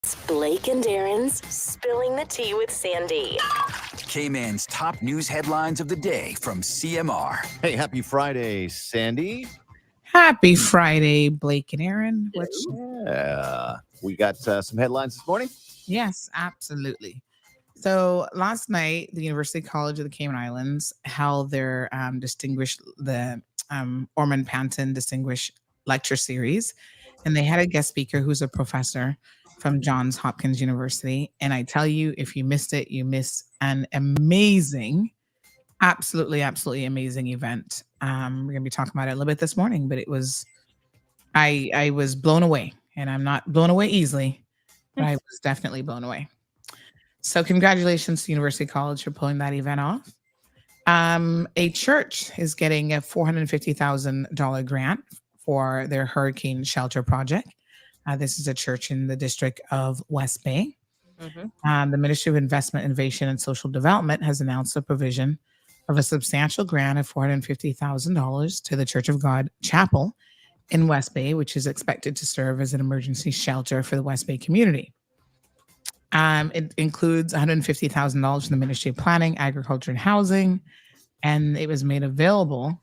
It's Blake and Darren's Spilling the Tea with Sandy. K-Man's top news headlines of the day from CMR. Hey, happy Friday, Sandy. Happy Friday, Blake and Aaron. We got some headlines this morning. Yes, absolutely. So last night, the University College of the Cayman Islands held their Ormond Panton Distinguished Lecture Series, and they had a guest speaker who's a professor from Johns Hopkins University. And I tell you, if you missed it, you missed an amazing, absolutely amazing event. We're going to be talking about it a little bit this morning, but it was, I was blown away, and I'm not blown away easily, but I was definitely blown away. So congratulations to University College for pulling that event off. A church is getting a $450,000 grant for their hurricane shelter project. This is a church in the district of West Bay. The Ministry of Investment, Innovation, and Social Development has announced the provision of a substantial grant of $450,000 to the Church of God Chapel in West Bay, which is expected to serve as an emergency shelter for the West Bay community. It includes $150,000 from the Ministry of Planning, Agriculture, and Housing, and it was made available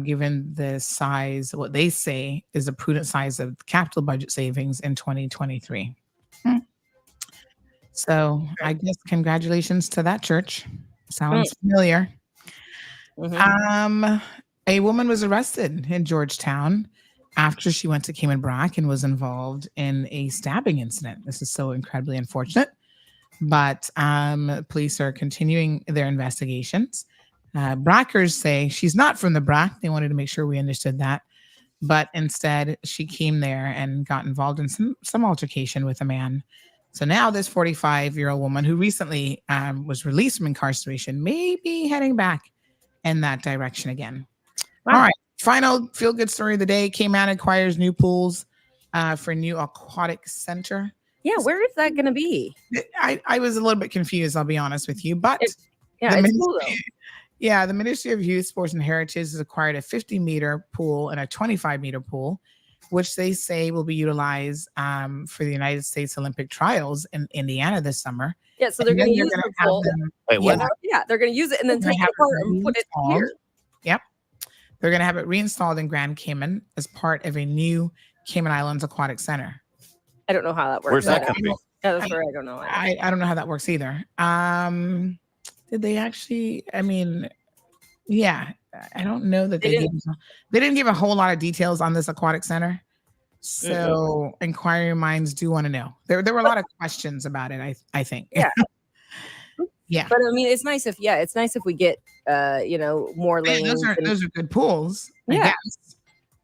given the size, what they say is a prudent size of capital budget savings in 2023. So I guess congratulations to that church. Sounds familiar. A woman was arrested in Georgetown after she went to Cayman Brac and was involved in a stabbing incident. This is so incredibly unfortunate, but police are continuing their investigations. Brackers say she's not from the Brac. They wanted to make sure we understood that, but instead she came there and got involved in some altercation with a man. So now this 45-year-old woman who recently was released from incarceration may be heading back in that direction again. Wow. All right. Final feel-good story of the day. Cayman acquires new pools for a new aquatic center. Yeah, where is that going to be? I was a little bit confused, I'll be honest with you. But it's cool though. Yeah, the Ministry of Youth, Sports, and Heritage has acquired a 50-meter pool and a 25-meter pool, which they say will be utilized for the United States Olympic trials in Indiana this summer. Yeah, so they're going to use the pool. Wait, what? Yeah, they're going to use it and then take it apart and put it here. Yep. They're going to have it reinstalled in Grand Cayman as part of a new Cayman Islands Aquatic Center. I don't know how that works. Where's that going to be? Yeah, that's where I don't know. I don't know how that works either. Did they actually? I mean, yeah, I don't know that they didn't give a whole lot of details on this aquatic center. So inquiring minds do want to know. There were a lot of questions about it. I think. Yeah. Yeah. But I mean, it's nice if we get more lanes. Those are good pools. I guess.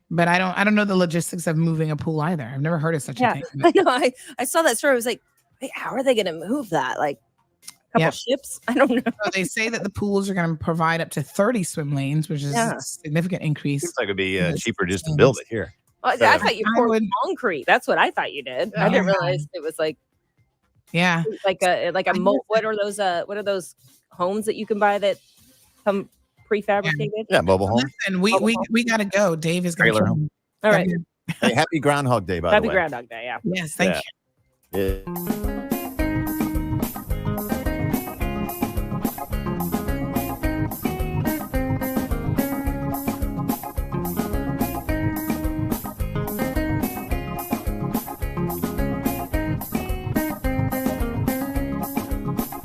But I don't know the logistics of moving a pool either. I've never heard of such a thing. I know. I saw that story. I was like, wait, how are they going to move that? Like a couple ships? I don't know. So they say that the pools are going to provide up to 30 swim lanes, which is a significant increase. Seems like it'd be cheaper just to build it here. I thought you poured concrete. That's what I thought you did. I didn't realize it was like like a what are those homes that you can buy that come prefabricated? Yeah, mobile home. Listen, we got to go. Dave is going to home. All right. Hey, happy Groundhog Day, by the way. Happy Groundhog Day, yeah. Yes, thank you. Yeah.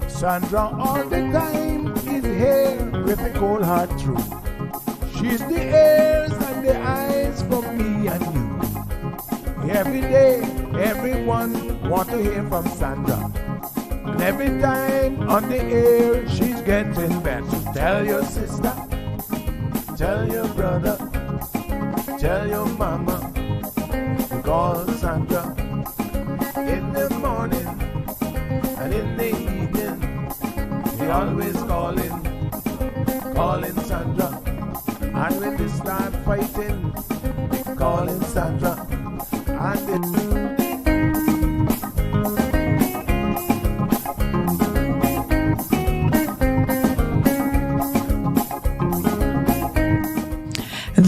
Sandra all the time is here with a cold heart true. She's the ears and the eyes for me and you. Every day, everyone want to hear from Sandra. And every time on the air, she's getting better. So tell your sister, tell your brother, tell your mama, call Sandra in the morning and in the evening. We always calling Sandra. And when they start fighting, calling Sandra.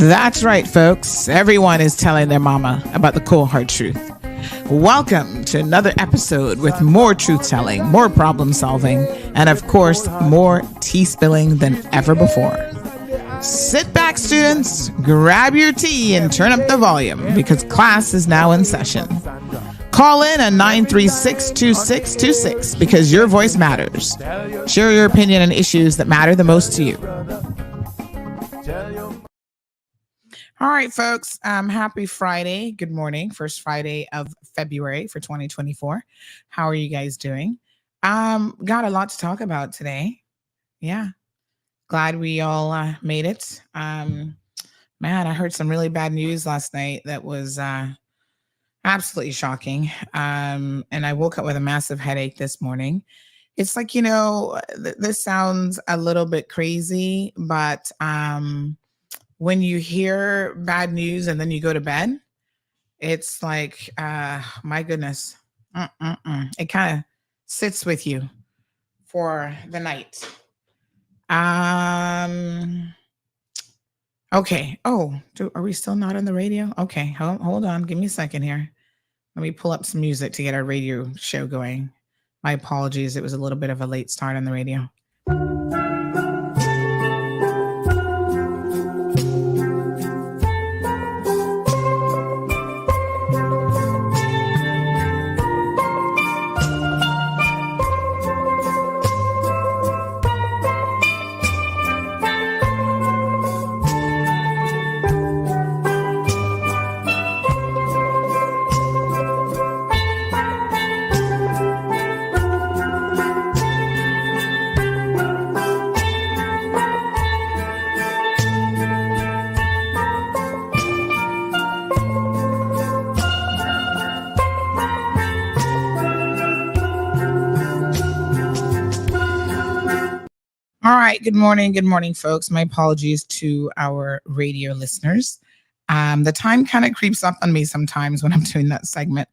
That's right, folks. Everyone is telling their mama about the cold hard truth. Welcome to another episode with more truth-telling, more problem-solving, and of course, more tea spilling than ever before. Sit back, students, grab your tea and turn up the volume because class is now in session. Call in at 936-2626 because your voice matters. Share your opinion on issues that matter the most to you. All right, folks. Happy Friday. Good morning. First Friday of February for 2024. How are you guys doing? Got a lot to talk about today. Yeah. Glad we all made it. Man, I heard some really bad news last night that was absolutely shocking. And I woke up with a massive headache this morning. It's like, this sounds a little bit crazy, but when you hear bad news and then you go to bed, it's like, my goodness, it kind of sits with you for the night. Okay. Oh, are we still not on the radio? Okay. Hold on. Give me a second here. Let me pull up some music to get our radio show going. My apologies. It was a little bit of a late start on the radio. All right. Good morning. Good morning, folks. My apologies to our radio listeners. The time kind of creeps up on me sometimes when I'm doing that segment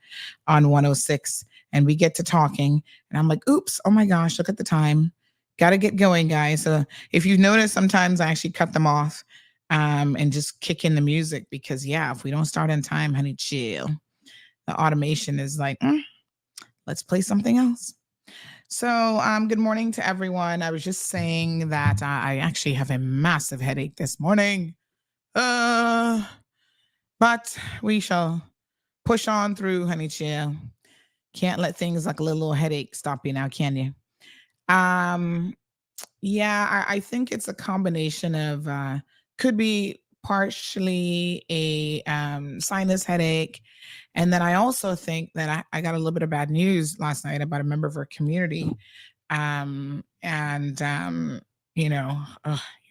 on 106 and we get to talking and I'm like, oops, oh my gosh, look at the time. Got to get going, guys. So if you've noticed, sometimes I actually cut them off and just kick in the music because, if we don't start on time, honey, chill. The automation is like, let's play something else. So, good morning to everyone. I was just saying that I actually have a massive headache this morning. But we shall push on through, honey chill. Can't let things like a little headache stop you now, can you? I think it's a combination of could be partially a sinus headache. And then I also think that I got a little bit of bad news last night about a member of our community. Your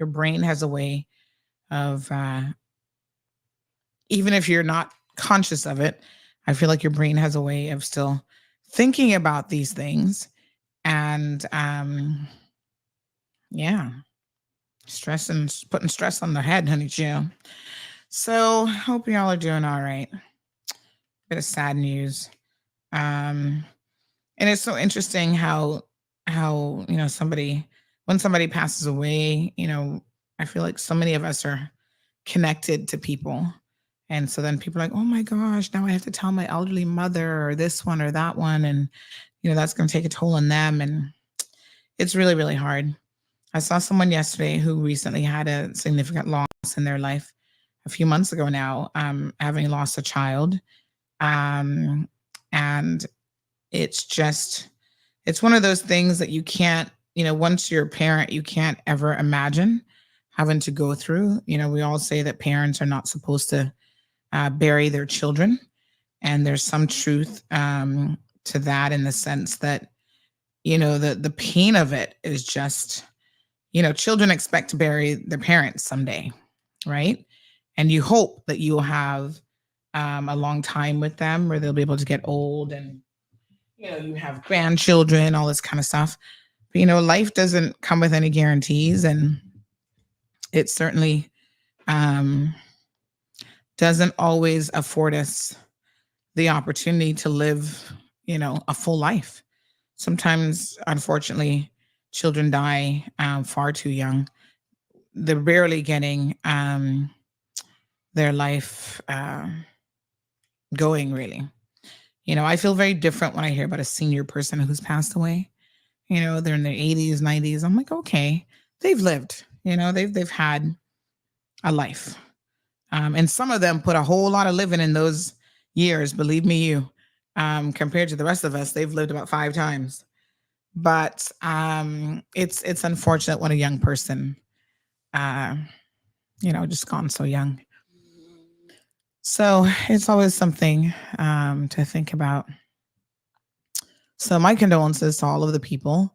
brain has a way of, even if you're not conscious of it, I feel like your brain has a way of still thinking about these things. And putting stress on the head, honey chill. So hope y'all are doing all right. Bit of sad news. And it's so interesting how when somebody passes away, I feel like so many of us are connected to people. And so then people are like, oh my gosh, now I have to tell my elderly mother or this one or that one. And, that's going to take a toll on them. And it's really, really hard. I saw someone yesterday who recently had a significant loss in their life a few months ago now, having lost a child. And it's one of those things that you can't, once you're a parent, you can't ever imagine having to go through. We all say that parents are not supposed to bury their children. And there's some truth to that in the sense that, the pain of it is just, children expect to bury their parents someday, right? And you hope that you'll have a long time with them where they'll be able to get old and, you have grandchildren, all this kind of stuff. But, life doesn't come with any guarantees. And it certainly doesn't always afford us the opportunity to live, a full life. Sometimes, unfortunately, children die far too young. They're barely getting their life going, really. I feel very different when I hear about a senior person who's passed away. They're in their 80s, 90s. I'm like, okay, they've lived, they've had a life. And some of them put a whole lot of living in those years, believe me, compared to the rest of us, they've lived about 5 times. But it's unfortunate when a young person, just gone so young. So it's always something to think about. So my condolences to all of the people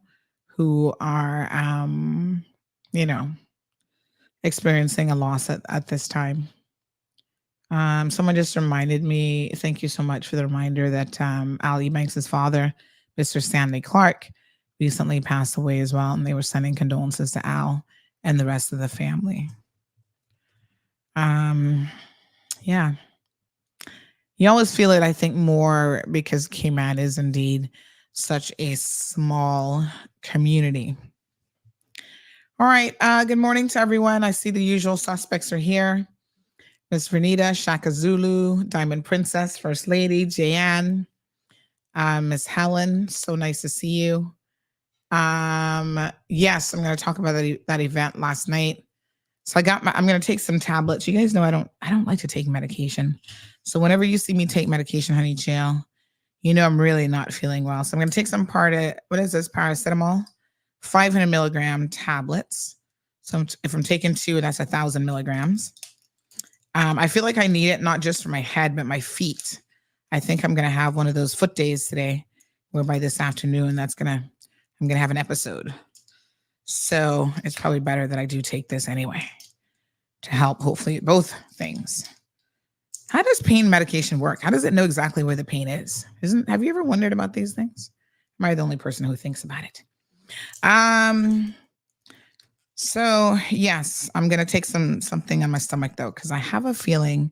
who are, experiencing a loss at this time. Someone just reminded me, thank you so much for the reminder, that Al Eubanks' father, Mr. Stanley Clark, recently passed away as well. And they were sending condolences to Al and the rest of the family. Yeah. You always feel it, I think, more because Cayman is indeed such a small community. All right. Good morning to everyone. I see the usual suspects are here. Miss Renita, Shaka Zulu, Diamond Princess, First Lady, Jayanne, Miss Helen. So nice to see you. Yes, I'm going to talk about that event last night. So I'm going to take some tablets. You guys know I don't like to take medication. So whenever you see me take medication, honey chill, I'm really not feeling well. So I'm going to take some paracetamol, 500 milligram tablets. So if I'm taking 2, that's 1,000 milligrams. I feel like I need it, not just for my head, but my feet. I think I'm going to have one of those foot days today, whereby this afternoon, I'm going to have an episode. So it's probably better that I do take this anyway to help, hopefully, both things. How does pain medication work? How does it know exactly where the pain is? Have you ever wondered about these things? Am I the only person who thinks about it? So yes, I'm going to take something on my stomach though, because I have a feeling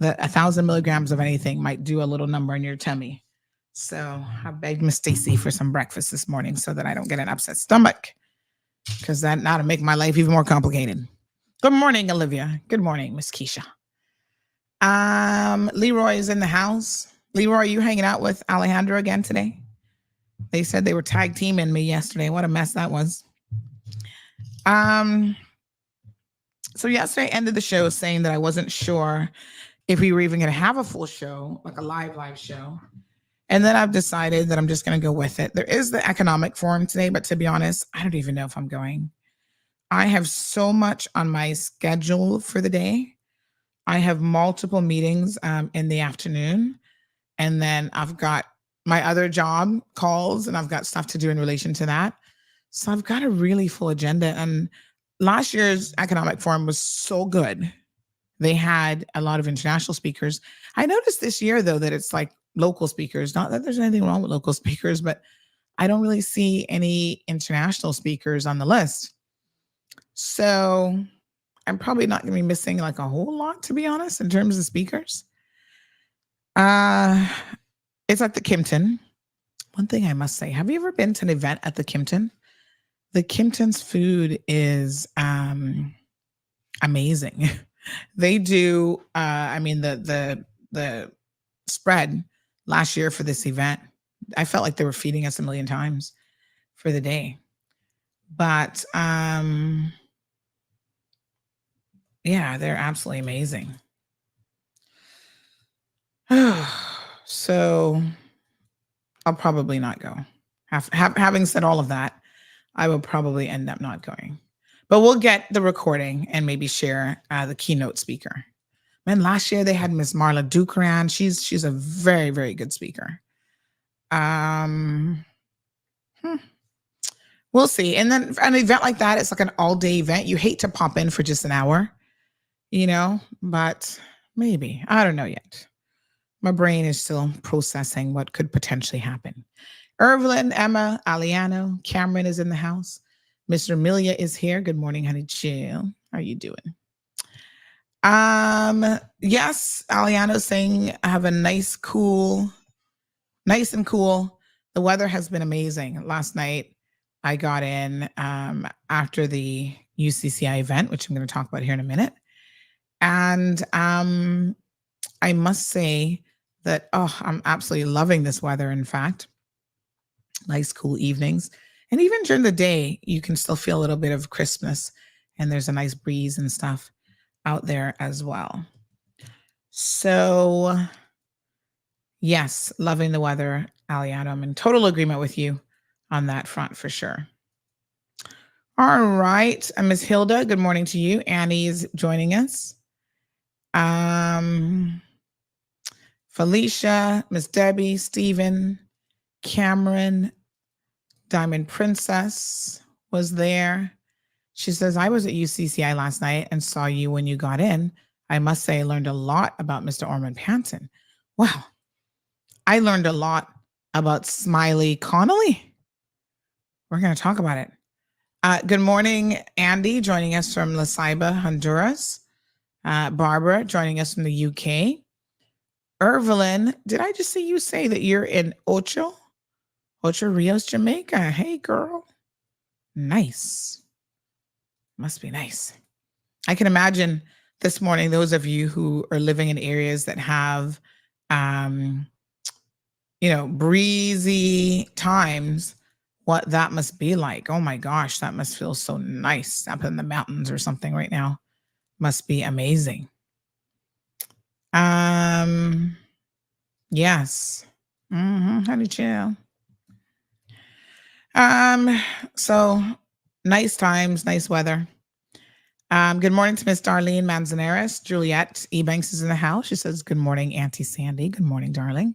that 1,000 milligrams of anything might do a little number in your tummy. So I begged Miss Stacy for some breakfast this morning so that I don't get an upset stomach, because that'll make my life even more complicated. Good morning, Olivia. Good morning, Miss Keisha. Leroy is in the house. Leroy, are you hanging out with Alejandro again today? They said they were tag teaming me yesterday. What a mess that was. So yesterday I ended the show saying that I wasn't sure if we were even going to have a full show, like a live show. And then I've decided that I'm just going to go with it. There is the economic forum today, but to be honest, I don't even know if I'm going. I have so much on my schedule for the day. I have multiple meetings in the afternoon. And then I've got my other job calls and I've got stuff to do in relation to that. So I've got a really full agenda. And last year's economic forum was so good. They had a lot of international speakers. I noticed this year, though, that it's like local speakers. Not that there's anything wrong with local speakers, but I don't really see any international speakers on the list. So I'm probably not going to be missing like a whole lot, to be honest, in terms of speakers. It's at the Kimpton. One thing I must say, have you ever been to an event at the Kimpton? The Kimpton's food is amazing. They do, the spread last year for this event, I felt like they were feeding us 1 million times for the day. But yeah, they're absolutely amazing. So I'll probably not go. Having said all of that, I will probably end up not going. But we'll get the recording and maybe share the keynote speaker. Man, last year they had Miss Marla Dukeran. She's a very, very good speaker. We'll see. And then an event like that, it's like an all-day event. You hate to pop in for just an hour, but maybe. I don't know yet. My brain is still processing what could potentially happen. Irvlyn, Emma, Aliano, Cameron is in the house. Mr. Amelia is here. Good morning, honey. Chill. How are you doing? Yes, Aliano saying I have a nice and cool. The weather has been amazing. Last night I got in after the UCCI event, which I'm going to talk about here in a minute. And I must say that, I'm absolutely loving this weather. In fact, nice cool evenings. And even during the day, you can still feel a little bit of crispness, and there's a nice breeze and stuff out there as well. So yes, loving the weather, Aliana. I'm in total agreement with you on that front for sure. All right. Ms. Hilda, good morning to you. Annie is joining us. Felicia, Miss Debbie, Stephen, Cameron, Diamond Princess was there. She says, I was at UCCI last night and saw you when you got in. I must say I learned a lot about Mr. Ormond Panton. Wow. I learned a lot about Smiley Connolly. We're going to talk about it. Good morning, Andy, joining us from La Ceiba, Honduras. Barbara, joining us from the UK. Irvelyn, did I just see you say that you're in Ocho Rios, Jamaica? Hey, girl. Nice. Must be nice. I can imagine this morning, those of you who are living in areas that have, breezy times, what that must be like. Oh my gosh, that must feel so nice up in the mountains or something right now. Must be amazing. Yes. Honey chill. So nice times, nice weather. Good morning to Miss Darlene Manzanares. Juliet Ebanks is in the house. She says, good morning, Auntie Sandy. Good morning, darling.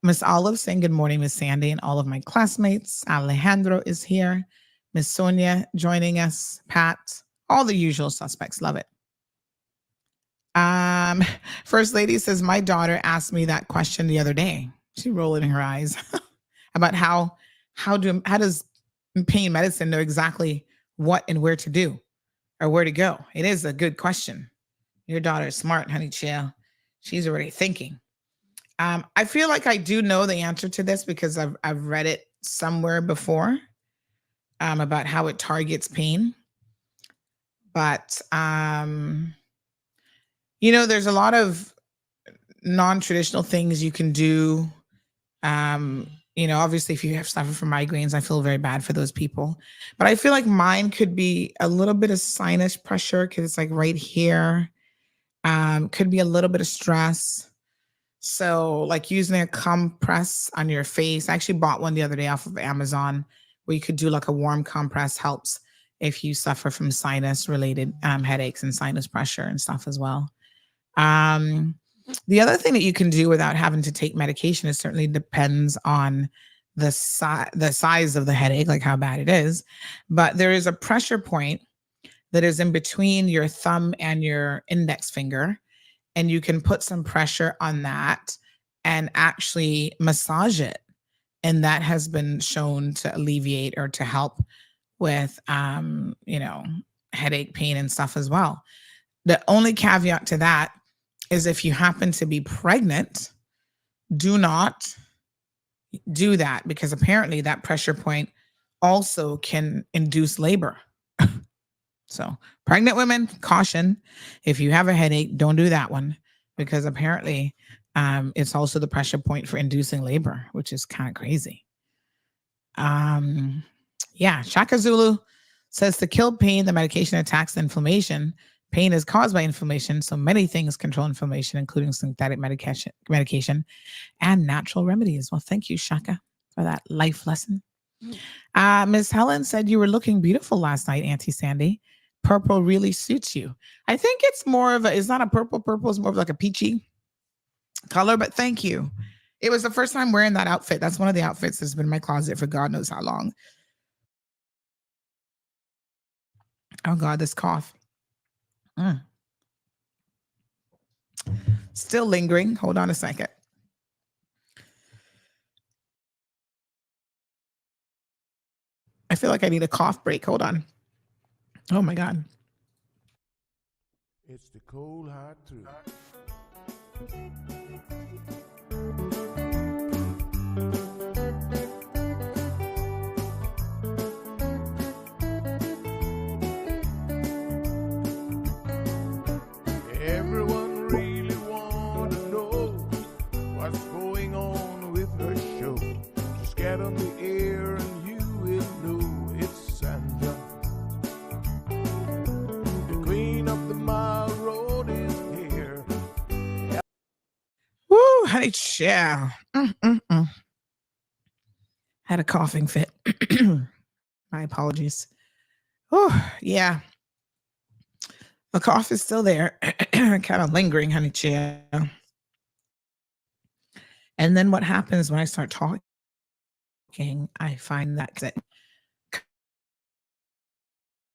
Miss Olive saying, good morning, Miss Sandy and all of my classmates. Alejandro is here. Miss Sonia joining us. Pat, all the usual suspects. Love it. First Lady says, my daughter asked me that question the other day. She rolled in her eyes about how does pain medicine know exactly what and where to do or where to go. It is a good question. Your daughter is smart, honey chill. She's already thinking. I feel like I do know the answer to this because I've read it somewhere before about how it targets pain. But, there's a lot of non-traditional things you can do. Obviously, if you have suffered from migraines, I feel very bad for those people. But I feel like mine could be a little bit of sinus pressure because it's like right here. Could be a little bit of stress. So like using a compress on your face. I actually bought one the other day off of Amazon where you could do like a warm compress helps if you suffer from sinus related headaches and sinus pressure and stuff as well. The other thing that you can do without having to take medication, it certainly depends on the size of the headache, like how bad it is. But there is a pressure point that is in between your thumb and your index finger. And you can put some pressure on that and actually massage it. And that has been shown to alleviate or to help with, headache, pain and stuff as well. The only caveat to that is if you happen to be pregnant, do not do that because apparently that pressure point also can induce labor. So pregnant women, caution. If you have a headache, don't do that one because apparently it's also the pressure point for inducing labor, which is kind of crazy. Shaka Zulu says to kill pain, the medication attacks the inflammation. Pain is caused by inflammation, so many things control inflammation, including synthetic medication and natural remedies. Well, thank you, Shaka, for that life lesson. Ms. Helen said you were looking beautiful last night, Auntie Sandy. Purple really suits you. I think it's more of it's not a purple. Purple is more of like a peachy color, but thank you. It was the first time wearing that outfit. That's one of the outfits that's been in my closet for God knows how long. Oh God, this cough. Still lingering. Hold on a second. I feel like I need a cough break. Hold on. Oh my God. It's the cold hard truth. Everyone really wanna know get on the air and you will know it's Sandra. The queen of the mile road is here. Woo, honey, chill. Had a coughing fit. My apologies. Oh, yeah. The cough is still there, kind of lingering, honey, chill. And then what happens when I start talking, I find that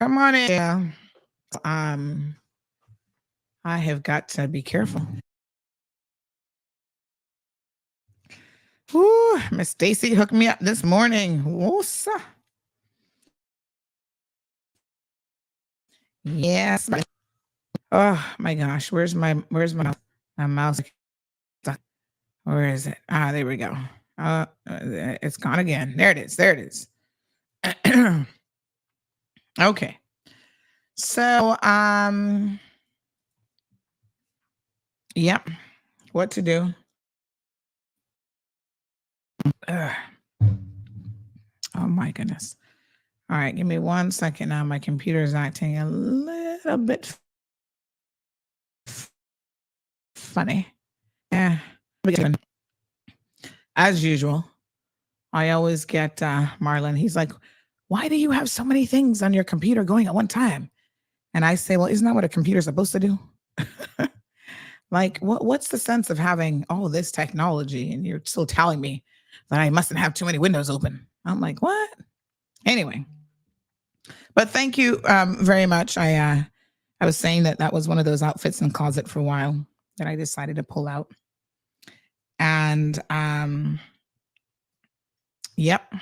come on in. I have got to be careful. Ooh, Miss Stacy hooked me up this morning. Woosa. Yes. Oh my gosh, where's my mouse? Where is it? Ah, there we go. It's gone again. There it is. There it is. Okay. So, yep. What to do? Ugh. Oh my goodness. All right, give me 1 second now. My computer is acting a little bit funny. Yeah. As usual, I always get Marlon. He's like, why do you have so many things on your computer going at one time? And I say, well, isn't that what a computer's supposed to do? Like, what's the sense of having all this technology and you're still telling me that I mustn't have too many windows open? I'm like, what? Anyway, but thank you very much. I was saying that was one of those outfits in the closet for a while that I decided to pull out. And yep.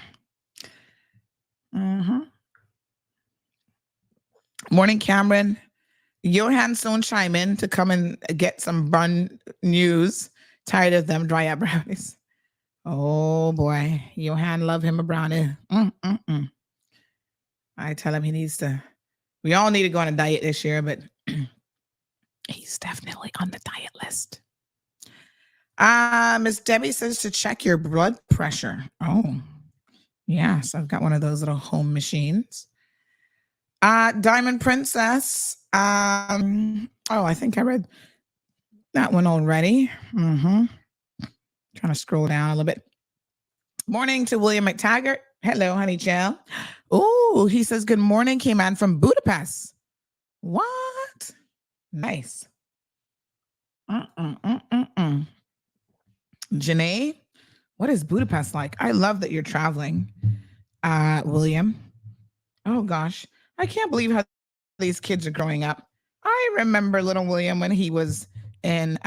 Morning, Cameron. Johan soon chime in to come and get some bun news. Tired of them dry up brownies. Oh boy, Johan love him a brownie. I tell him he needs to. We all need to go on a diet this year, but he's definitely on the diet list. Miss Debbie says to check your blood pressure. Oh, yes, I've got one of those little home machines. Diamond Princess. Oh, I think I read that one already. Trying to scroll down a little bit. Morning to William McTaggart. Hello, honey child. Oh, he says, good morning, came in from Budapest. What? Nice. Janae, what is Budapest like? I love that you're traveling, William. Oh gosh, I can't believe how these kids are growing up. I remember little William when he was in,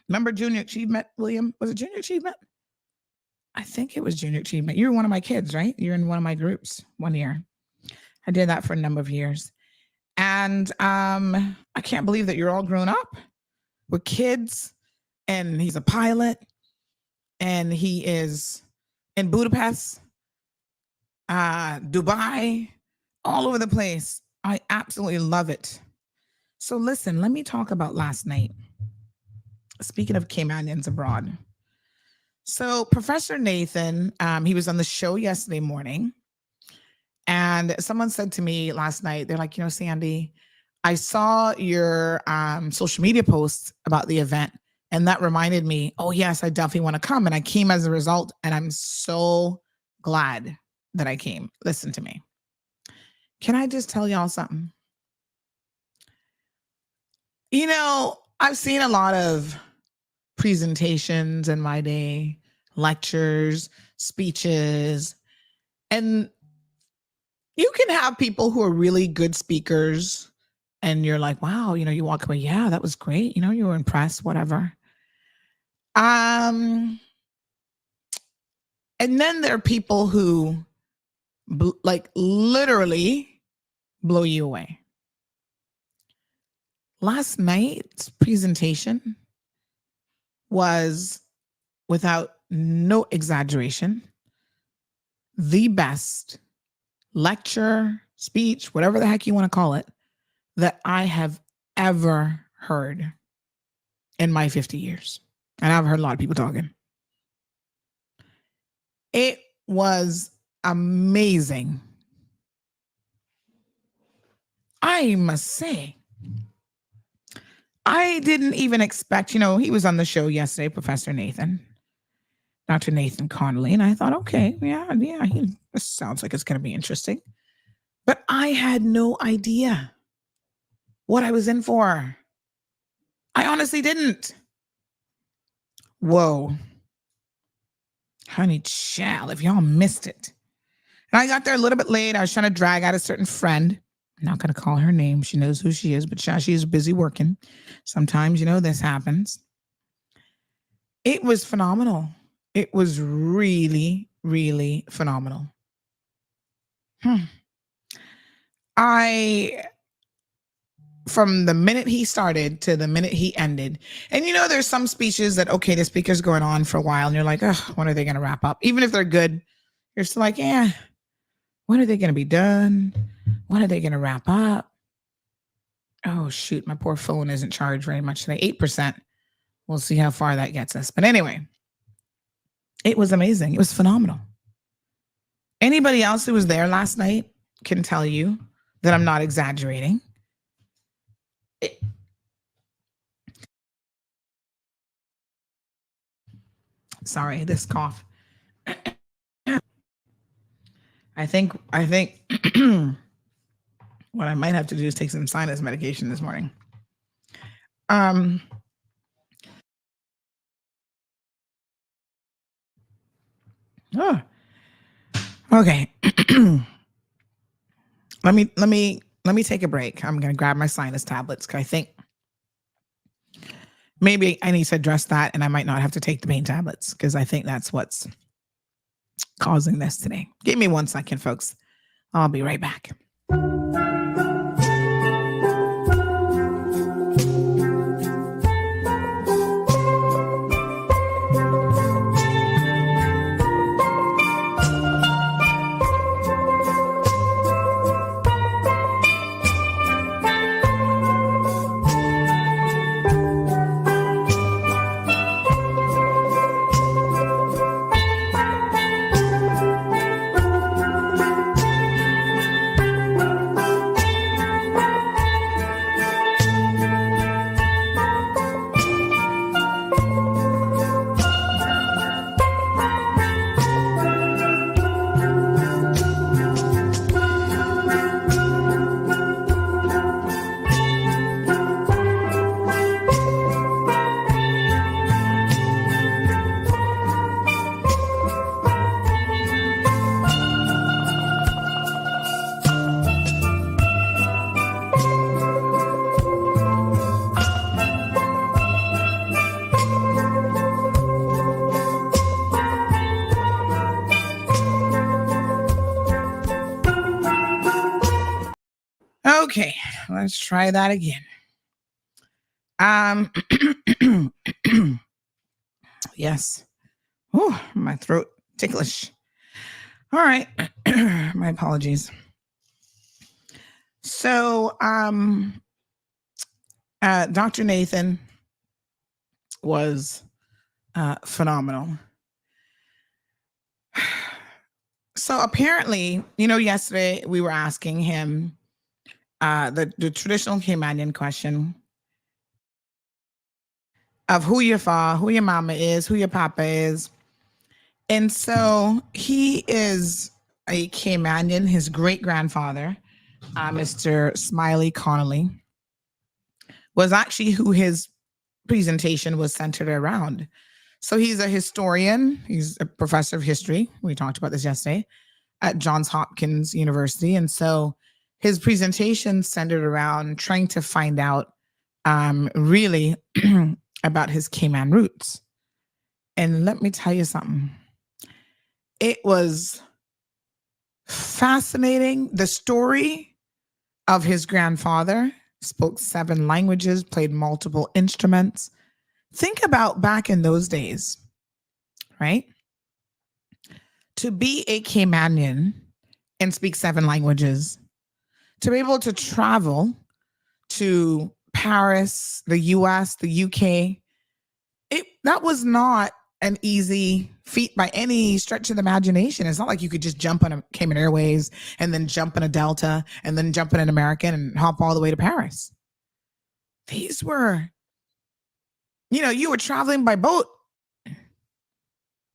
remember Junior Achievement, William? Was it Junior Achievement? I think it was Junior Achievement. You were one of my kids, right? You're in one of my groups 1 year. I did that for a number of years. And I can't believe that you're all grown up with kids and he's a pilot and he is in Budapest, Dubai, all over the place. I absolutely love it. So listen, let me talk about last night. Speaking of Caymanians abroad. So Professor Nathan, he was on the show yesterday morning. And someone said to me last night, they're like, Sandy, I saw your social media posts about the event. And that reminded me, oh, yes, I definitely want to come. And I came as a result. And I'm so glad that I came. Listen to me. Can I just tell y'all something? I've seen a lot of presentations in my day, lectures, speeches, and you can have people who are really good speakers and you're like, wow, you walk away, yeah, that was great. You were impressed, whatever. And then there are people who literally blow you away. Last night's presentation was, without no exaggeration, the best lecture, speech, whatever the heck you want to call it, that I have ever heard in my 50 years. And I've heard a lot of people talking. It was amazing. I must say, I didn't even expect, he was on the show yesterday, Professor Nathan, Dr. Nathan Connolly, and I thought, okay, this sounds like it's going to be interesting. But I had no idea what I was in for. I honestly didn't. Whoa. Honey child, if y'all missed it. And I got there a little bit late. I was trying to drag out a certain friend. I'm not going to call her name. She knows who she is, but she's busy working. Sometimes, this happens. It was phenomenal. It was really, really phenomenal. From the minute he started to the minute he ended, and there's some speeches that, okay, the speaker's going on for a while, and you're like, oh, when are they going to wrap up? Even if they're good, you're still like, yeah, when are they going to be done? When are they going to wrap up? Oh, shoot, my poor phone isn't charged very much today. 8%. We'll see how far that gets us. But anyway, it was amazing. It was phenomenal. Anybody else who was there last night can tell you that I'm not exaggerating. Sorry, this cough. I think what I might have to do is take some sinus medication this morning. Okay. Let me take a break. I'm going to grab my sinus tablets because I think maybe I need to address that, and I might not have to take the pain tablets because I think that's what's causing this today. Give me 1 second, folks. I'll be right back. Okay, let's try that again. Yes. Oh, my throat ticklish. All right. My apologies. So, Dr. Nathan was phenomenal. So apparently, yesterday we were asking him the traditional Caymanian question of who your father, who your mama is, who your papa is. And so he is a Caymanian. His great-grandfather, Mr. Smiley Connolly, was actually who his presentation was centered around. So he's a historian. He's a professor of history. We talked about this yesterday at Johns Hopkins University. And so his presentation centered around trying to find out really about his Cayman roots. And let me tell you something. It was fascinating. The story of his grandfather, spoke 7 languages, played multiple instruments. Think about back in those days, right? To be a Caymanian and speak 7 languages, to be able to travel to Paris, the US, the UK, that was not an easy feat by any stretch of the imagination. It's not like you could just jump on a Cayman Airways and then jump in a Delta and then jump in an American and hop all the way to Paris. These were, you were traveling by boat,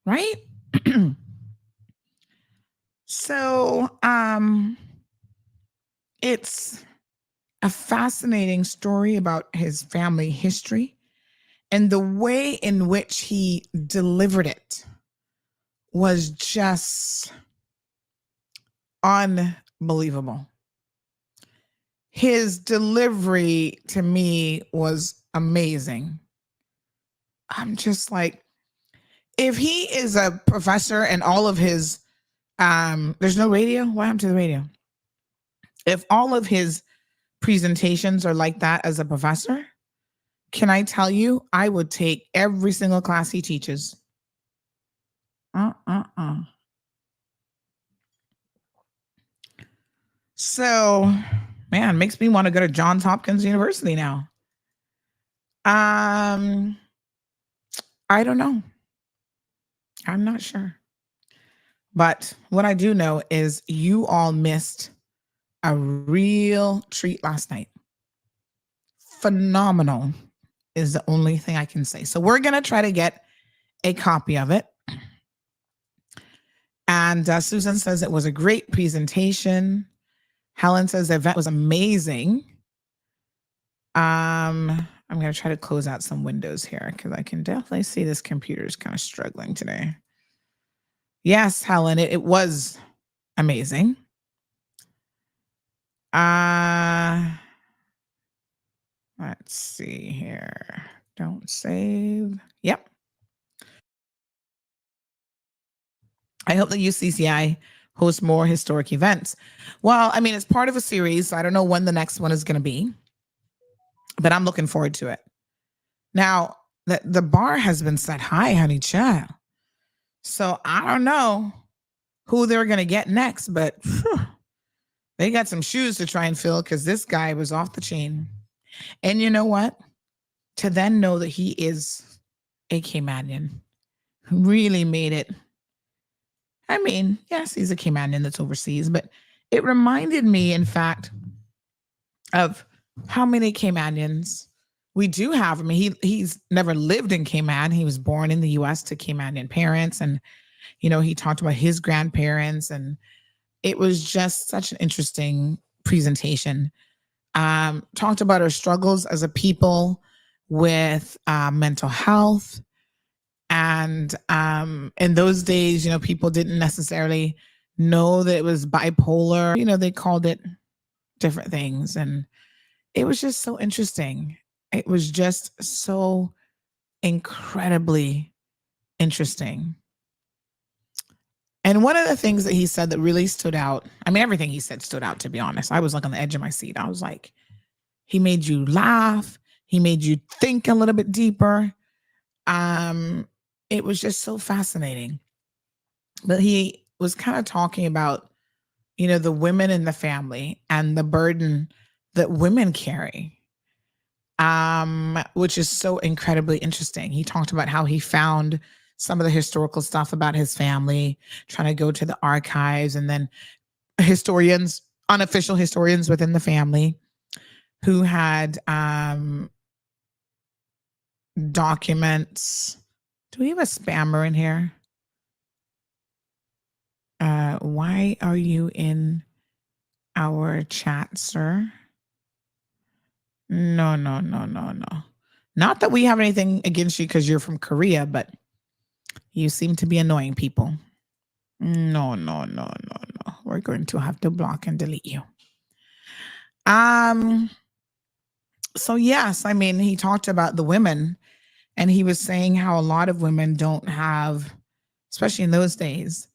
right? So, it's a fascinating story about his family history and the way in which he delivered it was just unbelievable. His delivery to me was amazing. I'm just like, if he is a professor and all of his, there's no radio? What happened to the radio? If all of his presentations are like that as a professor, can I tell you, I would take every single class he teaches. So, man, makes me want to go to Johns Hopkins University now. I don't know. I'm not sure. But what I do know is you all missed a real treat last night. Phenomenal is the only thing I can say. So we're going to try to get a copy of it. And Susan says it was a great presentation. Helen says the event was amazing. I'm going to try to close out some windows here because I can definitely see this computer is kind of struggling today. Yes, Helen, it was amazing. Let's see here. Don't save. Yep. I hope that UCCI hosts more historic events. Well, I mean, it's part of a series. So I don't know when the next one is going to be, but I'm looking forward to it. Now, the bar has been set high, honey child. So I don't know who they're going to get next, but they got some shoes to try and fill because this guy was off the chain. And you know what? To then know that he is a Caymanian who really made it. I mean, yes, he's a Caymanian that's overseas, but it reminded me, in fact, of how many Caymanians we do have. I mean, he's never lived in Cayman. He was born in the U.S. to Caymanian parents. And, he talked about his grandparents. And it was just such an interesting presentation. Talked about our struggles as a people with mental health. And in those days, people didn't necessarily know that it was bipolar. They called it different things. And it was just so interesting. It was just so incredibly interesting. And one of the things that he said that really stood out, I mean, everything he said stood out, to be honest. I was like on the edge of my seat. I was like, he made you laugh. He made you think a little bit deeper. It was just so fascinating. But he was kind of talking about, the women in the family and the burden that women carry, which is so incredibly interesting. He talked about how he found some of the historical stuff about his family, trying to go to the archives, and then unofficial historians within the family who had documents. Do we have a spammer in here? Why are you in our chat, sir? No. Not that we have anything against you because you're from Korea, but you seem to be annoying people. No. We're going to have to block and delete you. So yes, I mean, he talked about the women, and he was saying how a lot of women don't have, especially in those days,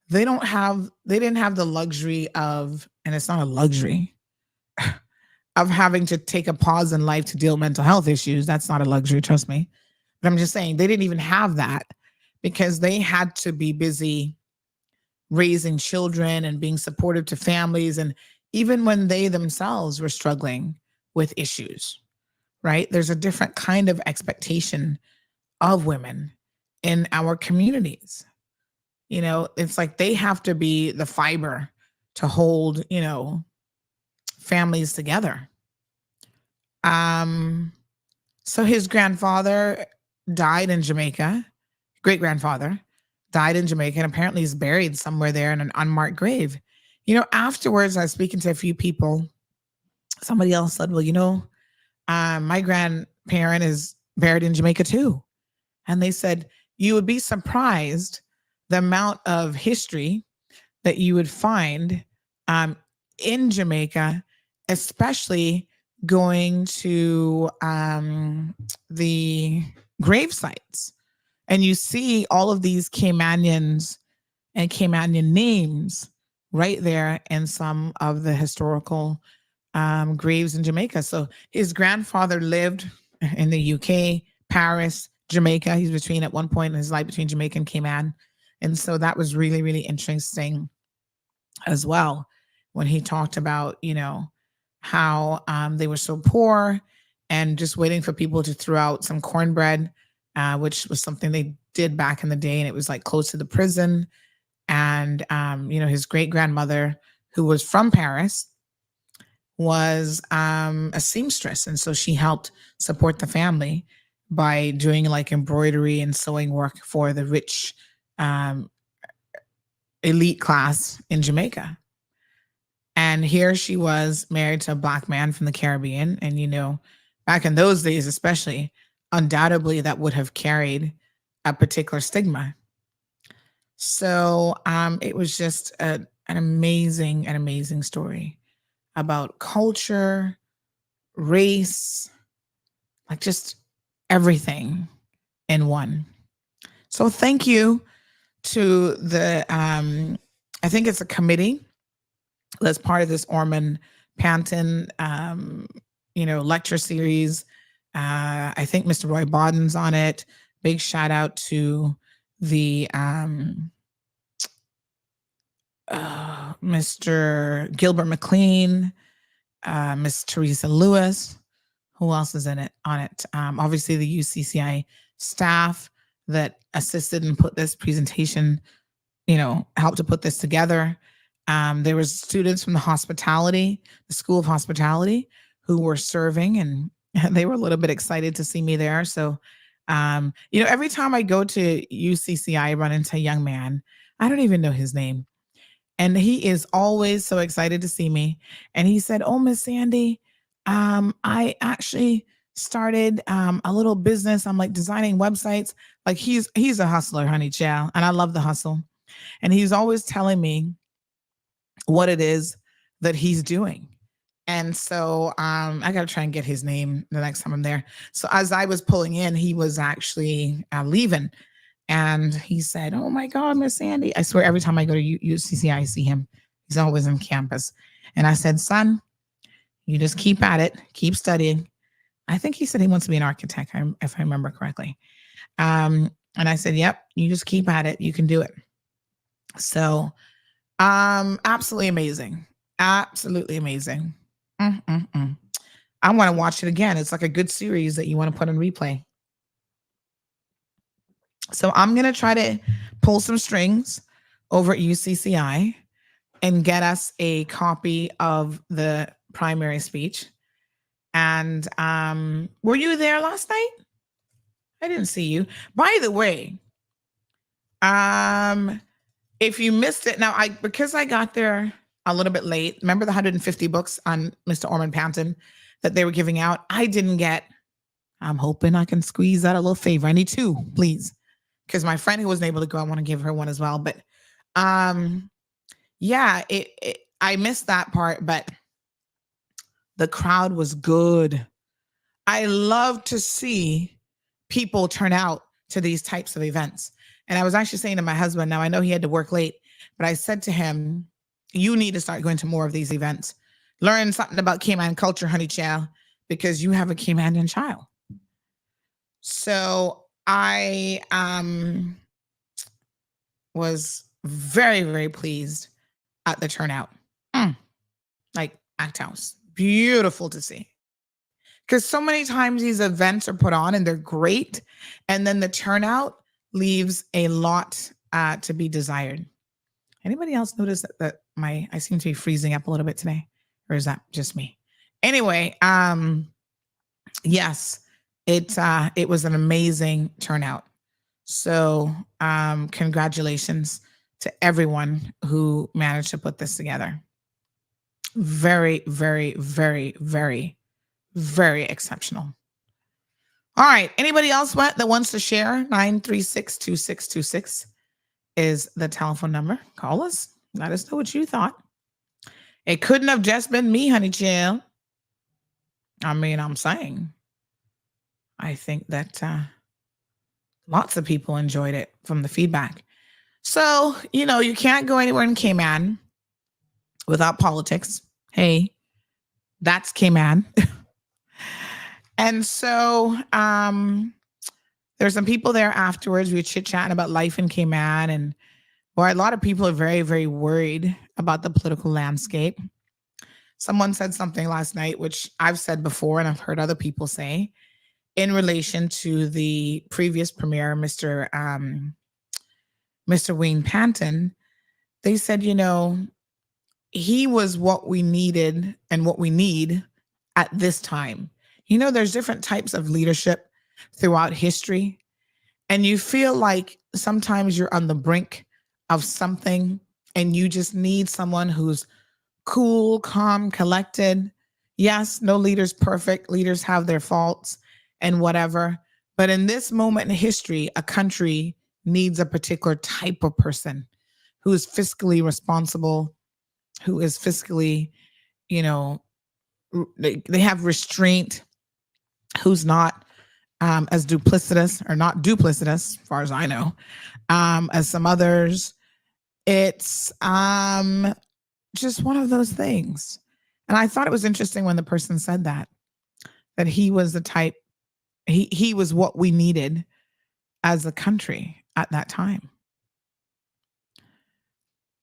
they didn't have the luxury of, and it's not a luxury, of having to take a pause in life to deal with mental health issues. That's not a luxury, trust me. But I'm just saying they didn't even have that because they had to be busy raising children and being supportive to families. And even when they themselves were struggling with issues, right? There's a different kind of expectation of women. in our communities. You know, it's like they have to be the fiber to hold, you know, families together. So his grandfather died in Jamaica, great grandfather died in Jamaica, and apparently he's buried somewhere there in an unmarked grave. You know, afterwards, I was speaking to a few people. Somebody else said, well, you know, my grandparent is buried in Jamaica too. And they said, you would be surprised the amount of history that you would find in Jamaica, especially going to the grave sites. And you see all of these Caymanians and Caymanian names right there in some of the historical graves in Jamaica. So his grandfather lived in the UK, Paris, Jamaica. He's between, at one point in his life, between Jamaica and Cayman. And so that was really, really interesting as well, when he talked about, you know, how they were so poor and just waiting for people to throw out some cornbread, which was something they did back in the day. And it was like close to the prison. And, you know, his great grandmother, who was from Paris, was a seamstress. And so she helped support the family by doing like embroidery and sewing work for the rich elite class in Jamaica. And here she was, married to a Black man from the Caribbean. And, you know, back in those days, especially, undoubtedly that would have carried a particular stigma. So it was just an amazing story about culture, race, like just everything in one. So thank you to the, I think it's a committee that's part of this Ormond Panton, you know, lecture series. I think Mr. Roy Bodden's on it. Big shout out to the Mr. Gilbert McLean, Miss Teresa Lewis. Who else is in it on it? Obviously the UCCI staff that assisted and put this presentation, you know, helped to put this together. There was students from the School of Hospitality, who were serving, and they were a little bit excited to see me there. So, you know, every time I go to UCCI, I run into a young man. I don't even know his name. And he is always so excited to see me. And he said, oh, Miss Sandy, I actually started a little business. I'm like designing websites. Like he's a hustler, honey child. And I love the hustle. And he's always telling me what it is that he's doing. And so I got to try and get his name the next time I'm there. So as I was pulling in, he was actually leaving. And he said, oh my God, Miss Sandy. I swear every time I go to UCCI, I see him. He's always on campus. And I said, son, you just keep at it. Keep studying. I think he said he wants to be an architect, if I remember correctly. And I said, yep, you just keep at it. You can do it. So absolutely amazing. Absolutely amazing. I want to watch it again. It's like a good series that you want to put on replay. So I'm going to try to pull some strings over at UCCI and get us a copy of the primary speech. And were you there last night? I didn't see you. By the way, if you missed it, now because I got there a little bit late, remember the 150 books on Mr. Ormond Panton that they were giving out? I didn't get. I'm hoping I can squeeze out a little favor. I need 2, please. Because my friend who wasn't able to go, I want to give her one as well. But yeah, I missed that part, but the crowd was good. I love to see people turn out to these types of events. And I was actually saying to my husband, now I know he had to work late, but I said to him, you need to start going to more of these events. Learn something about Cayman culture, honey child, because you have a Caymanian child. So I was very, very pleased at the turnout. Like Act House. Beautiful to see. Because so many times these events are put on and they're great. And then the turnout leaves a lot to be desired. Anybody else notice that I seem to be freezing up a little bit today? Or is that just me? Anyway, yes, it was an amazing turnout. So congratulations to everyone who managed to put this together. Very, very, very, very, very exceptional. All right. Anybody else that wants to share? 936-2626 is the telephone number. Call us. Let us know what you thought. It couldn't have just been me, honey chill. I mean, I'm saying. I think that lots of people enjoyed it from the feedback. So, you can't go anywhere in Cayman without politics. Hey, that's Cayman. And so there's some people there afterwards. We were chit-chatting about life in Cayman. And a lot of people are very, very worried about the political landscape. Someone said something last night, which I've said before, and I've heard other people say, in relation to the previous premier, Mr. Wayne Panton. They said, he was what we needed and what we need at this time. There's different types of leadership throughout history, and you feel like sometimes you're on the brink of something and you just need someone who's cool, calm, collected. Yes, no leader's perfect. Leaders have their faults and whatever. But in this moment in history, a country needs a particular type of person who is fiscally responsible, who is fiscally, they have restraint, who's not as duplicitous, or not duplicitous, as far as I know, as some others. It's just one of those things. And I thought it was interesting when the person said that he was the type, he was what we needed as a country at that time.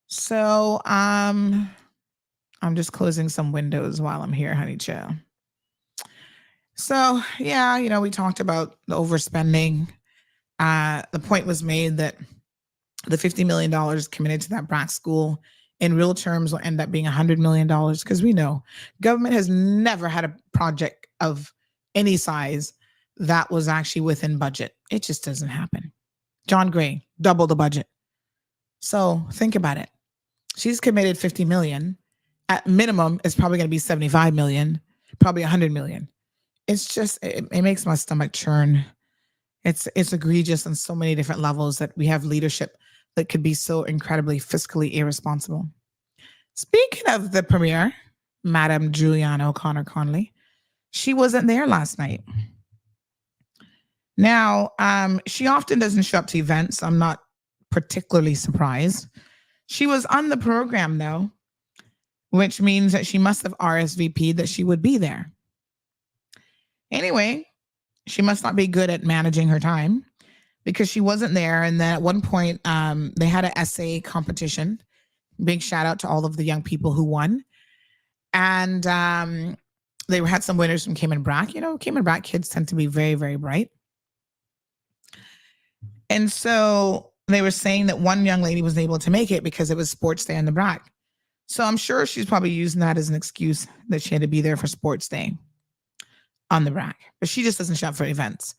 So I'm just closing some windows while I'm here, honey chill. So, yeah, we talked about the overspending. The point was made that the $50 million committed to that BRAC school in real terms will end up being $100 million, because we know government has never had a project of any size that was actually within budget. It just doesn't happen. John Gray, double the budget. So think about it. She's committed $50 million. At minimum, it's probably going to be $75 million, probably $100 million. It's just, it makes my stomach churn. It's egregious on so many different levels that we have leadership that could be so incredibly fiscally irresponsible. Speaking of the premier, Madam Juliana O'Connor Conley, she wasn't there last night. Now, she often doesn't show up to events, so I'm not particularly surprised. She was on the program, though, which means that she must have RSVP'd that she would be there. Anyway, she must not be good at managing her time, because she wasn't there. And then at one point, they had an essay competition. Big shout out to all of the young people who won. And they had some winners from Cayman BRAC. Cayman BRAC kids tend to be very, very bright. And so they were saying that one young lady was able to make it because it was sports day on the BRAC. So I'm sure she's probably using that as an excuse that she had to be there for sports day on the BRAC. But she just doesn't show up for events.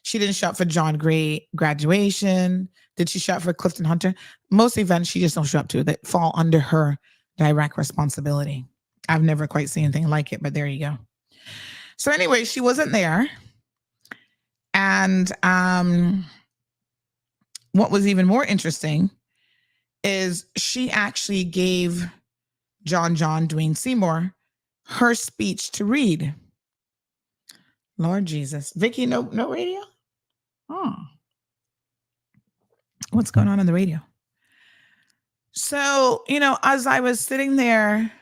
She didn't show up for John Gray graduation. Did she show up for Clifton Hunter? Most events she just don't show up to that fall under her direct responsibility. I've never quite seen anything like it, but there you go. So anyway, she wasn't there. And what was even more interesting is she actually gave John Dwayne Seymour her speech to read. Lord Jesus. Vicky, no radio? Oh. What's going on the radio? So, as I was sitting there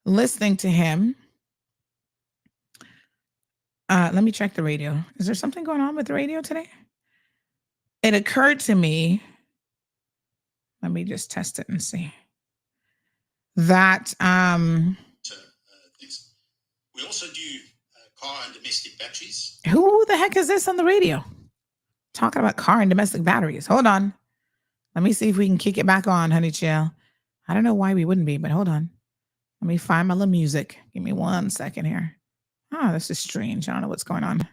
listening to him, let me check the radio. Is there something going on with the radio today? It occurred to me, let me just test it and see, that we also do car and domestic batteries. Who the heck is this on the radio? talking about car and domestic batteries. Hold on. Let me see if we can kick it back on, honey chill. I don't know why we wouldn't be, but hold on. Let me find my little music. Give me 1 second here. Oh, this is strange. I don't know what's going on.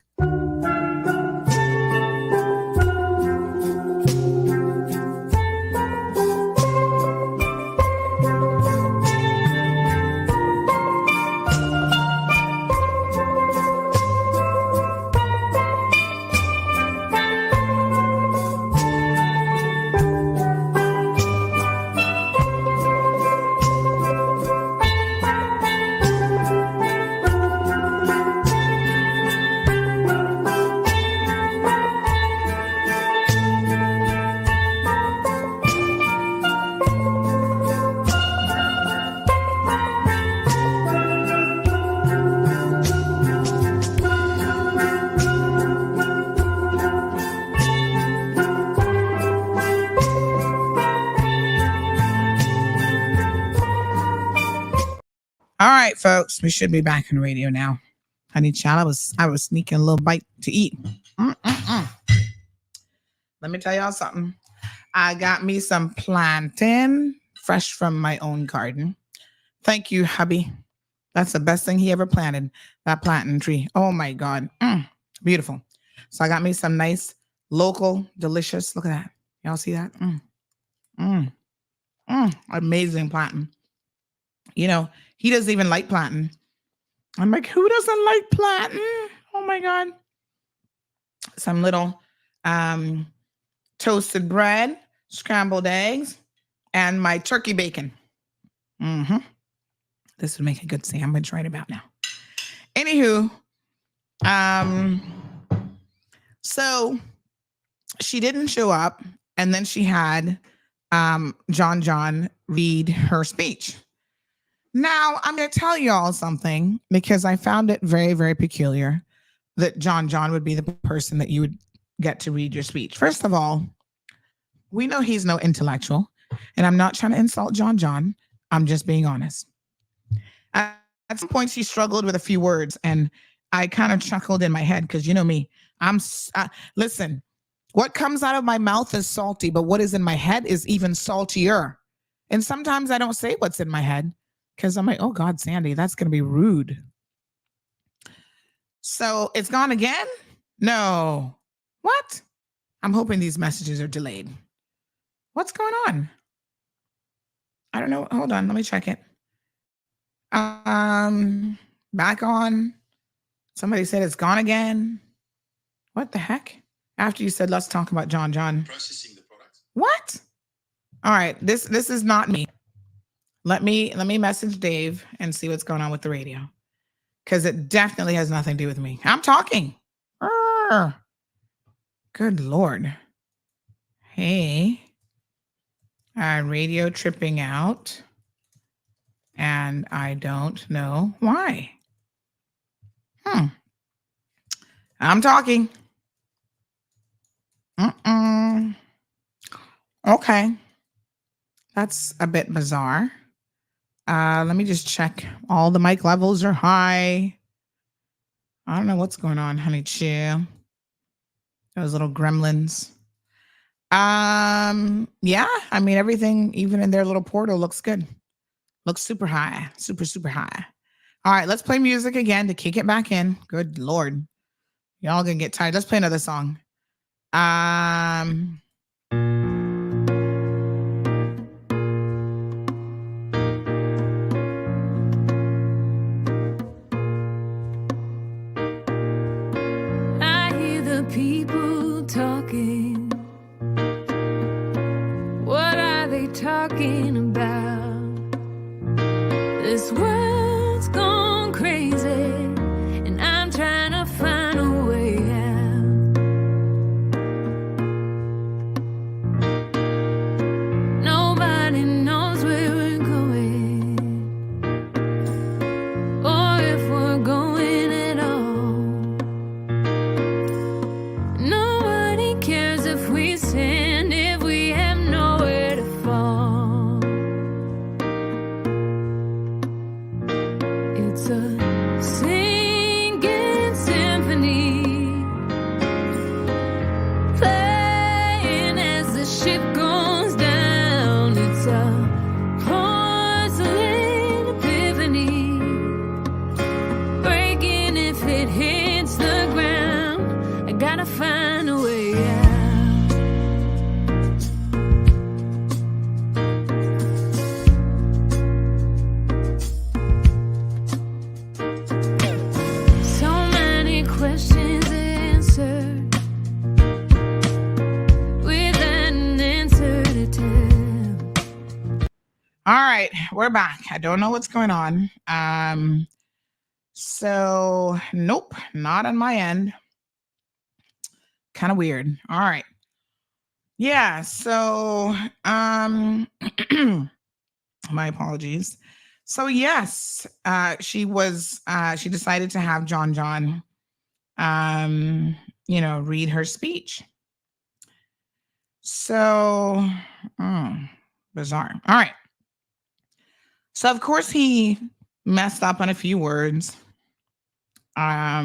All right, folks, we should be back on radio now. Honey child, I was sneaking a little bite to eat. Let me tell y'all something. I got me some plantain, fresh from my own garden. Thank you, hubby. That's the best thing he ever planted, that plantain tree. Oh my God. Beautiful. So I got me some nice, local, delicious. Look at that. Y'all see that? Amazing plantain. You know, he doesn't even like plantain. I'm like, who doesn't like plantain? Oh my God. Some little toasted bread, scrambled eggs, and my turkey bacon. This would make a good sandwich right about now. Anywho, so she didn't show up, and then she had John read her speech. Now, I'm going to tell you all something because I found it very, very peculiar that John would be the person that you would get to read your speech. First of all, we know he's no intellectual, and I'm not trying to insult John. I'm just being honest. At some points, he struggled with a few words, and I kind of chuckled in my head because you know me. Listen, what comes out of my mouth is salty, but what is in my head is even saltier. And sometimes I don't say what's in my head because I'm like, oh God, Sandy, that's going to be rude. So it's gone again? No. What? I'm hoping these messages are delayed. What's going on? I don't know. Hold on. Let me check it. Back on. Somebody said it's gone again. What the heck? After you said, let's talk about John. Processing the product. What? All right. This is not me. Let me message Dave and see what's going on with the radio. Because it definitely has nothing to do with me. I'm talking. Good Lord. Hey. Radio tripping out. And I don't know why. I'm talking. Okay. That's a bit bizarre. Let me just check. All the mic levels are high. I don't know what's going on, honey chill. Those little gremlins. Yeah, I mean, everything, even in their little portal, looks good. Looks super high. Super, super high. All right, let's play music again to kick it back in. Good Lord. Y'all gonna get tired. Let's play another song. I hear the people talking. What are they talking about? This world's gone crazy, and I'm trying to find a way out. Nobody knows where we're going, or if we're going at all. Nobody cares if we stand, if we have nowhere to fall. All right, we're back. I don't know what's going on. So nope, not on my end. Kind of weird. All right. Yeah, so my apologies. So yes, she decided to have John read her speech. So bizarre. All right. So of course he messed up on a few words. I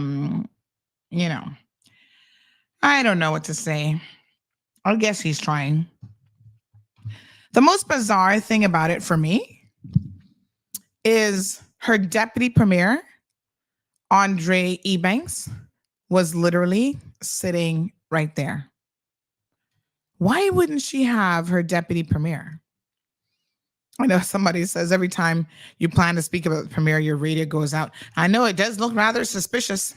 don't know what to say. I guess he's trying. The most bizarre thing about it for me is her deputy premier, Andre Ebanks, was literally sitting right there. Why wouldn't she have her deputy premier? I know somebody says every time you plan to speak about the premier, your radio goes out. I know it does look rather suspicious.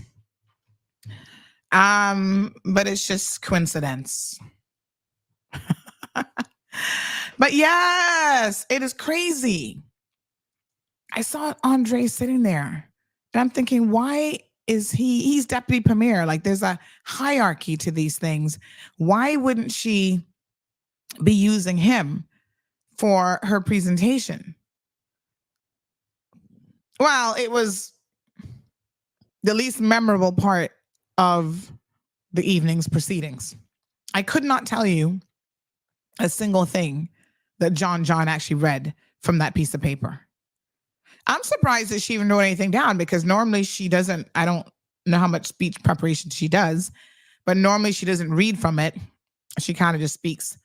But it's just coincidence. But yes, it is crazy. I saw Andre sitting there and I'm thinking, why is he's deputy premier? Like there's a hierarchy to these things. Why wouldn't she be using him for her presentation? Well, it was the least memorable part of the evening's proceedings. I could not tell you a single thing that John actually read from that piece of paper. I'm surprised that she even wrote anything down because normally she doesn't. I don't know how much speech preparation she does, but normally she doesn't read from it. She kind of just speaks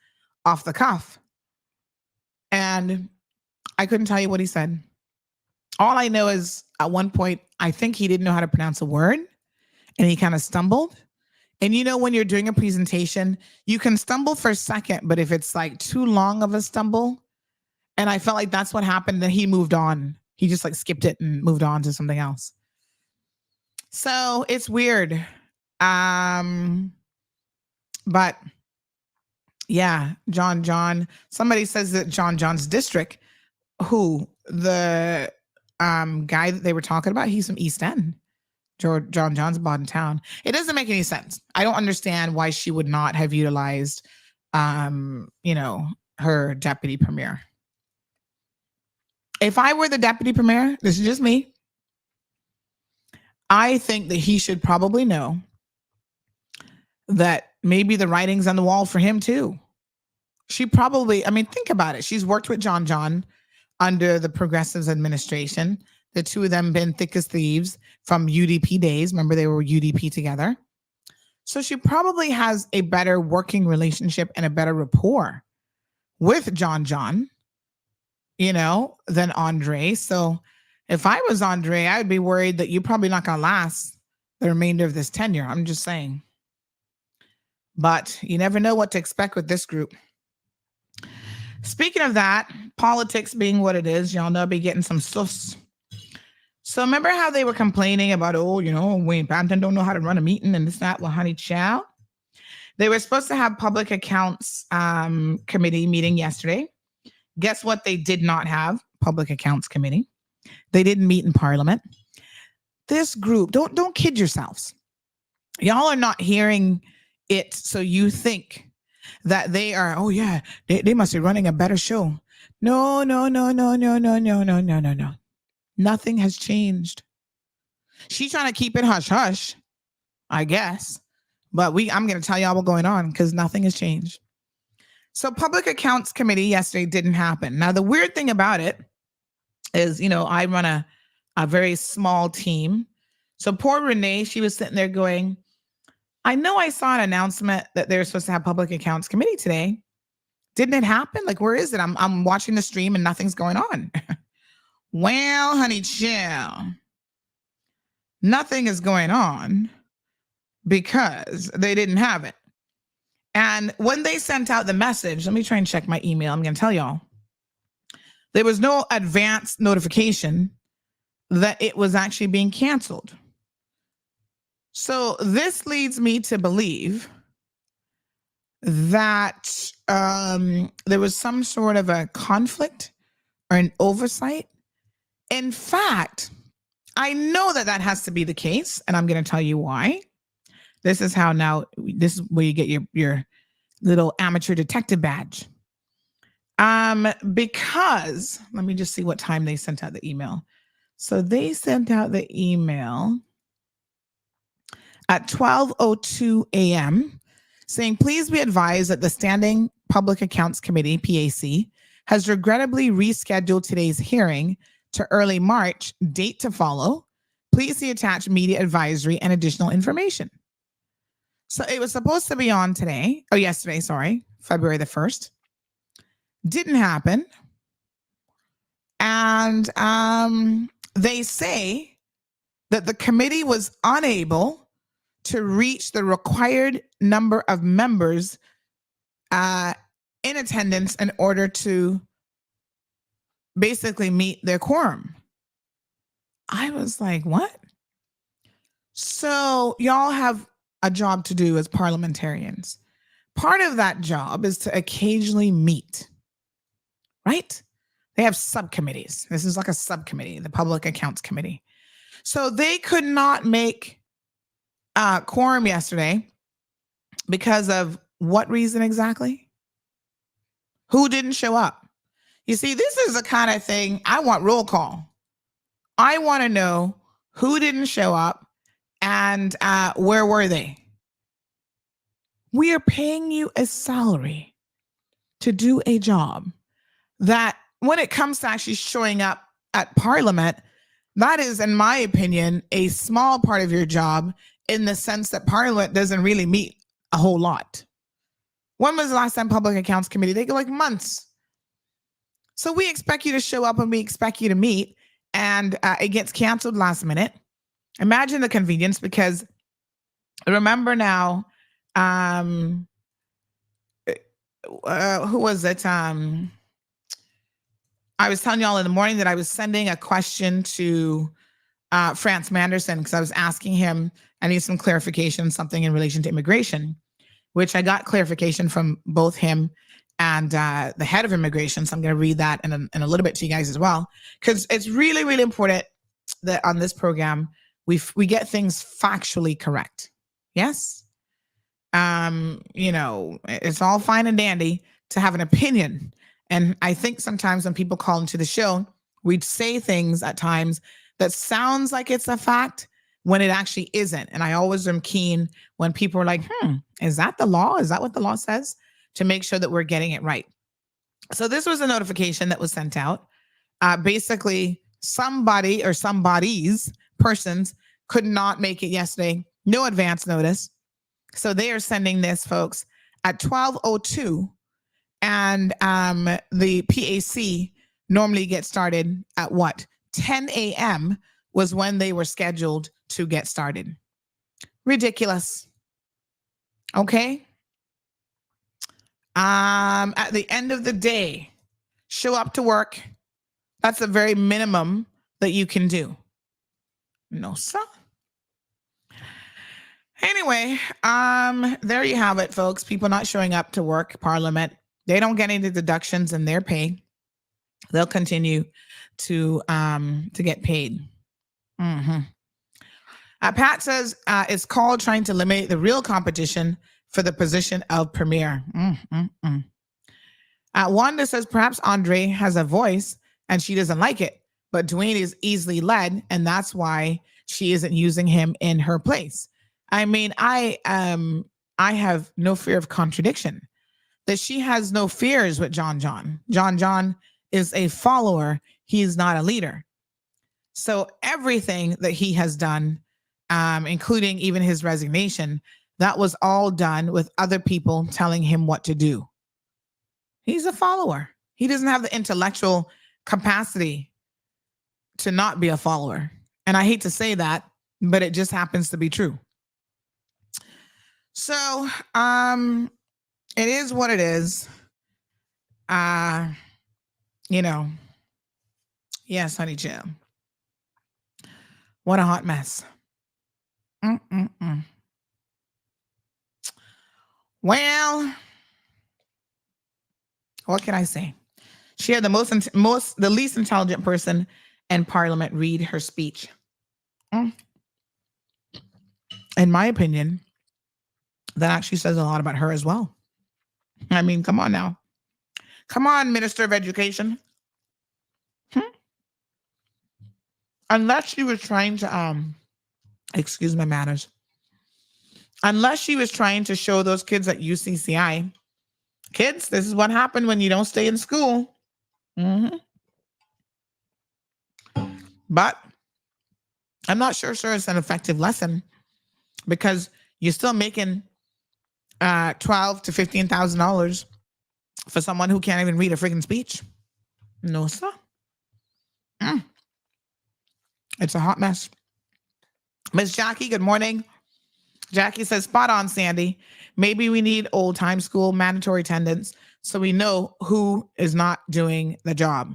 off the cuff. And I couldn't tell you what he said. All I know is at one point, I think he didn't know how to pronounce a word and he kind of stumbled. And you know, when you're doing a presentation, you can stumble for a second, but if it's like too long of a stumble, and I felt like that's what happened, then he moved on. He just like skipped it and moved on to something else. So it's weird. But yeah, John, somebody says that John's district, who the guy that they were talking about, he's from East End. John's bought in town. It doesn't make any sense. I don't understand why she would not have utilized, her deputy premier. If I were the deputy premier, this is just me, I think that he should probably know that maybe the writing's on the wall for him too. She probably, think about it. She's worked with John under the Progressives administration. The two of them been thick as thieves from UDP days. Remember, they were UDP together. So she probably has a better working relationship and a better rapport with John, than Andre. So if I was Andre, I would be worried that you're probably not going to last the remainder of this tenure. I'm just saying. But you never know what to expect with this group. Speaking of that, politics being what it is, y'all know I'll be getting some stuffs. So remember how they were complaining about, Wayne Banton don't know how to run a meeting and this, that. Well, honey, child. They were supposed to have public accounts committee meeting yesterday. Guess what? They did not have public accounts committee. They didn't meet in parliament. This group, don't kid yourselves. Y'all are not hearing it. So you think that they are, they must be running a better show. No. Nothing has changed. She's trying to keep it hush hush, I guess. But I'm going to tell y'all what's going on because nothing has changed. So public accounts committee yesterday didn't happen. Now, the weird thing about it is, I run a very small team. So poor Renee, she was sitting there going, I know I saw an announcement that they're supposed to have public accounts committee today. Didn't it happen? Like, where is it? I'm watching the stream and nothing's going on. Well, honey, chill. Nothing is going on because they didn't have it. And when they sent out the message, let me try and check my email. I'm going to tell y'all. There was no advance notification that it was actually being canceled. So this leads me to believe that there was some sort of a conflict or an oversight. In fact, I know that that has to be the case, and I'm going to tell you why. This is how now, this is where you get your little amateur detective badge. Because let me just see what time they sent out the email. So they sent out the email at 12:02 a.m. saying, please be advised that the Standing Public Accounts Committee, PAC, has regrettably rescheduled today's hearing to early March, date to follow. Please see attached media advisory and additional information. So it was supposed to be on yesterday, February the 1st. Didn't happen. And they say that the committee was unable to reach the required number of members in attendance in order to basically meet their quorum. I was like, what? So y'all have a job to do as parliamentarians. Part of that job is to occasionally meet, right? They have subcommittees. This is like a subcommittee, the Public Accounts Committee. So they could not make quorum yesterday because of what reason exactly? Who didn't show up? You see, this is the kind of thing I want roll call. I want to know who didn't show up and where were they? We are paying you a salary to do a job that when it comes to actually showing up at Parliament, that is, in my opinion, a small part of your job in the sense that Parliament doesn't really meet a whole lot. When was the last time Public Accounts Committee? They go like months. So we expect you to show up and we expect you to meet, and it gets canceled last minute. Imagine the convenience, because remember now, who was it? I was telling y'all in the morning that I was sending a question to France Manderson because I was asking him, I need some clarification, something in relation to immigration, which I got clarification from both him and the head of immigration. So I'm going to read that in a little bit to you guys as well, because it's really, really important that on this program, we get things factually correct. Yes. It's all fine and dandy to have an opinion. And I think sometimes when people call into the show, we'd say things at times that sounds like it's a fact when it actually isn't. And I always am keen when people are like, is that the law? Is that what the law says? To make sure that we're getting it right. So this was a notification that was sent out. Basically, somebody or persons could not make it yesterday. No advance notice. So they are sending this, folks, at 12:02. And the PAC normally gets started at what? 10 a.m. was when they were scheduled to get started. Ridiculous. Okay. At the end of the day, show up to work. That's the very minimum that you can do. No, sir. Anyway, there you have it, folks. People not showing up to work, Parliament. They don't get any deductions in their pay. They'll continue to get paid. Mm-hmm. Pat says it's called trying to eliminate the real competition for the position of premier. Wanda says perhaps Andre has a voice and she doesn't like it, but Dwayne is easily led, and that's why she isn't using him in her place. I mean, I have no fear of contradiction. That she has no fears with John. John is a follower. He is not a leader. So everything that he has done, including even his resignation, that was all done with other people telling him what to do. He's a follower. He doesn't have the intellectual capacity to not be a follower. And I hate to say that, but it just happens to be true. So, it is what it is. Yes, honey Jim. What a hot mess. Well, what can I say? She had the least intelligent person in Parliament read her speech. In my opinion, that actually says a lot about her as well. I mean, come on now. Come on, Minister of Education. Unless she was trying to, excuse my manners. Unless she was trying to show those kids at UCCI, kids, this is what happened when you don't stay in school. But I'm not sure it's an effective lesson because you're still making $12,000 to $15,000 for someone who can't even read a freaking speech. No, sir. It's a hot mess. Miss Jackie, good morning. Jackie says, spot on, Sandy. Maybe we need old time school mandatory attendance so we know who is not doing the job.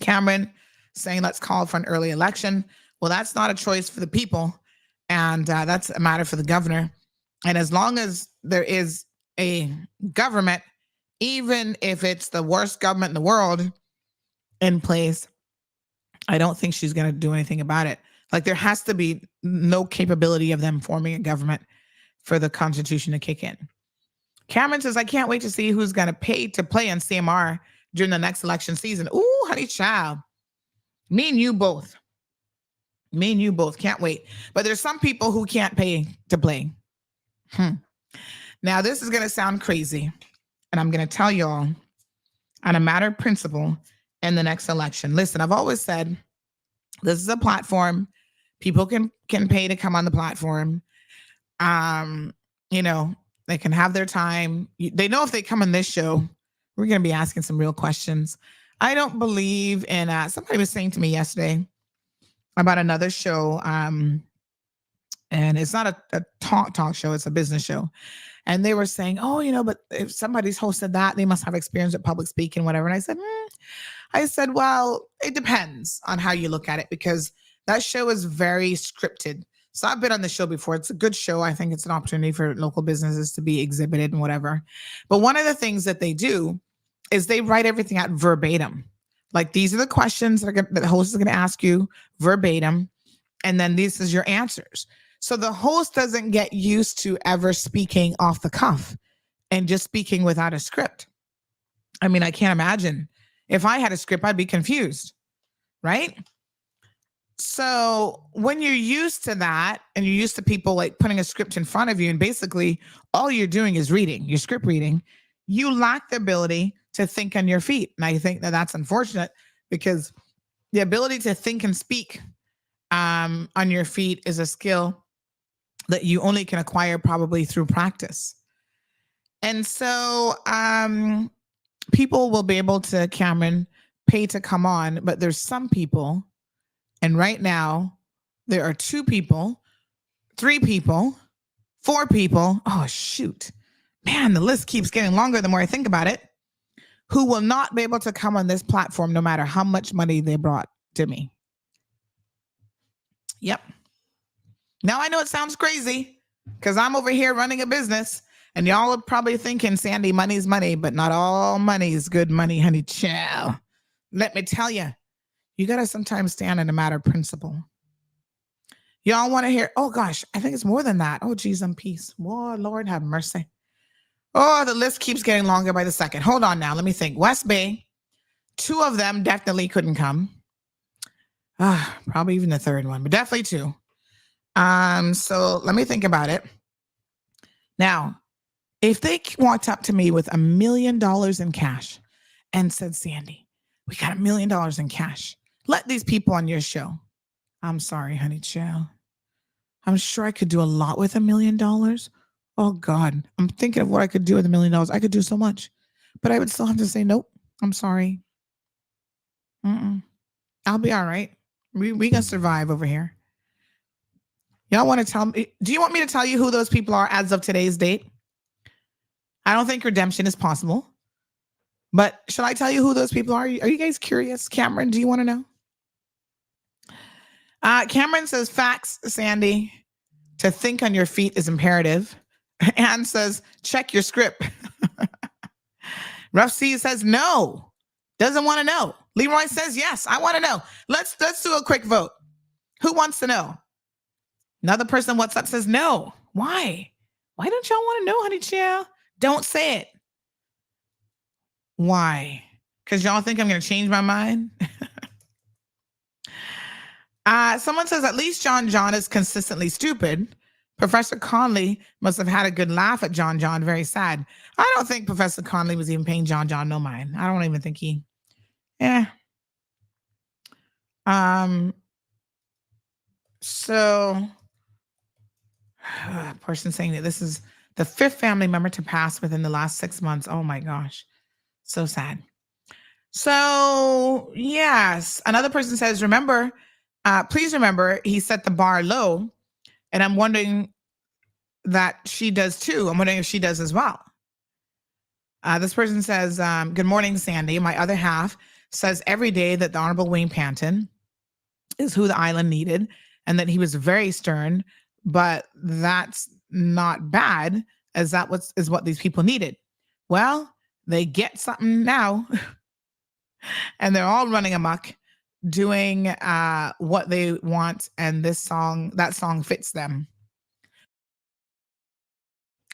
Cameron saying, let's call for an early election. Well, that's not a choice for the people. And that's a matter for the governor. And as long as there is a government, even if it's the worst government in the world in place, I don't think she's going to do anything about it. Like, there has to be no capability of them forming a government for the Constitution to kick in. Cameron says, I can't wait to see who's going to pay to play on CMR during the next election season. Ooh, honey child. Me and you both. Can't wait. But there's some people who can't pay to play. Now, this is going to sound crazy. And I'm going to tell y'all on a matter of principle in the next election. Listen, I've always said this is a platform. People can pay to come on the platform. They can have their time. They know if they come on this show, we're going to be asking some real questions. I don't believe in, somebody was saying to me yesterday about another show. And it's not a talk show. It's a business show. And they were saying, but if somebody's hosted that, they must have experience with public speaking, whatever. And I said, well, it depends on how you look at it, because that show is very scripted. So I've been on the show before. It's a good show. I think it's an opportunity for local businesses to be exhibited and whatever. But one of the things that they do is they write everything out verbatim. Like, these are the questions that the host is going to ask you verbatim. And then this is your answers. So the host doesn't get used to ever speaking off the cuff and just speaking without a script. I mean, I can't imagine. If I had a script, I'd be confused, right? So when you're used to that and you're used to people like putting a script in front of you and basically all you're doing is reading, your script reading, you lack the ability to think on your feet. And I think that that's unfortunate, because the ability to think and speak on your feet is a skill that you only can acquire probably through practice. And so people will be able to, Cameron, pay to come on, but there's some people, and right now there are 2 people, 3 people, 4 people. Oh, shoot. Man, the list keeps getting longer the more I think about it, who will not be able to come on this platform no matter how much money they brought to me. Yep. Now I know it sounds crazy because I'm over here running a business and y'all are probably thinking, Sandy, money's money, but not all money is good money, honey child. Let me tell you, you got to sometimes stand in a matter of principle. Y'all want to hear, oh gosh, I think it's more than that. Oh geez, I'm peace. Oh, Lord have mercy. Oh, the list keeps getting longer by the second. Hold on now. Let me think. West Bay, 2 of them definitely couldn't come. Probably even the 3rd one, but definitely 2. So let me think about it. Now, if they walked up to me with $1 million in cash and said, Sandy, we got $1 million in cash. Let these people on your show. I'm sorry, honey child. I'm sure I could do a lot with $1 million. Oh God, I'm thinking of what I could do with $1 million. I could do so much, but I would still have to say, nope, I'm sorry. I'll be all right. We can survive over here. Y'all want to tell me, do you want me to tell you who those people are as of today's date? I don't think redemption is possible, but should I tell you who those people are? Are you guys curious? Cameron, do you want to know? Cameron says, facts, Sandy. To think on your feet is imperative. Anne says, check your script. Rough C says no. Doesn't want to know. Leroy says yes. I want to know. Let's do a quick vote. Who wants to know? Another person WhatsApp says no. Why? Why don't y'all want to know, honey child? Don't say it. Why? Because y'all think I'm going to change my mind? Someone says at least John is consistently stupid. Professor Conley must have had a good laugh at John. Very sad. I don't think Professor Conley was even paying John no mind. I don't even think he. Yeah. So, person saying that this is the 5th family member to pass within the last 6 months. Oh my gosh. So sad. So, yes. Another person says, please remember, he set the bar low. And I'm wondering that she does too. I'm wondering if she does as well. This person says, good morning, Sandy. My other half says every day that the Honorable Wayne Panton is who the island needed and that he was very stern, but that's not bad, as that is what these people needed. Well, they get something now and they're all running amok doing what they want, and that song fits them.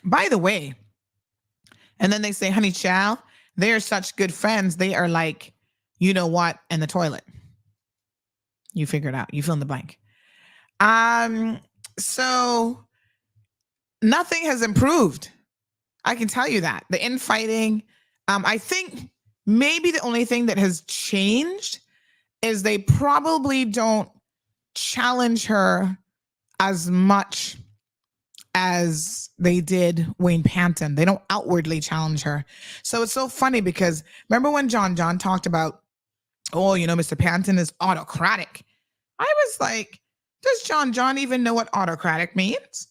By the way, and then they say, honey child, they are such good friends. They are like, you know what, and the toilet. You figure it out. You fill in the blank. So nothing has improved. I can tell you that. The infighting, I think maybe the only thing that has changed is they probably don't challenge her as much as they did Wayne Panton. They don't outwardly challenge her. So it's so funny because remember when John talked about, oh, Mr. Panton is autocratic. I was like, does John even know what autocratic means?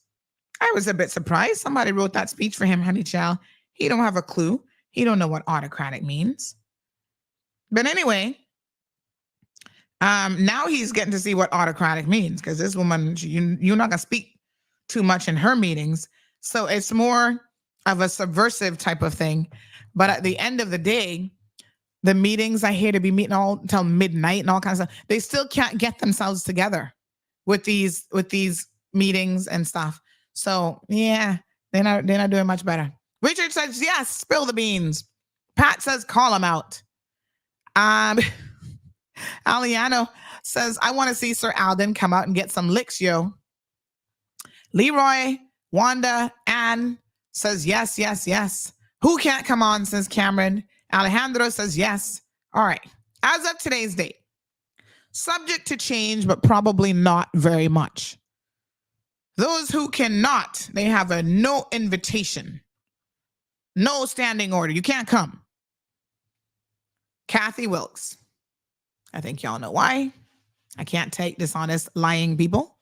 I was a bit surprised. Somebody wrote that speech for him, honey child. He don't have a clue. He don't know what autocratic means. But anyway, now he's getting to see what autocratic means, because this woman, you're not going to speak too much in her meetings. So it's more of a subversive type of thing. But at the end of the day, the meetings, I hear to be meeting all till midnight and all kinds of stuff. They still can't get themselves together with these meetings and stuff. So yeah, they're not doing much better. Richard says, yes, spill the beans. Pat says, call them out. Aliano says, I want to see Sir Alden come out and get some licks, yo. Leroy, Wanda, Ann says, yes. Who can't come on, says Cameron. Alejandro says, yes. All right. As of today's date, subject to change, but probably not very much. Those who cannot, they have a no invitation, no standing order. You can't come. Kathy Wilkes. I think y'all know why. I can't take dishonest, lying people.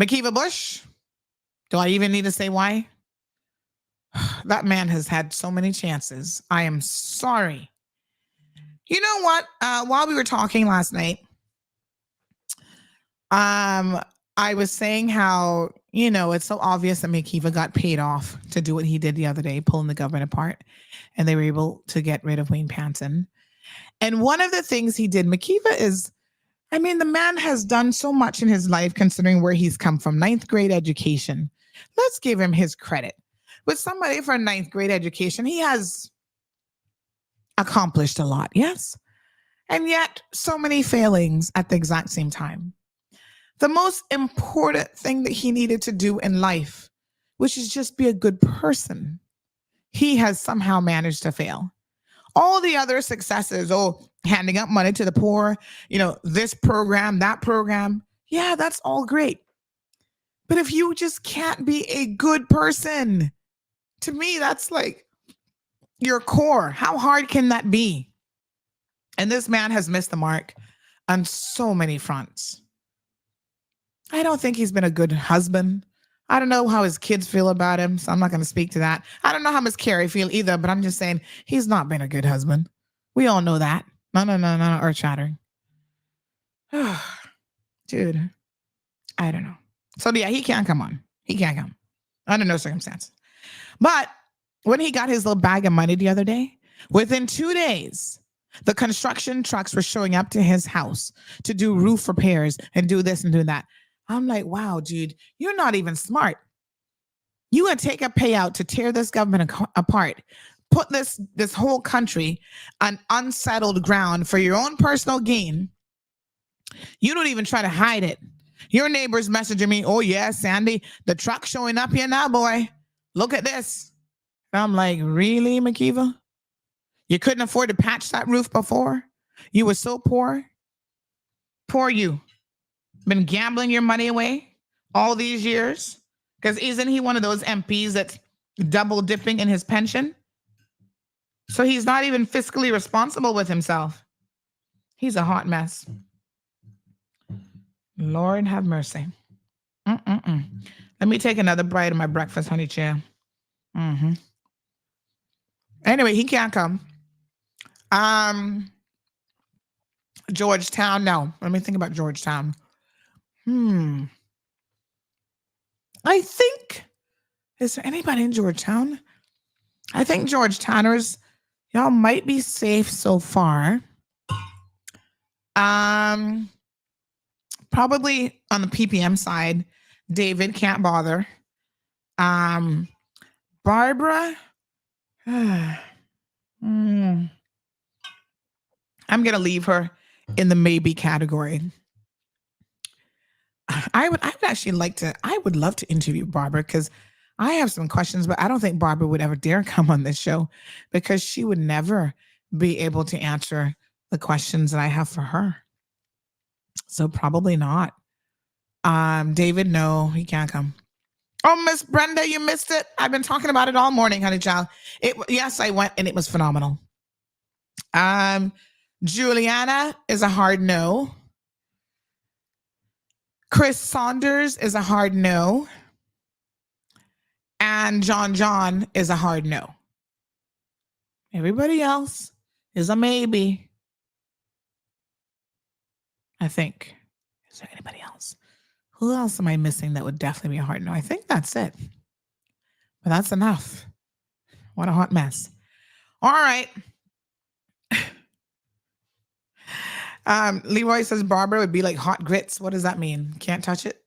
McKeeva Bush. Do I even need to say why? That man has had so many chances. I am sorry. You know what? While we were talking last night, I was saying how, it's so obvious that McKeeva got paid off to do what he did the other day, pulling the government apart, and they were able to get rid of Wayne Panton. And one of the things he did, McKeeva is, the man has done so much in his life considering where he's come from. 9th grade education. Let's give him his credit. With somebody for a 9th grade education, he has accomplished a lot, yes? And yet, so many failings at the exact same time. The most important thing that he needed to do in life, which is just be a good person, he has somehow managed to fail. All the other successes, handing out money to the poor, this program, that program, yeah, that's all great. But if you just can't be a good person, to me, that's like your core. How hard can that be? And this man has missed the mark on so many fronts. I don't think he's been a good husband. I don't know how his kids feel about him, so I'm not going to speak to that. I don't know how Miss Carrie feel either, but I'm just saying he's not been a good husband. We all know that. No, earth shattering. Dude, I don't know. So yeah, he can't come on. He can't come under no circumstance. But when he got his little bag of money the other day, within 2 days, the construction trucks were showing up to his house to do roof repairs and do this and do that. I'm like, wow, dude, you're not even smart. You would take a payout to tear this government apart, put this whole country on unsettled ground for your own personal gain. You don't even try to hide it. Your neighbor's messaging me, oh yeah, Sandy, the truck's showing up here now, boy. Look at this. And I'm like, really, McKeeva? You couldn't afford to patch that roof before? You were so poor? Poor you. Been gambling your money away all these years? Because isn't he one of those MPs that's double dipping in his pension? So he's not even fiscally responsible with himself. He's a hot mess. Lord have mercy. Let me take another bite of my breakfast, honey chair. Anyway, he can't come. Georgetown, no. Let me think about Georgetown. I think, is there anybody in Georgetown? I think Georgetowners, y'all might be safe so far. Probably on the PPM side, David can't bother. Barbara, I'm gonna leave her in the maybe category. I would love to interview Barbara because I have some questions, but I don't think Barbara would ever dare come on this show because she would never be able to answer the questions that I have for her. So probably not. David, no, he can't come. Oh, Miss Brenda, you missed it. I've been talking about it all morning, honey child. Yes, I went and it was phenomenal. Juliana is a hard no. Chris Saunders is a hard no. And John is a hard no. Everybody else is a maybe. I think. Is there anybody else? Who else am I missing that would definitely be a hard no? I think that's it. But that's enough. What a hot mess. All right. Leroy says Barbara would be like hot grits. What does that mean? Can't touch it?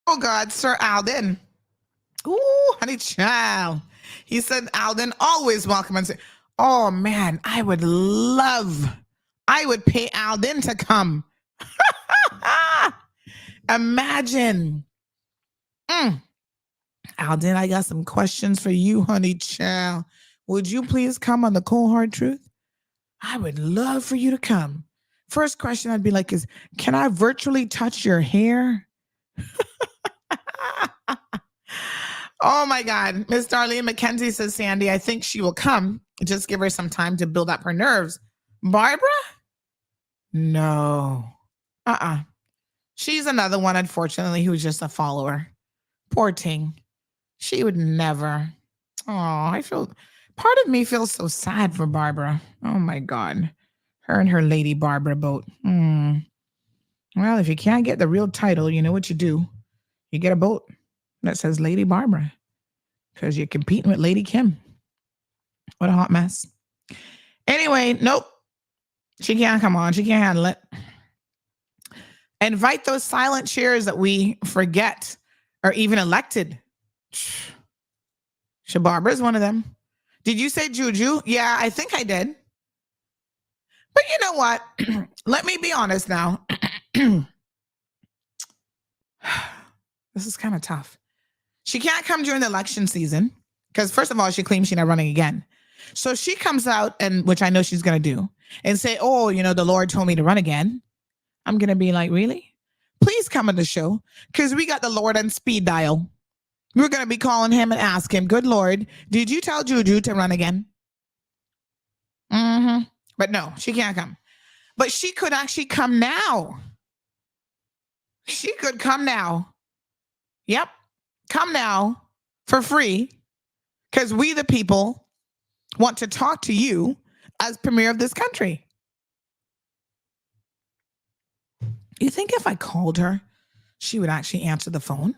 Oh God, Sir Alden. Ooh, honey child. He said Alden always welcome and say, oh man, I would pay Alden to come. Imagine. Alden, I got some questions for you, honey child. Would you please come on the Cold Hard Truth? I would love for you to come. First question I'd be like is, can I virtually touch your hair? Oh my God. Miss Darlene McKenzie says, Sandy, I think she will come. Just give her some time to build up her nerves. Barbara? No. She's another one, unfortunately, who's just a follower. Poor Ting. She would never. Oh, part of me feels so sad for Barbara. Oh my God. Her and her Lady Barbara boat. Well, if you can't get the real title, you know what you do. You get a boat that says Lady Barbara because you're competing with Lady Kim. What a hot mess. Anyway, nope. She can't come on. She can't handle it. Invite those silent cheers that we forget are even elected. Barbara is one of them. Did you say Juju? Yeah, I think I did. But you know what? Let me be honest now. This is kind of tough. She can't come during the election season because, first of all, she claims she's not running again. So she comes out, and which I know she's going to do, and say, oh, the Lord told me to run again. I'm going to be like, really? Please come on the show because we got the Lord on speed dial. We're going to be calling him and ask him, good Lord, did you tell Juju to run again? But no, she can't come. But she could actually come now. She could come now. Yep. Come now for free because we, the people, want to talk to you as premier of this country. You think if I called her, she would actually answer the phone?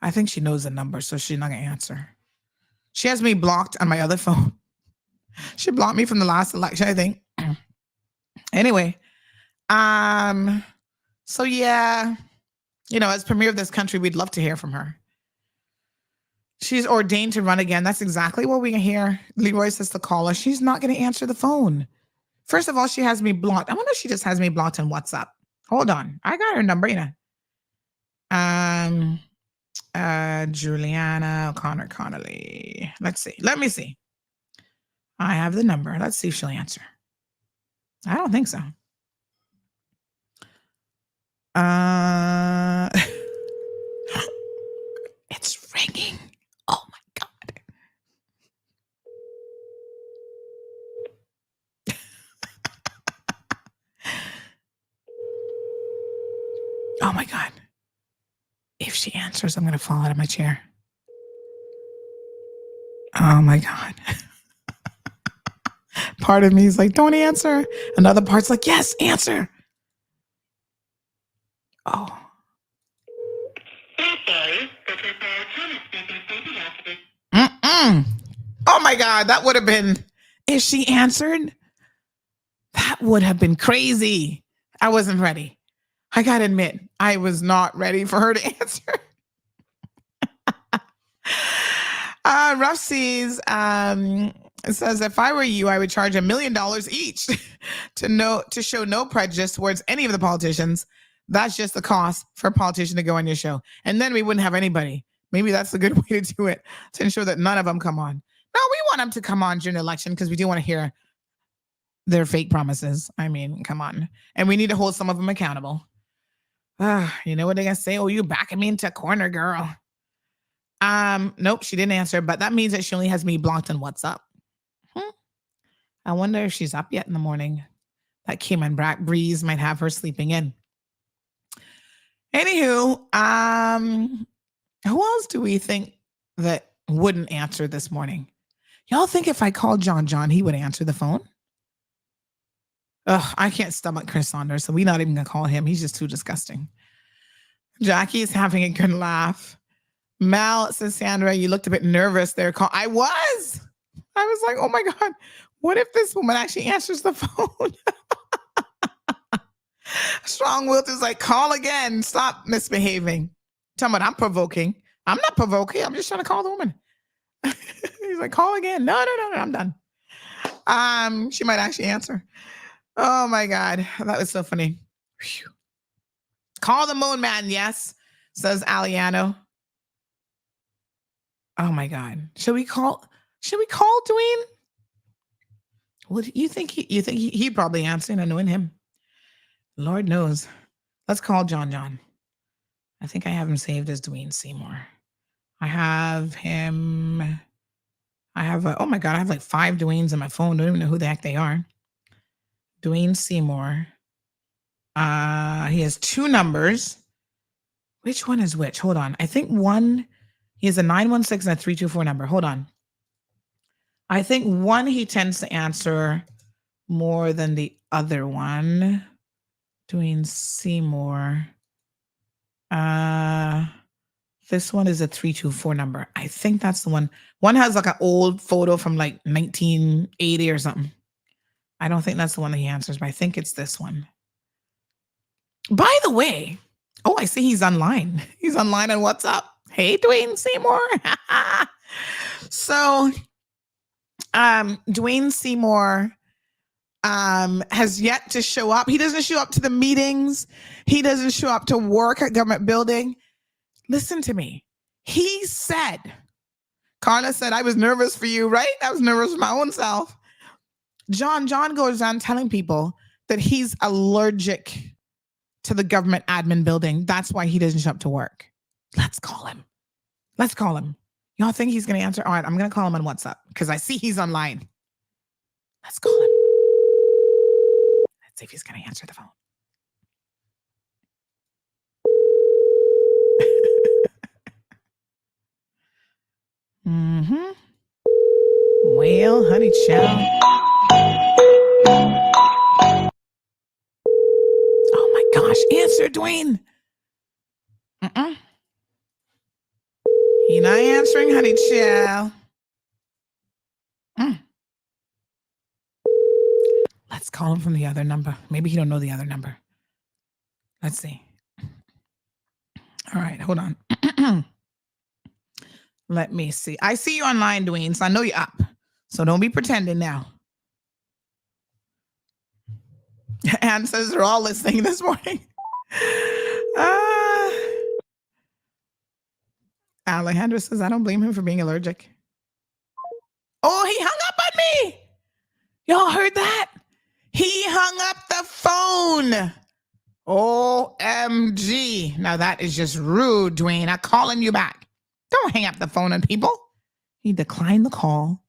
I think she knows the number, so she's not going to answer. She has me blocked on my other phone. She blocked me from the last election, I think. Anyway, so yeah, as premier of this country, we'd love to hear from her. She's ordained to run again. That's exactly what we can hear. Leroy says to call her. She's not going to answer the phone. First of all, she has me blocked. I wonder if she just has me blocked on WhatsApp. Hold on. I got her number, Juliana O'Connor Connolly. Let's see. Let me see. I have the number. Let's see if she'll answer. I don't think so. It's ringing. Oh my God. Oh my God. If she answers, I'm going to fall out of my chair. Oh my God. Part of me is like, don't answer. Another part's like, yes, answer. Oh. Oh my God, that would have been, if she answered, that would have been crazy. I wasn't ready. I gotta admit, I was not ready for her to answer. Rough Seas says, if I were you, I would charge $1 million each to show no prejudice towards any of the politicians. That's just the cost for a politician to go on your show. And then we wouldn't have anybody. Maybe that's a good way to do it, to ensure that none of them come on. No, we want them to come on during the election because we do want to hear their fake promises. I mean, come on. And we need to hold some of them accountable. You know what they're going to say? Oh, you backing me into a corner, girl. Nope, she didn't answer, but that means that she only has me blocked on WhatsApp. I wonder if she's up yet in the morning. That Cayman breeze might have her sleeping in. Anywho, who else do we think that wouldn't answer this morning? Y'all think if I called John, he would answer the phone? Ugh, I can't stomach Chris Saunders, so we're not even going to call him. He's just too disgusting. Jackie is having a good laugh. Mal says, Sandra, you looked a bit nervous there. I was like, oh my God, what if this woman actually answers the phone? Strong Wilt is like, call again. Stop misbehaving. Tell me, I'm provoking. I'm not provoking. I'm just trying to call the woman. He's like, call again. No, I'm done. She might actually answer. Oh my God. That was so funny. Whew. Call the moon man. Yes. Says Aliano. Oh my God. Should we call Dwayne? Well, you think he'd probably answer, and knowing him. Lord knows. Let's call John. I think I have him saved as Dwayne Seymour. I have him. Oh my God, I have like 5 Dwaynes on my phone. Don't even know who the heck they are. Dwayne Seymour. He has 2 numbers. Which one is which? Hold on. I think one, he has a 916 and a 324 number. Hold on. I think one he tends to answer more than the other one. Dwayne Seymour. This one is a 324 number. I think that's the one. One has like an old photo from like 1980 or something. I don't think that's the one that he answers, but I think it's this one. By the way, I see he's online. He's online on WhatsApp. Hey, Dwayne Seymour. So, Dwayne Seymour has yet to show up. He doesn't show up to the meetings. He doesn't show up to work at government building. Listen to me. He said, Carla said, I was nervous for you, right? I was nervous for my own self. John goes on telling people that he's allergic to the government admin building. That's why he doesn't show up to work. Let's call him. Y'all think he's going to answer? All right, I'm going to call him on WhatsApp because I see he's online. Let's call him. Let's see if he's going to answer the phone. Mm-hmm. Well, honey child. Oh my gosh, answer, Dwayne. He not answering, honey chill. Let's call him from the other number. Maybe he don't know the other number. Let's see. All right, hold on. Let me see. I see you online, Dwayne, so I know you're up. So don't be pretending now. Anne says they're all listening this morning. Alejandro says, I don't blame him for being allergic. Oh, he hung up on me. Y'all heard that? He hung up the phone. OMG. Now that is just rude, Dwayne. I'm calling you back. Don't hang up the phone on people. He declined the call.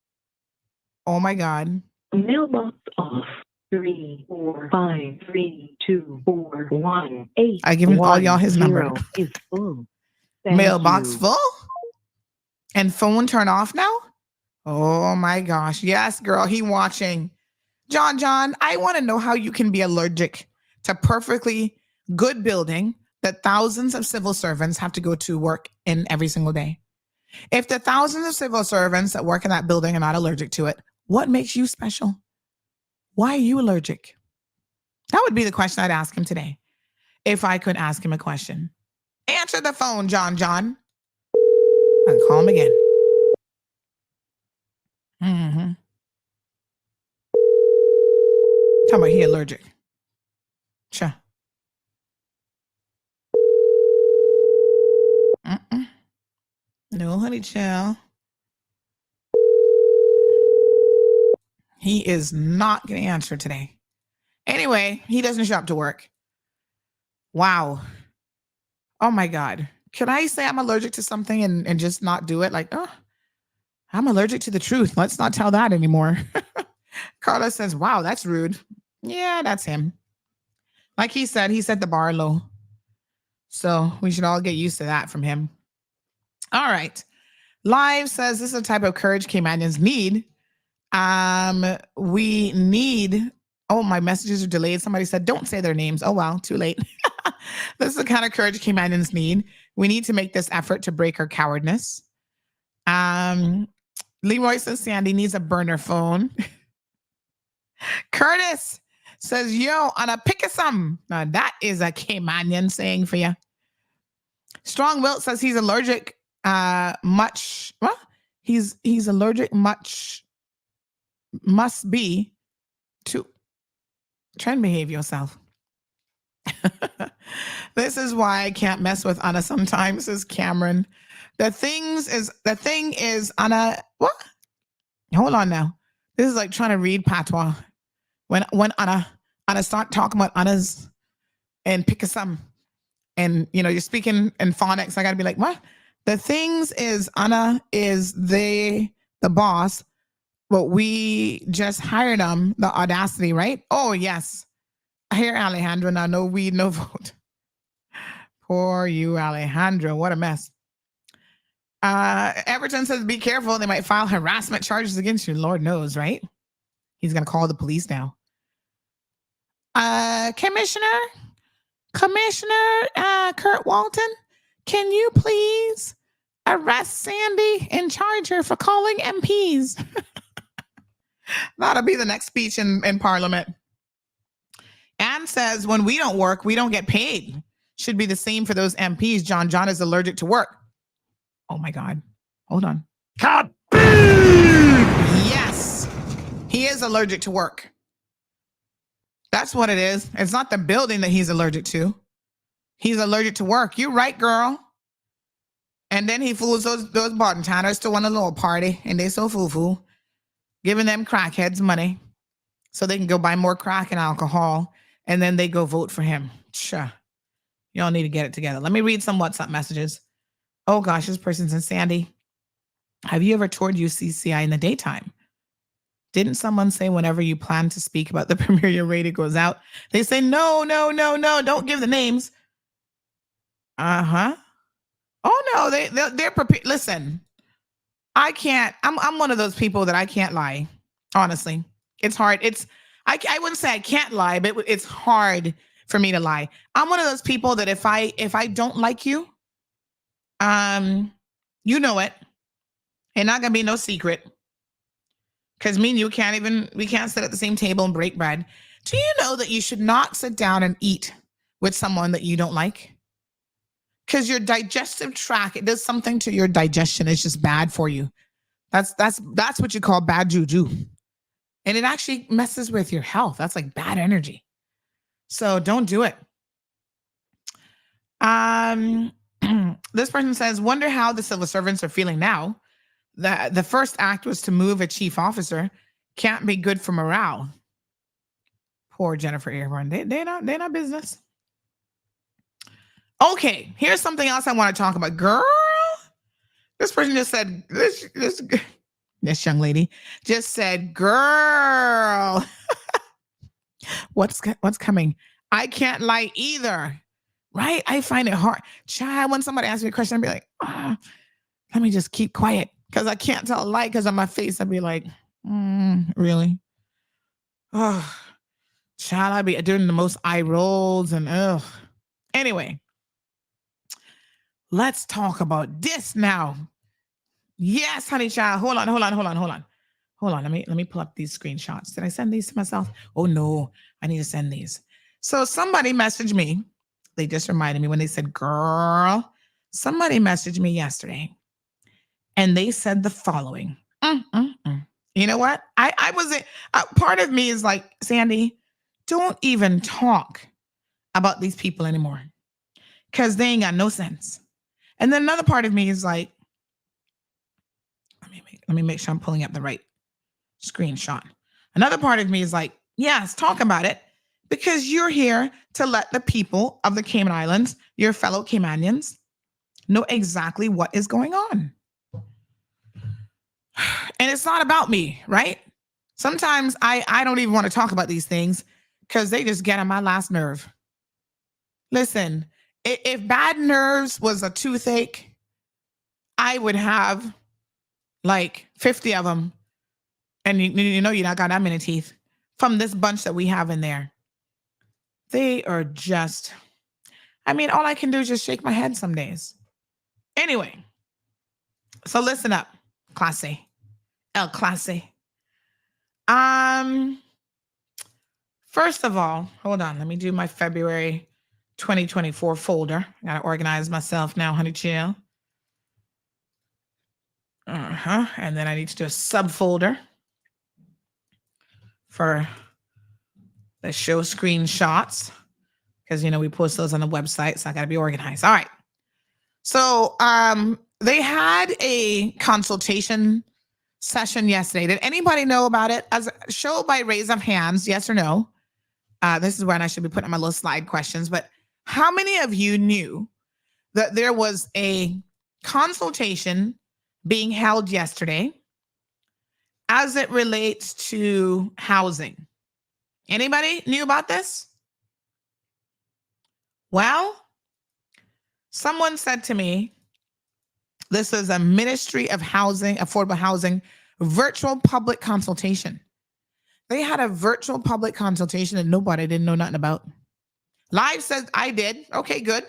Oh my God. Mailbox off. 3 4 5 3 2 4 1 8. I give him all y'all his number. Is full. Mailbox full? And phone turn off now? Oh my gosh. Yes, girl. He watching. John, I want to know how you can be allergic to perfectly good building that thousands of civil servants have to go to work in every single day. If the thousands of civil servants that work in that building are not allergic to it, what makes you special? Why are you allergic? That would be the question I'd ask him today. If I could ask him a question. Answer the phone, John. I'll call him again. Talking about he allergic. Sure. No, honey child. He is not going to answer today. Anyway, he doesn't show up to work. Wow. Oh my God. Could I say I'm allergic to something and just not do it? Like, oh, I'm allergic to the truth. Let's not tell that anymore. Carla says, wow, that's rude. Yeah, that's him. Like he said the bar low. So we should all get used to that from him. All right. Live says this is a type of courage Caymanians need. We need, oh, my messages are delayed. Somebody said, don't say their names. Oh, well, too late. This is the kind of courage Caymanians need. We need to make this effort to break our cowardness. Leroy says Sandy needs a burner phone. Curtis says, yo, on a pick of some. Now that is a Caymanian saying for you. Strong Wilt says he's allergic much. What? He's allergic much must be to try and behave yourself. This is why I can't mess with Anna sometimes, says Cameron. The thing is Anna, what? Hold on now. This is like trying to read patois. When Anna start talking about Anna's and pick a some, and you're speaking in phonics, I gotta be like, what? The things is Anna is the boss, but we just hired them, the audacity, right? Oh yes. Here, Alejandro, now no weed, no vote. Poor you, Alejandro. What a mess. Everton says, be careful. They might file harassment charges against you. Lord knows, right? He's going to call the police now. Commissioner Kurt Walton, can you please arrest Sandy and charge her for calling MPs? That'll be the next speech in Parliament. Anne says, when we don't work, we don't get paid. Should be the same for those MPs. John is allergic to work. Oh my God. Hold on. Yes. He is allergic to work. That's what it is. It's not the building that he's allergic to. He's allergic to work. You're right, girl. And then he fools those bartenders to want a little party, and they so foo-foo, giving them crackheads money so they can go buy more crack and alcohol, and then they go vote for him. Sure. Y'all need to get it together. Let me read some WhatsApp messages. Oh gosh, this person's in Sandy. Have you ever toured UCCI in the daytime? Didn't someone say whenever you plan to speak about the premiere, your rating goes out? They say, no, don't give the names. Uh-huh. Oh no, they're prepared. Listen, I can't, I'm one of those people that I can't lie. Honestly, it's hard. I wouldn't say I can't lie, but it's hard for me to lie. I'm one of those people that if I don't like you, You know it. Ain't not gonna be no secret. Because me and you we can't sit at the same table and break bread. Do you know that you should not sit down and eat with someone that you don't like? Because your digestive tract, it does something to your digestion. It's just bad for you. That's what you call bad juju. And it actually messes with your health. That's like bad energy. So don't do it. This person says, wonder how the civil servants are feeling now. The first act was to move a chief officer. Can't be good for morale. Poor Jennifer Airborne. They're not business. Okay, here's something else I want to talk about. Girl, this person just said, this young lady just said, girl, what's coming? I can't lie either. Right? I find it hard. Child, when somebody asks me a question, I'd be like, let me just keep quiet. Because I can't tell a lie because on my face, I'd be like, really? Oh, child, I'd be doing the most eye rolls and Anyway, let's talk about this now. Yes, honey child. Hold on. Let me pull up these screenshots. Did I send these to myself? Oh no, I need to send these. So somebody messaged me. They just reminded me when they said, girl, somebody messaged me yesterday and they said the following. You know what? I wasn't, part of me is like, Sandy, don't even talk about these people anymore because they ain't got no sense. And then another part of me is like, let me make sure I'm pulling up the right screenshot. Another part of me is like, yes, talk about it because you're here to let the people of the Cayman Islands, your fellow Caymanians, know exactly what is going on. And it's not about me, right? Sometimes I don't even want to talk about these things because they just get on my last nerve. Listen, if bad nerves was a toothache, I would have like 50 of them. And you know you not got that many teeth from this bunch that we have in there. They are just, I mean, all I can do is just shake my head some days. Anyway, so listen up, Classy. El Classy. First of all, hold on. Let me do my February 2024 folder. I gotta organize myself now, honey chill. And then I need to do a subfolder for the show screenshots because, you know, we post those on the website. So I got to be organized. All right. So they had a consultation session yesterday. Did anybody know about it? As a show by raise of hands, yes or no? This is when I should be putting my little slide questions. But how many of you knew that there was a consultation being held yesterday as it relates to housing? Anybody knew about this? Well, someone said to me, this is a Ministry of Housing, Affordable Housing, virtual public consultation. They had a virtual public consultation that nobody didn't know nothing about. Live says, I did. Okay, good.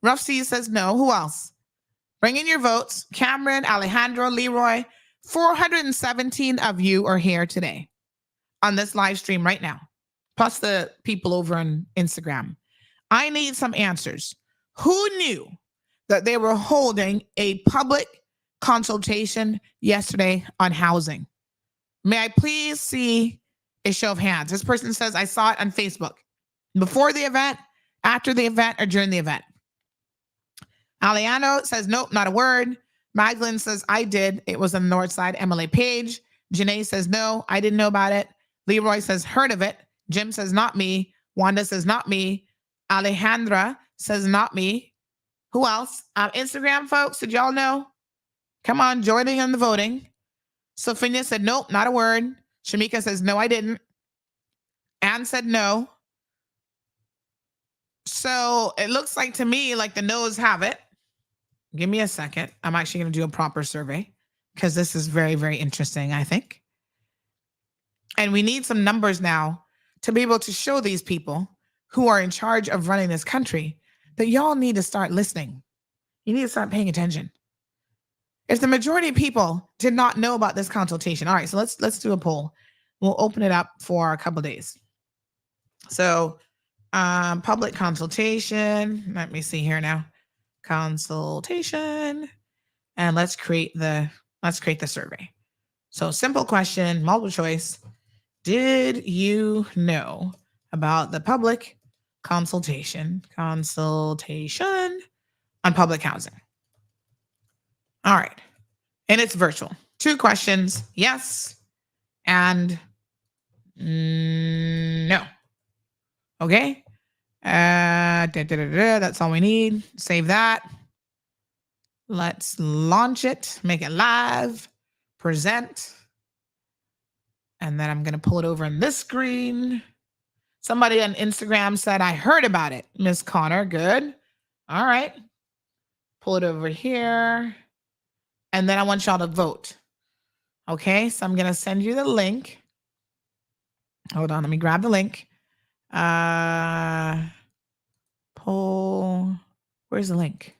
Rough Seas says no. Who else? Bring in your votes. Cameron, Alejandro, Leroy. 417 of you are here today on this live stream right now, plus the people over on Instagram. I need some answers. Who knew that they were holding a public consultation yesterday on housing? May I please see a show of hands? This person says, I saw it on Facebook. Before the event, after the event, or during the event. Aliano says, nope, not a word. Magdalene says, I did. It was on the north side, MLA page. Janae says, no, I didn't know about it. Leroy says, heard of it. Jim says, not me. Wanda says, not me. Alejandra says, not me. Who else? Instagram folks, did y'all know? Come on, joining in the voting. Sophia said, nope, not a word. Shamika says, no, I didn't. Anne said, no. So it looks like to me like the no's have it. Give me a second. I'm actually going to do a proper survey because this is very, very interesting, I think. And we need some numbers now to be able to show these people who are in charge of running this country that y'all need to start listening. You need to start paying attention. If the majority of people did not know about this consultation, all right, so let's do a poll. We'll open it up for a couple of days. So public consultation. Let me see here now. Consultation. And let's create the survey. So simple question, multiple choice. Did you know about the public consultation on public housing? All right. And it's virtual. 2 questions, yes and no. Okay. That's all we need. Save that. Let's launch it, make it live, present. And then I'm going to pull it over on this screen. Somebody on Instagram said, I heard about it, Miss Connor. Good. All right. Pull it over here. And then I want y'all to vote. Okay. So I'm going to send you the link. Hold on. Let me grab the link. Poll. Where's the link?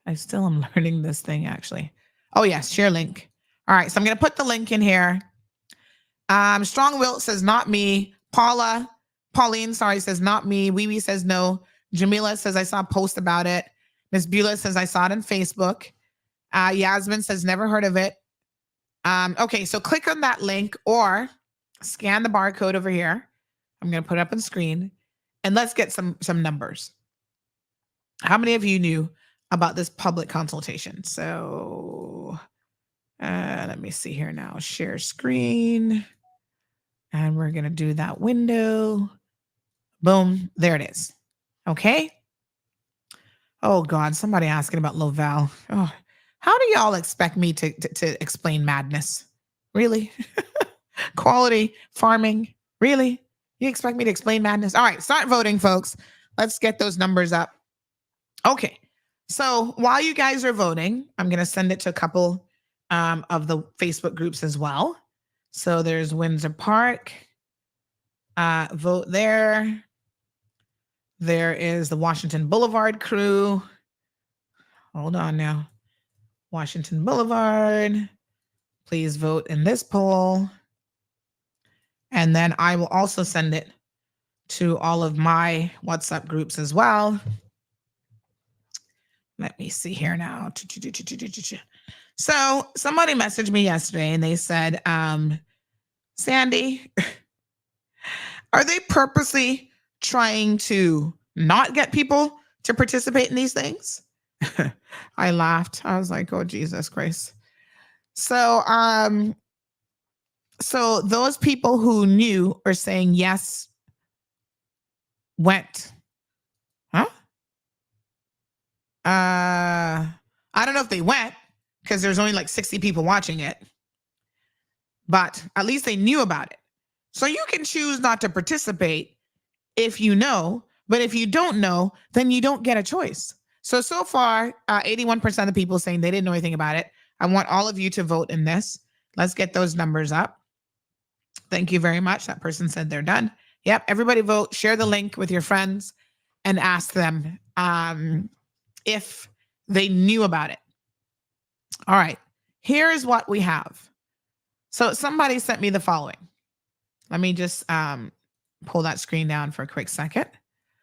I still am learning this thing, actually. Oh, yes. Share link. All right. So I'm going to put the link in here. Strong Will says, not me. Pauline, says, not me. Wee Wee says, no. Jamila says, I saw a post about it. Miss Beulah says, I saw it on Facebook. Yasmin says, never heard of it. Okay, so click on that link or scan the barcode over here. I'm going to put it up on screen. And let's get some numbers. How many of you knew about this public consultation? So let me see here now. Share screen. And we're going to do that window. Boom. There it is. Okay. Oh, God. Somebody asking about Lovell. Oh, how do y'all expect me to explain madness? Really? Quality farming? Really? You expect me to explain madness? All right. Start voting, folks. Let's get those numbers up. Okay. So while you guys are voting, I'm going to send it to a couple of the Facebook groups as well. So there's Windsor Park. Vote there. There is the Washington Boulevard crew. Hold on now. Washington Boulevard. Please vote in this poll. And then I will also send it to all of my WhatsApp groups as well. Let me see here now. So somebody messaged me yesterday and they said, Sandy, are they purposely trying to not get people to participate in these things? I laughed. I was like, oh, Jesus Christ. So those people who knew are saying yes went. Huh? I don't know if they went because there's only like 60 people watching it, but at least they knew about it. So you can choose not to participate if you know, but if you don't know, then you don't get a choice. So far, 81% of the people saying they didn't know anything about it. I want all of you to vote in this. Let's get those numbers up. Thank you very much. That person said they're done. Yep. Everybody vote, share the link with your friends and ask them if they knew about it. All right. Here's what we have. So somebody sent me the following. Let me just pull that screen down for a quick second.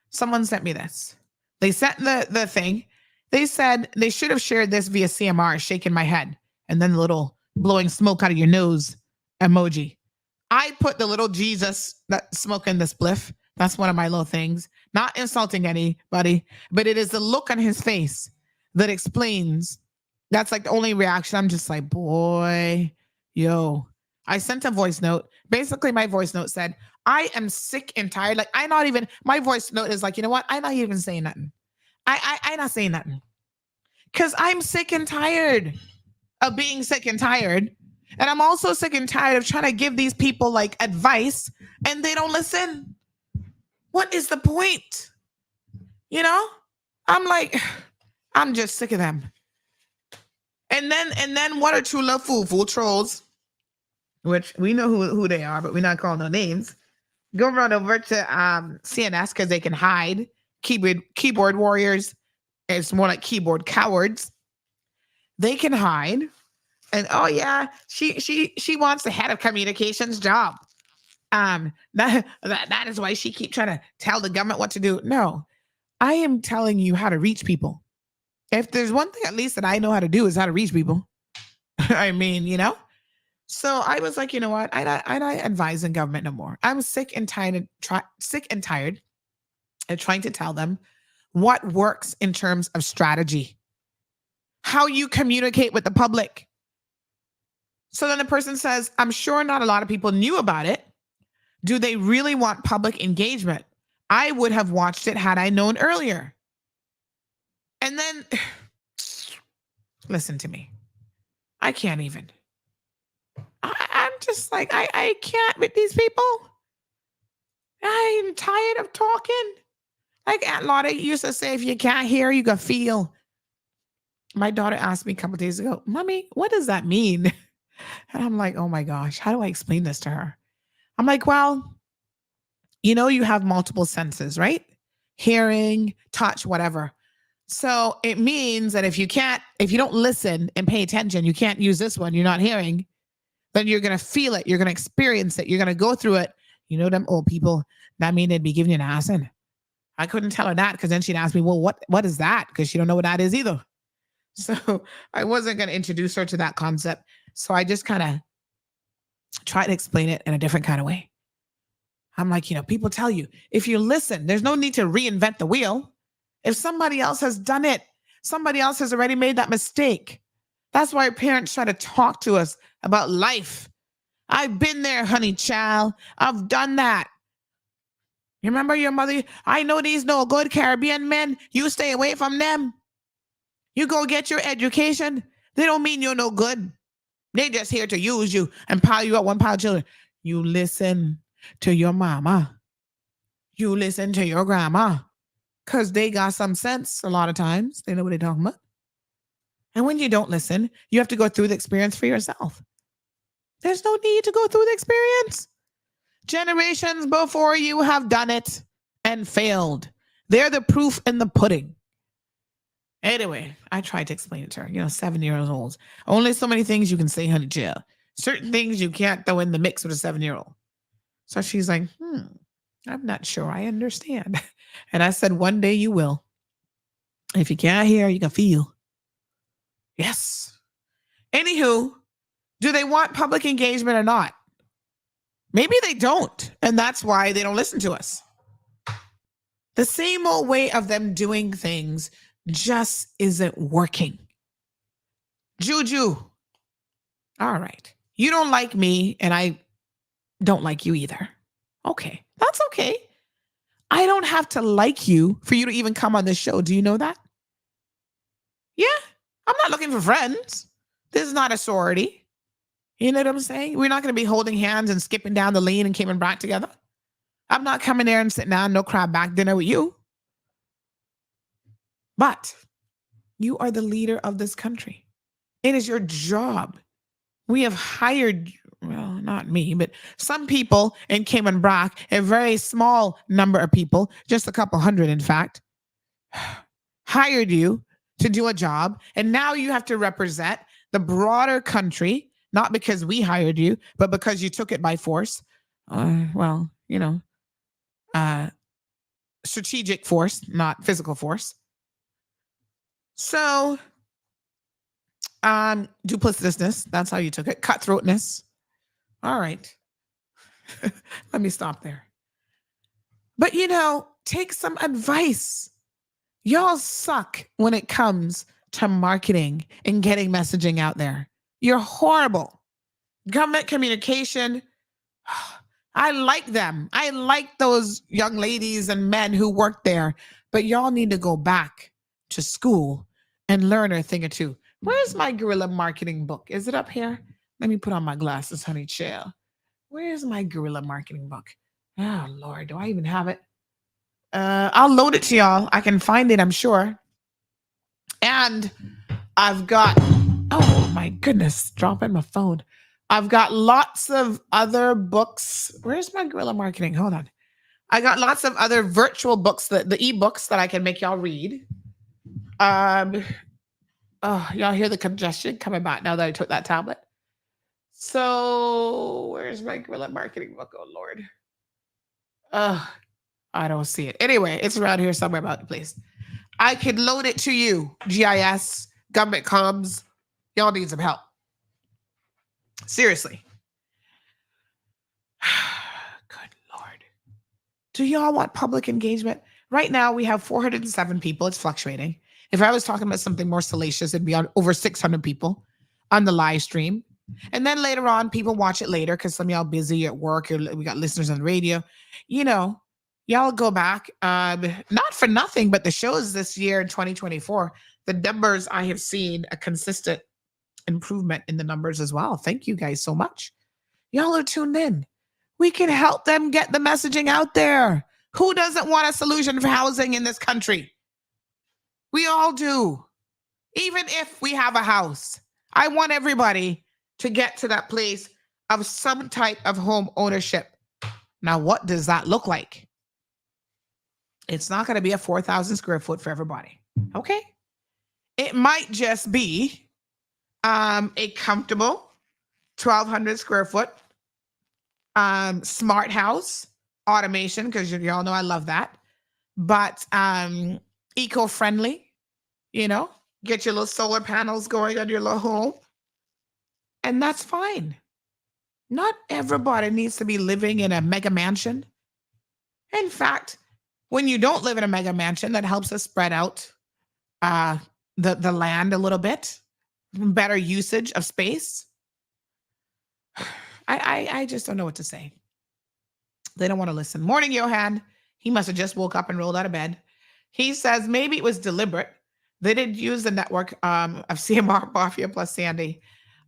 Someone sent me this. They sent the thing. They said they should have shared this via CMR, shaking my head, and then the little blowing smoke out of your nose emoji. I put the little Jesus that smoking the spliff. That's one of my little things. Not insulting anybody, but it is the look on his face that explains. That's like the only reaction. I'm just like, boy, yo. I sent a voice note. Basically, my voice note said, I am sick and tired. Like, my voice note is like, you know what? I'm not even saying nothing. I'm not saying nothing. Because I'm sick and tired of being sick and tired. And I'm also sick and tired of trying to give these people like advice and they don't listen. What is the point? You know? I'm like, I'm just sick of them. And then what are true love fool trolls, which we know who they are, but we're not calling no names. Go run over to CNS because they can hide. Keyboard warriors. It's more like keyboard cowards. they can hide. And oh yeah, she wants the head of communications job. That is why she keep trying to tell the government what to do. No, I am telling you how to reach people. If there's one thing at least that I know how to do is how to reach people. I mean, So I was like, you know what? I'm not advising government no more. I'm sick and tired of trying to tell them what works in terms of strategy, how you communicate with the public. So then the person says, I'm sure not a lot of people knew about it. Do they really want public engagement? I would have watched it had I known earlier. And then, listen to me. I can't even. I'm just like, I can't with these people. I'm tired of talking. Like Aunt Lotta used to say, if you can't hear, you can feel. My daughter asked me a couple days ago, Mommy, what does that mean? And I'm like, oh my gosh, how do I explain this to her? I'm like, well, you have multiple senses, right? Hearing, touch, whatever. So it means that if you don't listen and pay attention, you can't use this one, you're not hearing, then you're going to feel it. You're going to experience it. You're going to go through it. Them old people, that mean they'd be giving you an acid. I couldn't tell her that because then she'd ask me, well, what is that? Because she don't know what that is either. So I wasn't going to introduce her to that concept. So I just kind of try to explain it in a different kind of way. I'm like, people tell you, if you listen, there's no need to reinvent the wheel. If somebody else has done it, somebody else has already made that mistake. That's why parents try to talk to us about life. I've been there, honey child. I've done that. You remember your mother? I know these no good Caribbean men. You stay away from them. You go get your education. They don't mean you're no good. They just here to use you and pile you up one pile of children. You listen to your mama. You listen to your grandma. Because they got some sense a lot of times. They know what they're talking about. And when you don't listen, you have to go through the experience for yourself. There's no need to go through the experience. Generations before you have done it and failed. They're the proof in the pudding. Anyway, I tried to explain it to her. 7-year-olds. Only so many things you can say, honey, chill. Certain things you can't throw in the mix with a 7-year-old. So she's like, I'm not sure I understand. And I said, one day you will. If you can't hear, you can feel. Yes. Anywho, do they want public engagement or not? Maybe they don't. And that's why they don't listen to us. The same old way of them doing things just isn't working. Juju. All right. You don't like me and I don't like you either. Okay. That's okay. I don't have to like you for you to even come on this show. Do you know that? Yeah. I'm not looking for friends. This is not a sorority. You know what I'm saying? We're not going to be holding hands and skipping down the lane and coming back together. I'm not coming there and sitting down, no crab back dinner with you. But you are the leader of this country. It is your job. We have hired, well, not me, but some people in Cayman Brac, a very small number of people, just a couple hundred, in fact, hired you to do a job. And now you have to represent the broader country, not because we hired you, but because you took it by force. Strategic force, not physical force. So, duplicitousness, that's how you took it. Cutthroatness. All right. Let me stop there. But, take some advice. Y'all suck when it comes to marketing and getting messaging out there. You're horrible. Government communication, I like them. I like those young ladies and men who work there, but y'all need to go back to school and learn a thing or two. Where's my guerrilla marketing book? Is it up here? Let me put on my glasses, honey, chill. Where's my guerrilla marketing book? Oh, Lord, do I even have it? I'll load it to y'all. I can find it, I'm sure. And I've got, oh my goodness, dropping my phone. I've got lots of other books. Where's my guerrilla marketing? Hold on. I got lots of other virtual books, the ebooks that I can make y'all read. Oh, y'all hear the congestion coming back now that I took that tablet? So where's my guerrilla marketing book? Oh, Lord. I don't see it. Anyway, it's around here somewhere about the place. I can load it to you. GIS, government comms. Y'all need some help. Seriously. Good Lord. Do y'all want public engagement? Right now, we have 407 people. It's fluctuating. If I was talking about something more salacious, it'd be on over 600 people on the live stream. And then later on, people watch it later because some of y'all busy at work or we got listeners on the radio. You know, y'all go back, not for nothing, but the shows this year in 2024, the numbers I have seen a consistent improvement in the numbers as well. Thank you guys so much. Y'all are tuned in. We can help them get the messaging out there. Who doesn't want a solution for housing in this country? We all do. Even if we have a house, I want everybody to get to that place of some type of home ownership. Now, what does that look like? It's not going to be a 4,000 square foot for everybody. Okay. It might just be a comfortable 1,200 square foot smart house automation, because y'all know I love that. But eco-friendly, you know, get your little solar panels going on your little home. And that's fine. Not everybody needs to be living in a mega mansion. In fact, when you don't live in a mega mansion, that helps us spread out the land a little bit, better usage of space. I just don't know what to say. They don't want to listen. Morning, Johan. He must have just woke up and rolled out of bed. He says maybe it was deliberate. They didn't use the network of CMR, Mafia plus Sandy.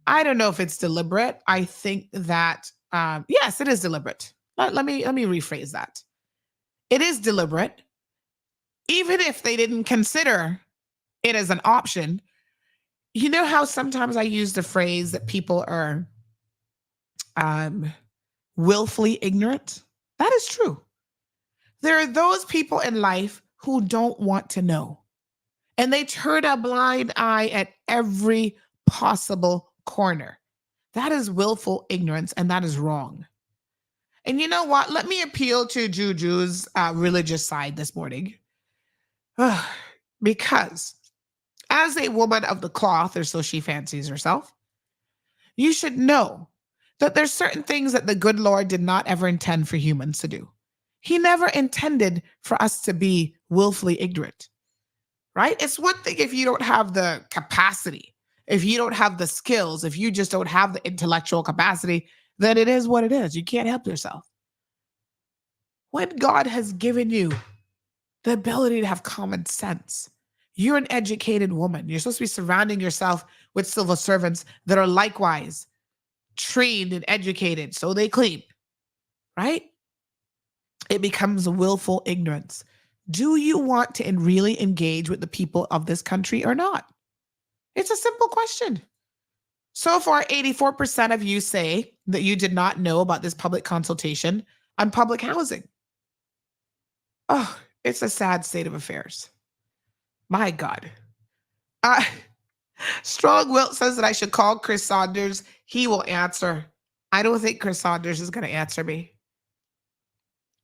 I don't know if it's deliberate. I think that, yes, it is deliberate. Let me rephrase that. It is deliberate. Even if they didn't consider it as an option, you know how sometimes I use the phrase that people are willfully ignorant? That is true. There are those people in life who don't want to know. And they turn a blind eye at every possible corner. That is willful ignorance, and that is wrong. And you know what? Let me appeal to Juju's religious side this morning. Because as a woman of the cloth, or so she fancies herself, you should know that there's certain things that the good Lord did not ever intend for humans to do. He never intended for us to be willfully ignorant, right? It's one thing if you don't have the capacity, if you don't have the skills, if you just don't have the intellectual capacity, then it is what it is. You can't help yourself. When God has given you the ability to have common sense, you're an educated woman. You're supposed to be surrounding yourself with civil servants that are likewise trained and educated, so they claim, right? It becomes willful ignorance. Do you want to really engage with the people of this country or not? It's a simple question. So far, 84% of you say that you did not know about this public consultation on public housing. Oh, it's a sad state of affairs. My God. Strong Wilt says that I should call Chris Saunders. He will answer. I don't think Chris Saunders is going to answer me.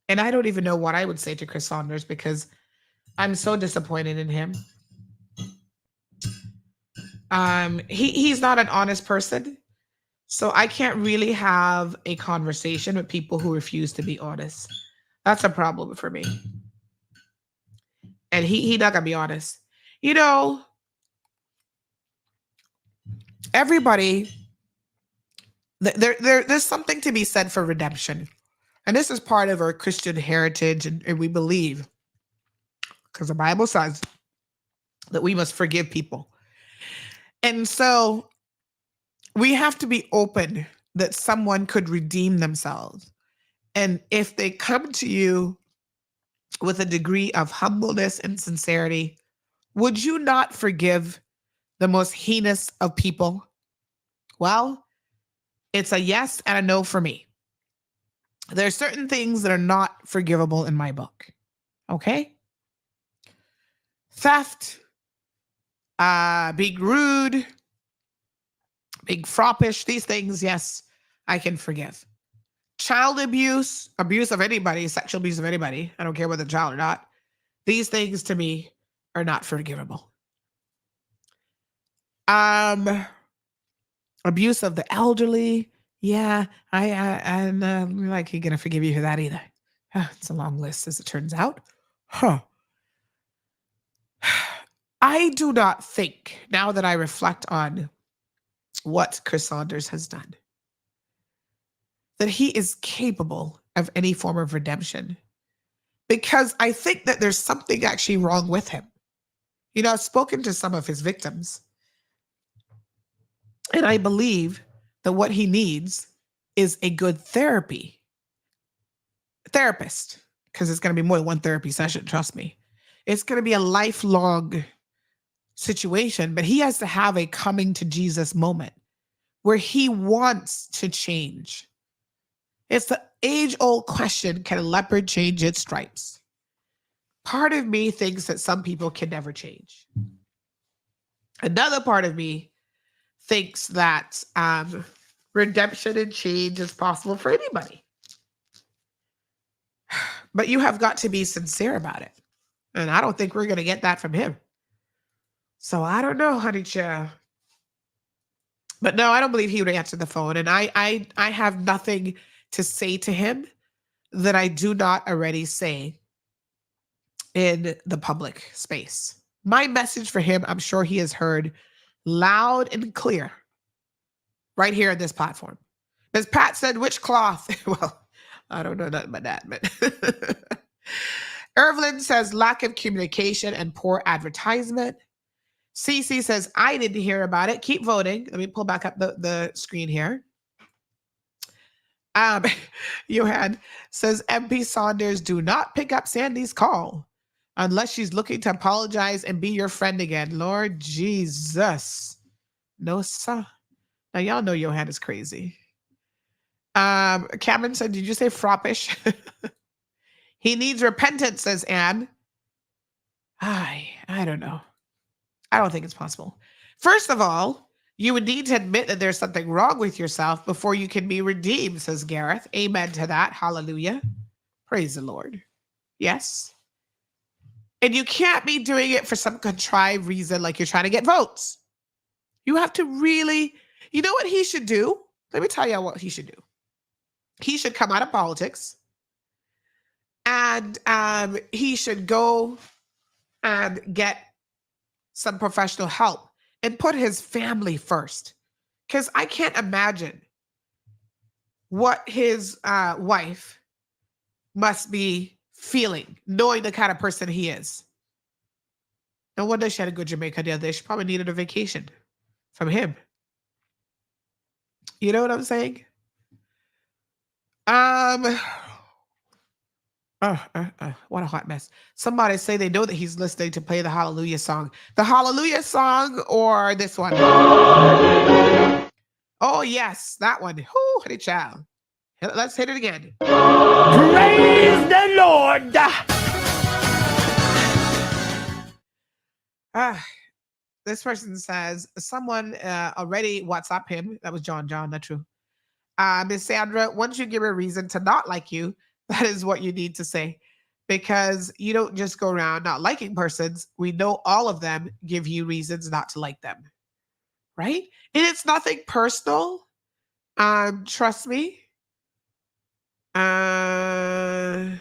And I don't even know what I would say to Chris Saunders because I'm so disappointed in him. He's not an honest person. So I can't really have a conversation with people who refuse to be honest. That's a problem for me. And he not gonna be honest. You know, everybody, there's something to be said for redemption. And this is part of our Christian heritage, and we believe, because the Bible says that we must forgive people. And so we have to be open that someone could redeem themselves. And if they come to you with a degree of humbleness and sincerity, would you not forgive the most heinous of people? Well, it's a yes and a no for me. There are certain things that are not forgivable in my book. Okay? Theft, being rude, being froppish, these things, yes, I can forgive. Child abuse, abuse of anybody, sexual abuse of anybody, I don't care whether child or not. These things to me are not forgivable. Abuse of the elderly, yeah, I'm like, you're gonna forgive you for that either. It's a long list, as it turns out. I do not think, now that I reflect on what Chris Saunders has done, that he is capable of any form of redemption, because I think that there's something actually wrong with him. You know, I've spoken to some of his victims, and I believe that what he needs is a good therapist, because it's going to be more than one therapy session, trust me. It's going to be a lifelong situation, but he has to have a coming to Jesus moment where he wants to change. It's the age-old question, can a leopard change its stripes? Part of me thinks that some people can never change. Another part of me thinks that redemption and change is possible for anybody. But you have got to be sincere about it. And I don't think we're going to get that from him. So I don't know, honey child. But no, I don't believe he would answer the phone. And I have nothing to say to him that I do not already say in the public space. My message for him, I'm sure he has heard loud and clear right here on this platform. As Pat said, which cloth? Well, I don't know nothing about that, but Irvlin says lack of communication and poor advertisement. CC says, I didn't hear about it. Keep voting. Let me pull back up the screen here. Johan says, MP Saunders, do not pick up Sandy's call unless she's looking to apologize and be your friend again. Lord Jesus. No, sir. Now, y'all know Johan is crazy. Cameron said, did you say froppish? He needs repentance, says Anne. I don't know. I don't think it's possible. First of all, you would need to admit that there's something wrong with yourself before you can be redeemed, says Gareth. Amen to that. Hallelujah. Praise the Lord. Yes. And you can't be doing it for some contrived reason like you're trying to get votes. You have to really, you know what he should do? Let me tell you what he should do. He should come out of politics and he should go and get some professional help and put his family first. Because I can't imagine what his wife must be feeling, knowing the kind of person he is. No wonder she had a good Jamaica the other day. She probably needed a vacation from him. You know what I'm saying? What a hot mess. Somebody say they know that he's listening to play the Hallelujah song. The Hallelujah song or this one? Oh, yes, that one. Whoo, honey child. Let's hit it again. Praise the Lord. This person says, someone already WhatsApp him. That was John, not true. Miss Sandra, once you give a reason to not like you, that is what you need to say, because you don't just go around not liking persons. We know all of them give you reasons not to like them, right? And it's nothing personal. Trust me. Oh,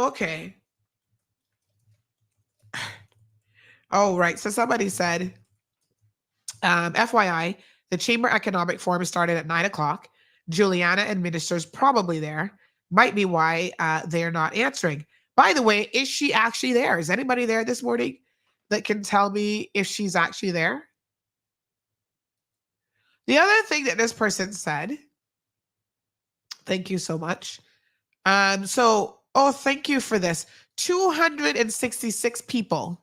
okay. Oh, right. So somebody said, FYI, the Chamber Economic Forum started at 9:00. Juliana and ministers probably there. Might be why they're not answering. By the way, is she actually there? Is anybody there this morning that can tell me if she's actually there? The other thing that this person said, thank you so much. Thank you for this. 266 people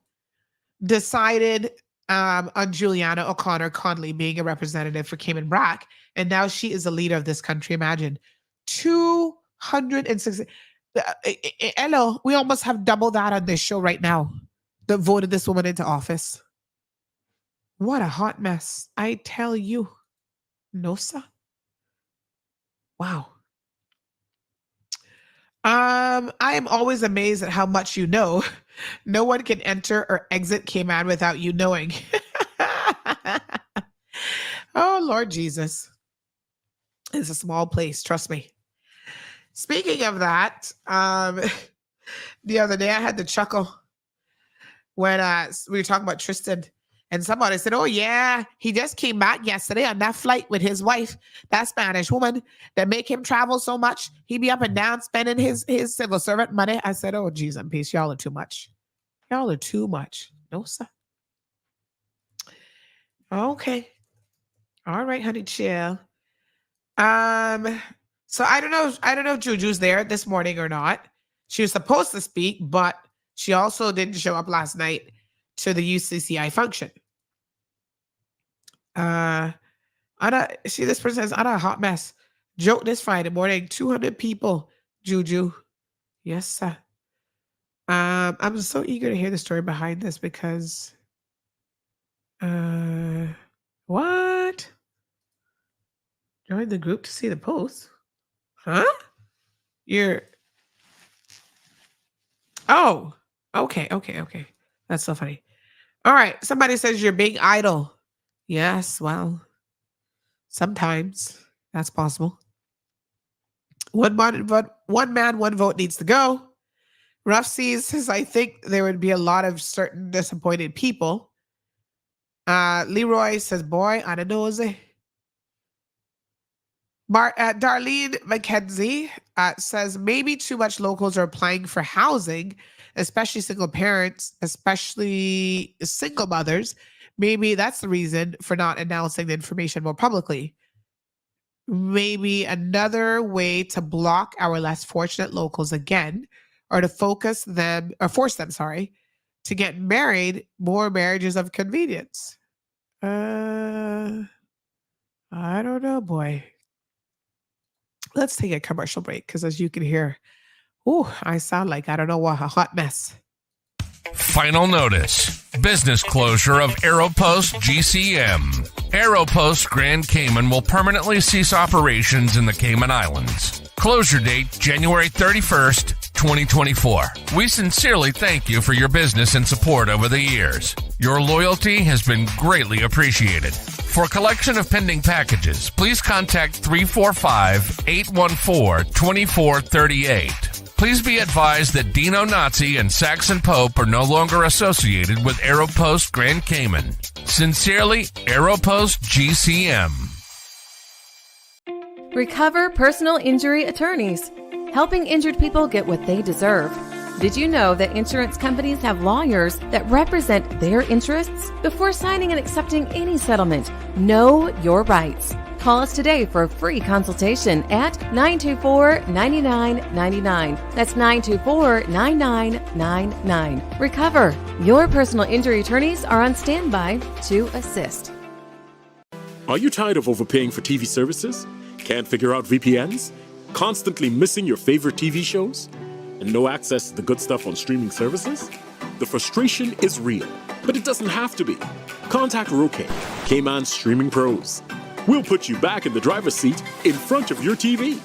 decided on Juliana O'Connor Conley being a representative for Cayman Brac, and now she is the leader of this country. Imagine 260. Hello, we almost have double that on this show right now. that voted this woman into office. What a hot mess. I tell you. No, sir. Wow. I am always amazed at how much you know. No one can enter or exit Cayman without you knowing. Oh, Lord Jesus. It's a small place, trust me. Speaking of that, the other day I had to chuckle when we were talking about Tristan, and somebody said, oh yeah, he just came back yesterday on that flight with his wife, that Spanish woman that make him travel so much. He be up and down spending his civil servant money. I said, oh, geez, and peace. Y'all are too much. Y'all are too much. No, sir. Okay. All right, honey, chill. So I don't know if Juju's there this morning or not. She was supposed to speak, but she also didn't show up last night to the UCCI function. See, this person says, Anna, a hot mess. Joke this Friday morning, 200 people, Juju. Yes, sir. I'm so eager to hear the story behind this because, what? Join the group to see the post? Huh? Oh, okay. That's so funny. All right. Somebody says you're being idle. Yes, well, sometimes that's possible. One man, one vote needs to go. Rough Seas says, I think there would be a lot of certain disappointed people. Leroy says, boy, I don't know, is it? Darlene McKenzie says, maybe too much locals are applying for housing, especially single parents, especially single mothers. Maybe that's the reason for not announcing the information more publicly. Maybe another way to block our less fortunate locals again, or to force them, to get married, more marriages of convenience. I don't know, boy. Let's take a commercial break because as you can hear, I sound like I don't know what, a hot mess. Final notice. Business closure of Aeropost GCM. Aeropost Grand Cayman will permanently cease operations in the Cayman Islands. Closure date, January 31st, 2024. We sincerely thank you for your business and support over the years. Your loyalty has been greatly appreciated. For collection of pending packages, please contact 345-814-2438. Please be advised that Dino Nazi and Saxon Pope are no longer associated with Aeropost Grand Cayman. Sincerely, Aeropost GCM. Recover Personal Injury Attorneys, helping injured people get what they deserve. Did you know that insurance companies have lawyers that represent their interests? Before signing and accepting any settlement, know your rights. Call us today for a free consultation at 924-9999. That's 924-9999. Recover. Your personal injury attorneys are on standby to assist. Are you tired of overpaying for TV services? Can't figure out VPNs? Constantly missing your favorite TV shows? And no access to the good stuff on streaming services? The frustration is real, but it doesn't have to be. Contact Roque, Cayman Streaming Pros. We'll put you back in the driver's seat in front of your TV.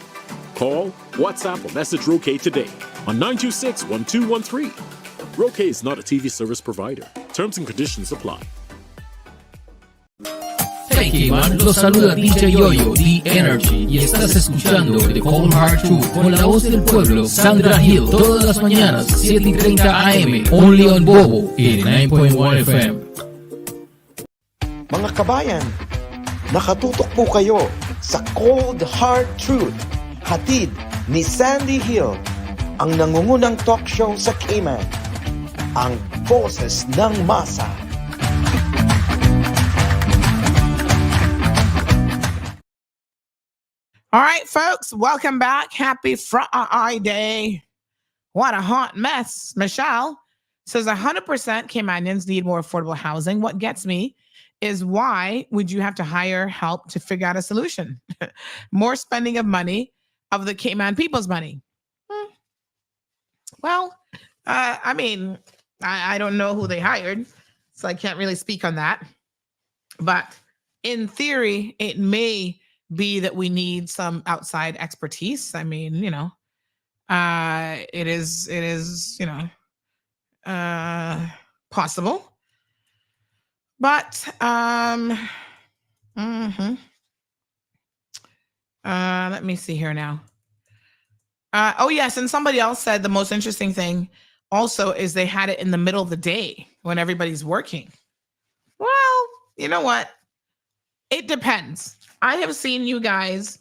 Call, WhatsApp, or message Roque today on 926-1213. Roque is not a TV service provider. Terms and conditions apply. Hey Cayman, los saluda DJ Yoyo, The Energy, y estás escuchando The Cold Hard Truth con la voz del pueblo, Sandra Hill, todas las mañanas, 7:30 AM, only on Bobo, 89.1 FM. Mga kabayan, nakatutok po kayo sa Cold Hard Truth, hatid ni Sandy Hill, ang nangungunang talk show sa Cayman, ang boses ng masa. All right, folks, welcome back. Happy Friday. What a hot mess. Michelle says 100% Caymanians need more affordable housing. What gets me is why would you have to hire help to figure out a solution? More spending of money, of the Cayman people's money. Well, I mean, I don't know who they hired, so I can't really speak on that. But in theory, it may be that we need some outside expertise. I mean, it is, possible. But let me see here now. Oh yes, and somebody else said the most interesting thing also is they had it in the middle of the day when everybody's working. Well, you know what? It depends. I have seen you guys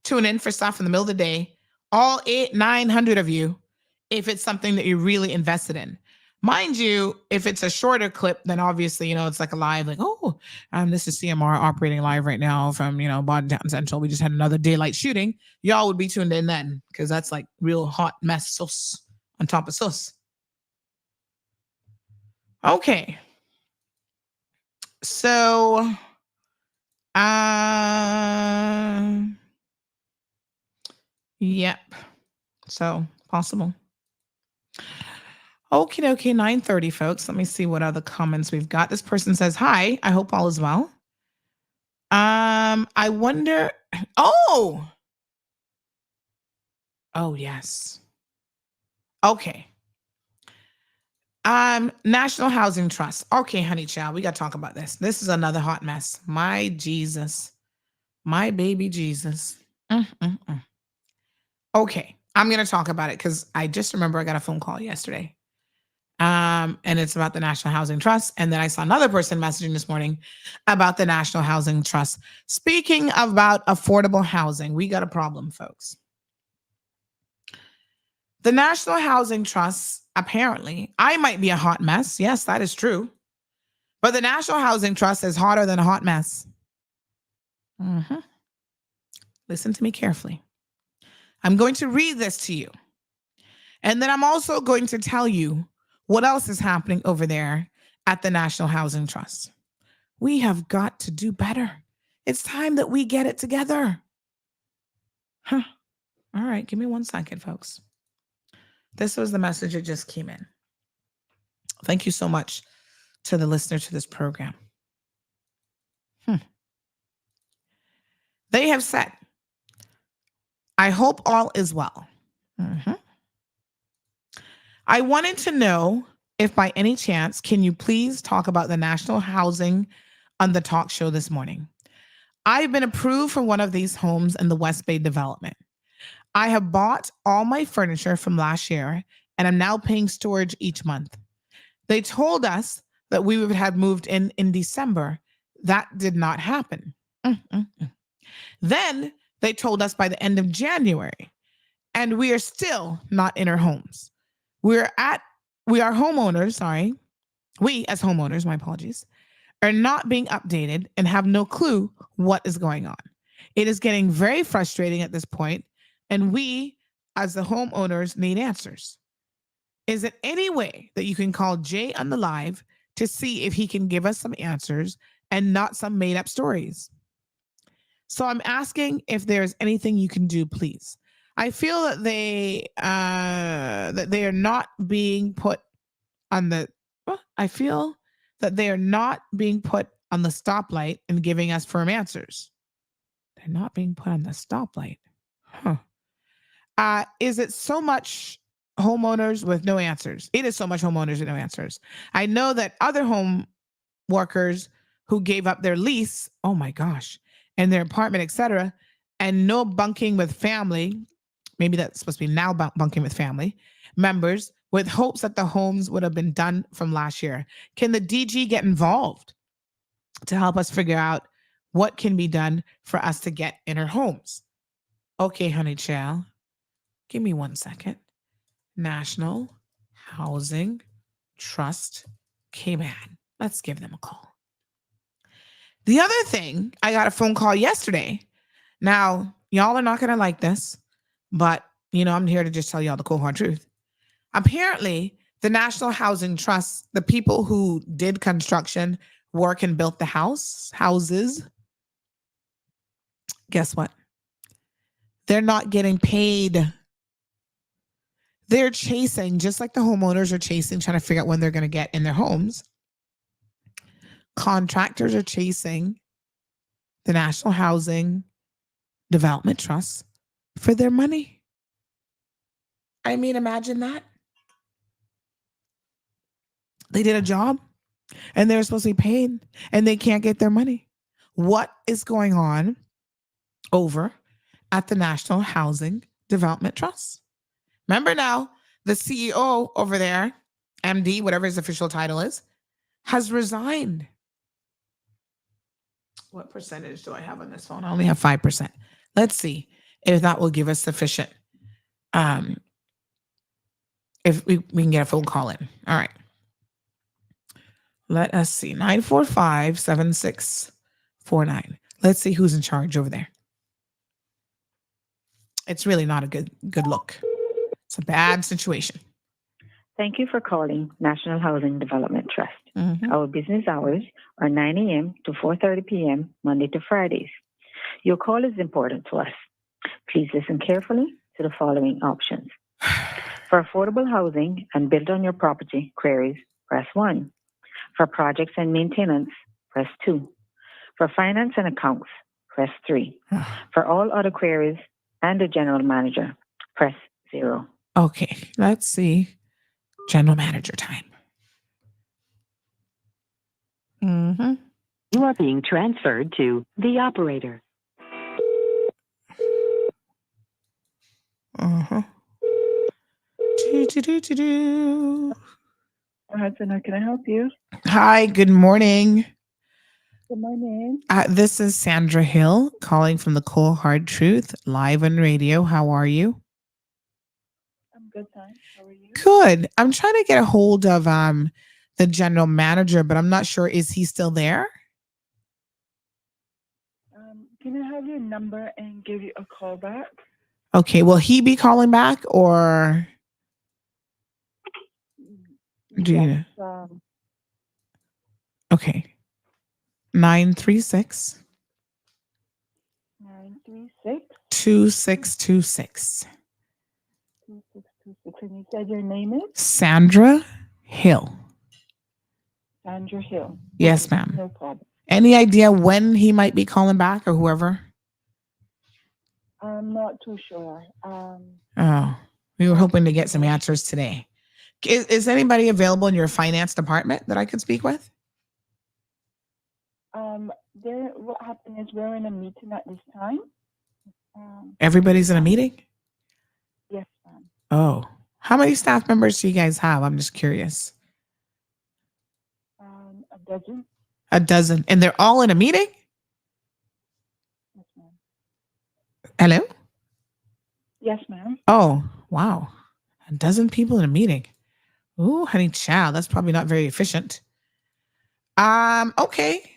tune in for stuff in the middle of the day, all 900 of you, if it's something that you're really invested in. Mind you, if it's a shorter clip, then obviously, it's like a live, like, this is CMR operating live right now from, Bodetown Central. We just had another daylight shooting. Y'all would be tuned in then, because that's like real hot mess sauce on top of sauce. Okay. So, yep. So, possible. Okay, 9:30, folks. Let me see what other comments we've got. This person says, hi, I hope all is well. I wonder, oh, yes. Okay. National Housing Trust. Okay, honey child, we got to talk about this. This is another hot mess. My Jesus. My baby Jesus. Okay, I'm going to talk about it because I just remember I got a phone call yesterday. And it's about the National Housing Trust. And then I saw another person messaging this morning about the National Housing Trust. Speaking about affordable housing, we got a problem, folks. The National Housing Trust, apparently, I might be a hot mess. Yes, that is true. But the National Housing Trust is hotter than a hot mess. Listen to me carefully. I'm going to read this to you. And then I'm also going to tell you what else is happening over there at the National Housing Trust. We have got to do better. It's time that we get it together. All right, give me 1 second, folks. This was the message that just came in. Thank you so much to the listener to this program. They have said, I hope all is well. I wanted to know if by any chance, can you please talk about the national housing on the talk show this morning? I've been approved for one of these homes in the West Bay development. I have bought all my furniture from last year and I'm now paying storage each month. They told us that we would have moved in December. That did not happen. Then they told us by the end of January, and we are still not in our homes. We are homeowners, we as homeowners, my apologies, are not being updated and have no clue what is going on. It is getting very frustrating at this point, and we as the homeowners need answers. Is there any way that you can call Jay on the live to see if he can give us some answers and not some made up stories? So I'm asking if there's anything you can do, please. I feel that they are not being put on the. I feel that they are not being put on the stoplight and giving us firm answers. They're not being put on the stoplight. Is it so much homeowners with no answers? It is so much homeowners with no answers. I know that other home workers who gave up their lease, oh my gosh, and their apartment, etc., and no bunking with family. Maybe that's supposed to be now bunking with family members with hopes that the homes would have been done from last year. Can the DG get involved to help us figure out what can be done for us to get in our homes? Okay, honey child, give me 1 second. National Housing Trust Cayman. Let's give them a call. The other thing, I got a phone call yesterday. Now, y'all are not going to like this, but, I'm here to just tell y'all the cold hard truth. Apparently, the National Housing Trust, the people who did construction, work, and built the houses, guess what? They're not getting paid. They're chasing, just like the homeowners are chasing, trying to figure out when they're going to get in their homes. Contractors are chasing the National Housing Development Trust for their money. I mean, imagine that. They did a job and they're supposed to be paid and they can't get their money. What is going on over at the National Housing Development Trust? Remember now, the CEO over there, MD, whatever his official title is, has resigned. What percentage do I have on this phone? I only have 5%. Let's see if that will give us sufficient. If we can get a phone call in. All right. Let us see. 945-7649. Let's see who's in charge over there. It's really not a good look. It's a bad situation. Thank you for calling National Housing Development Trust. Our business hours are 9 a.m. to 4:30 p.m. Monday to Fridays. Your call is important to us. Please listen carefully to the following options. For affordable housing and build on your property queries, press 1. For projects and maintenance, press 2. For finance and accounts, press 3. For all other queries and the general manager, press 0. Okay, let's see. General manager time. You are being transferred to the operator. Hudson, how can I help you? Hi, good morning. Good morning. This is Sandra Hill calling from the Cold Hard Truth live on radio. How are you? I'm good, thanks. How are you? Good. I'm trying to get a hold of the general manager, but I'm not sure. Is he still there? Can I have your number and give you a call back? Okay. Will he be calling back or do you? Okay. 936 2626. 2626. And you said your name is? Sandra Hill. Sandra Hill. Yes, ma'am. No problem. Any idea when he might be calling back or whoever? I'm not too sure. Oh, we were hoping to get some answers today. Is anybody available in your finance department that I could speak with? What happened is we're in a meeting at this time. Everybody's in a meeting? Yes, ma'am. Oh, how many staff members do you guys have? I'm just curious. A dozen. A dozen. And they're all in a meeting? Yes, ma'am. Hello? Yes, ma'am. Oh, wow. A dozen people in a meeting. Ooh, honey child, that's probably not very efficient. Okay.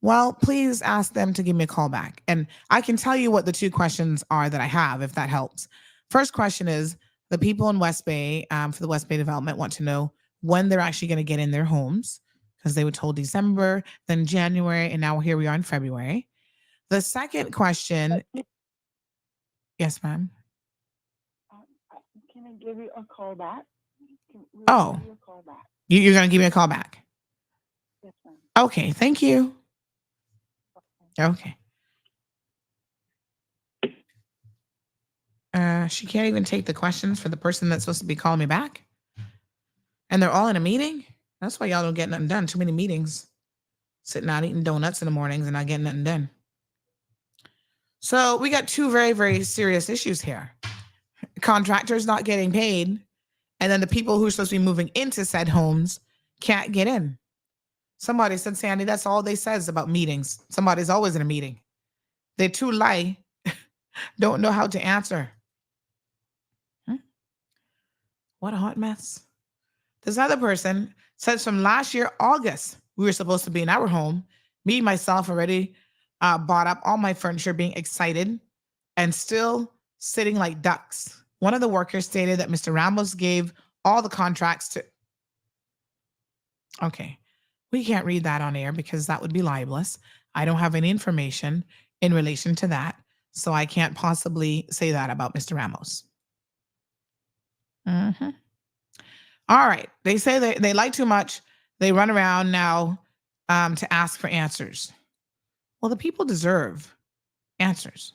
Well, please ask them to give me a call back. And I can tell you what the two questions are that I have, if that helps. First question is, the people in West Bay, for the West Bay development, want to know when they're actually going to get in their homes, because they were told December, then January, and now here we are in February. The second question. Yes, ma'am. Can I give you a call back? Oh, give you a call back. You're going to give me a call back? Yes, ma'am. Okay, thank you. Okay. She can't even take the questions for the person that's supposed to be calling me back. And they're all in a meeting? That's why y'all don't get nothing done. Too many meetings. Sitting out eating donuts in the mornings and not getting nothing done. So we got two very, very serious issues here. Contractors not getting paid, and then the people who are supposed to be moving into said homes can't get in. Somebody said, Sandy, that's all they says about meetings. Somebody's always in a meeting. They too lie, don't know how to answer. What a hot mess. This other person says from last year, August, we were supposed to be in our home. Me, myself, already bought up all my furniture, being excited and still sitting like ducks. One of the workers stated that Mr. Ramos gave all the contracts to... Okay. We can't read that on air because that would be libelous. I don't have any information in relation to that, so I can't possibly say that about Mr. Ramos. Mm-hmm. All right. They say they like too much. They run around now to ask for answers. Well, the people deserve answers.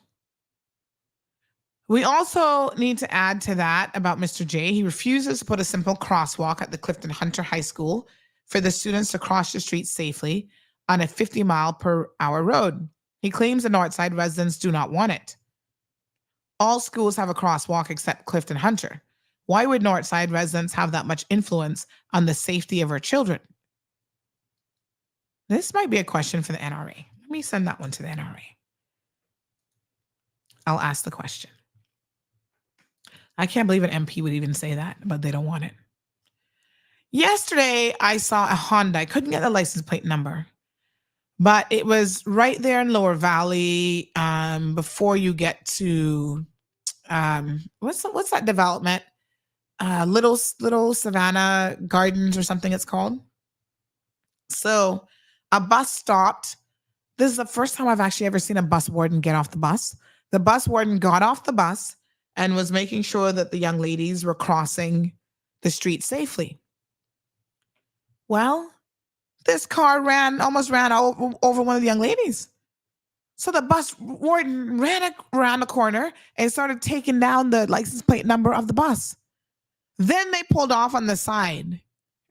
We also need to add to that about Mr. J. He refuses to put a simple crosswalk at the Clifton Hunter High School for the students to cross the street safely on a 50-mile-per-hour road. He claims the Northside residents do not want it. All schools have a crosswalk except Clifton Hunter. Why would Northside residents have that much influence on the safety of our children? This might be a question for the NRA. Let me send that one to the NRA. I'll ask the question. I can't believe an MP would even say that, but they don't want it. Yesterday, I saw a Honda. I couldn't get the license plate number, but it was right there in Lower Valley before you get to, what's that development? Little Savannah Gardens or something it's called. So a bus stopped. This is the first time I've actually ever seen a bus warden get off the bus. The bus warden got off the bus and was making sure that the young ladies were crossing the street safely. Well, this car almost ran over one of the young ladies. So the bus warden ran around the corner and started taking down the license plate number of the bus. Then they pulled off on the side.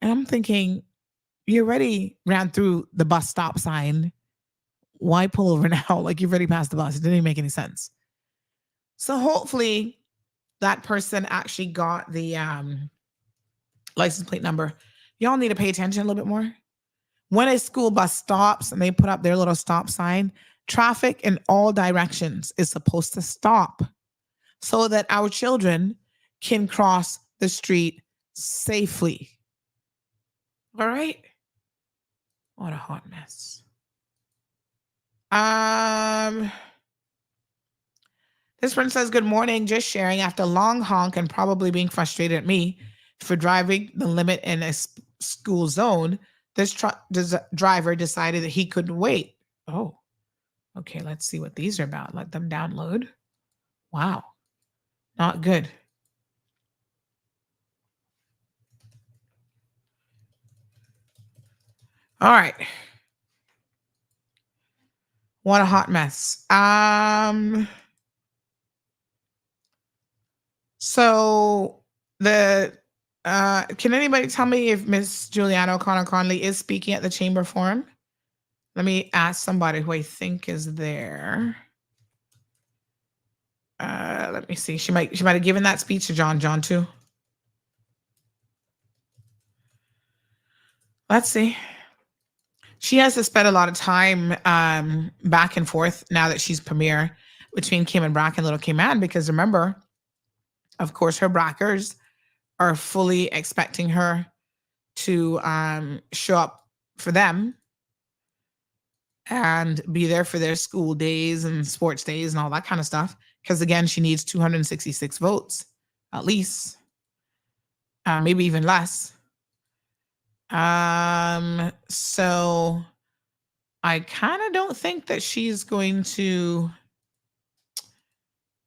And I'm thinking, you already ran through the bus stop sign. Why pull over now? Like, you've already passed the bus. It didn't even make any sense. So hopefully that person actually got the license plate number. Y'all need to pay attention a little bit more. When a school bus stops and they put up their little stop sign, traffic in all directions is supposed to stop so that our children can cross the street safely. All right? What a hot mess. This one says, good morning, just sharing. After long honk and probably being frustrated at me for driving the limit in a school zone, this driver decided that he couldn't wait. Oh, okay, let's see what these are about. Let them download. Wow, not good. All right. What a hot mess. So can anybody tell me if Miss Juliana O'Connor Conley is speaking at the Chamber Forum? Let me ask somebody who I think is there. Let me see. She might have given that speech to John too. Let's see. She has to spend a lot of time back and forth now that she's premier between Kim and Brack and Little Cayman, because remember, of course, her Brackers are fully expecting her to show up for them and be there for their school days and sports days and all that kind of stuff. Because again, she needs 266 votes, at least, maybe even less. So I kind of don't think that she's going to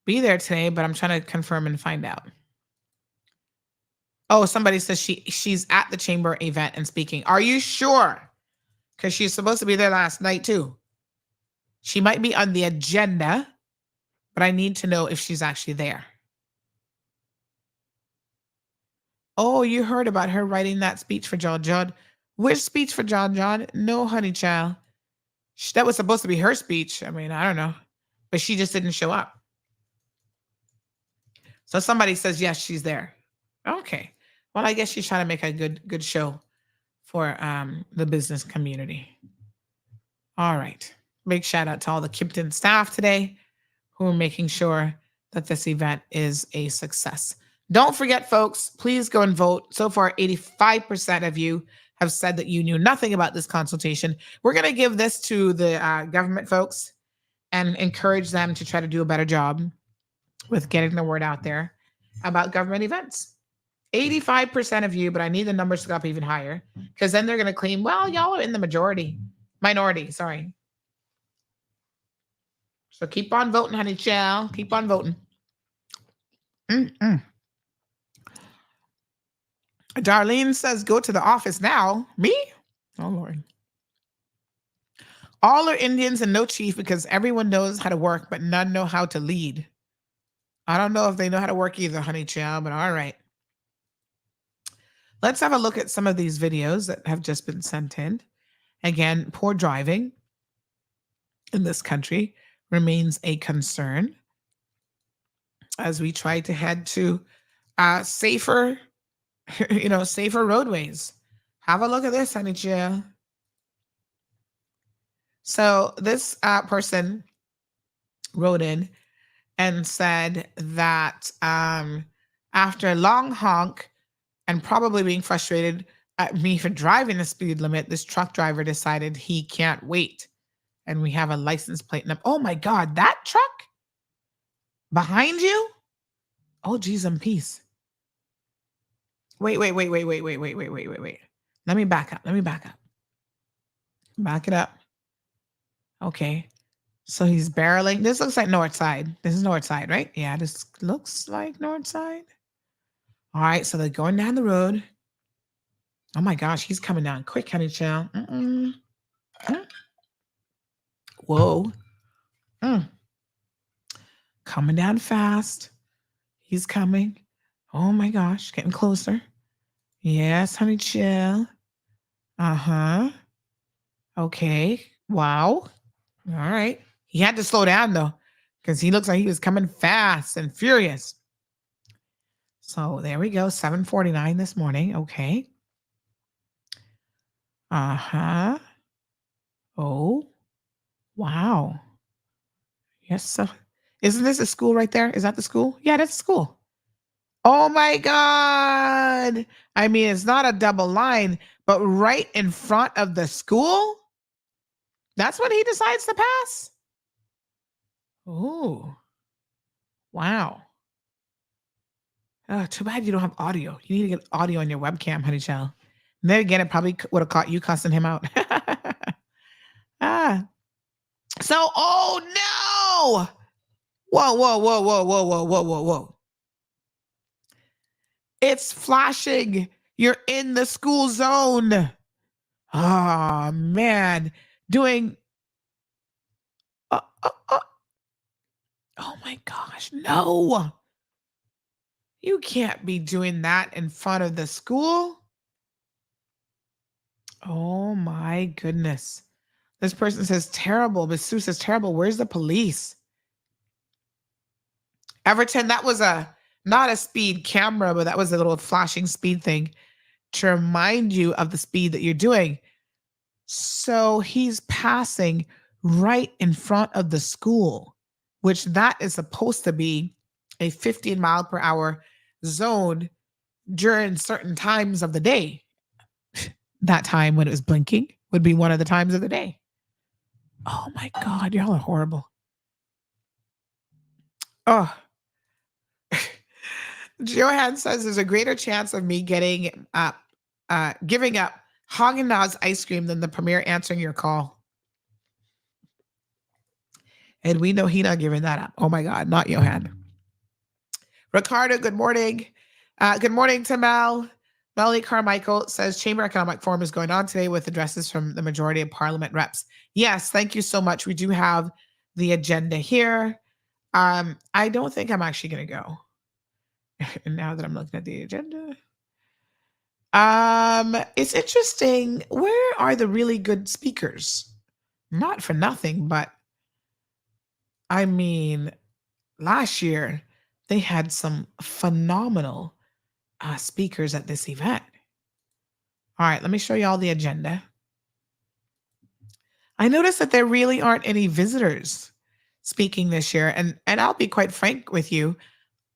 be there today, but I'm trying to confirm and find out. Oh, somebody says she's at the Chamber event and speaking. Are you sure? Because she's supposed to be there last night too. She might be on the agenda, but I need to know if she's actually there. Oh, you heard about her writing that speech for John. Which speech for John? No, honey child. That was supposed to be her speech. I mean, I don't know. But she just didn't show up. So somebody says, yes, she's there. Okay. Well, I guess she's trying to make a good show for the business community. All right. Big shout out to all the Kipton staff today who are making sure that this event is a success. Don't forget, folks, please go and vote. So far, 85% of you have said that you knew nothing about this consultation. We're going to give this to the government folks and encourage them to try to do a better job with getting the word out there about government events. 85% of you, but I need the numbers to go up even higher, because then they're going to claim, well, y'all are in the minority, sorry. So keep on voting, honey child. Keep on voting. Darlene says, go to the office now. Me? Oh, Lord. All are Indians and no chief because everyone knows how to work, but none know how to lead. I don't know if they know how to work either, honey child, but all right. Let's have a look at some of these videos that have just been sent in. Again, poor driving in this country remains a concern as we try to head to safer, safer roadways. Have a look at this, honey child. So this person wrote in and said that after a long honk and probably being frustrated at me for driving the speed limit, this truck driver decided he can't wait. And we have a license plate. Oh my God, that truck behind you? Oh, geez, I'm peace. Wait. Let me back up. Back it up. Okay. So he's barreling. This looks like north side. This is north side, right? Yeah, this looks like north side. All right, so they're going down the road. Oh my gosh, he's coming down quick, honey child. Whoa. Coming down fast. He's coming. Oh my gosh, getting closer. Yes, honey chill. Uh-huh. Okay. Wow. All right. He had to slow down though, because he looks like he was coming fast and furious. So there we go. 7:49 this morning. Okay. Uh-huh. Oh. Wow. Yes, sir. Isn't this a school right there? Is that the school? Yeah, that's a school. Oh my God. I mean, it's not a double line, but right in front of the school? That's when he decides to pass? Oh. Wow. Oh, too bad you don't have audio. You need to get audio on your webcam, honey child. And then again, it probably would have caught you cussing him out. So, oh no! Whoa. It's flashing. You're in the school zone. Oh, man. Doing... Oh, my gosh. No. You can't be doing that in front of the school. Oh, my goodness. This person says, terrible. But Sue says, terrible. Where's the police? Everton, that was not a speed camera, but that was a little flashing speed thing to remind you of the speed that you're doing. So he's passing right in front of the school, which that is supposed to be a 15 mile per hour zone during certain times of the day. That time when it was blinking would be one of the times of the day. Oh my God, y'all are horrible. Oh. Johan says there's a greater chance of me giving up Haagen-Dazs ice cream than the premier answering your call. And we know he's not giving that up. Oh my God, not Johan. Ricardo, good morning. Good morning to Mel. Melanie Carmichael says Chamber Economic Forum is going on today with addresses from the majority of Parliament reps. Yes, thank you so much. We do have the agenda here. I don't think I'm actually going to go. And now that I'm looking at the agenda, it's interesting. Where are the really good speakers? Not for nothing, but I mean, last year they had some phenomenal speakers at this event. All right, let me show you all the agenda. I noticed that there really aren't any visitors speaking this year. And I'll be quite frank with you.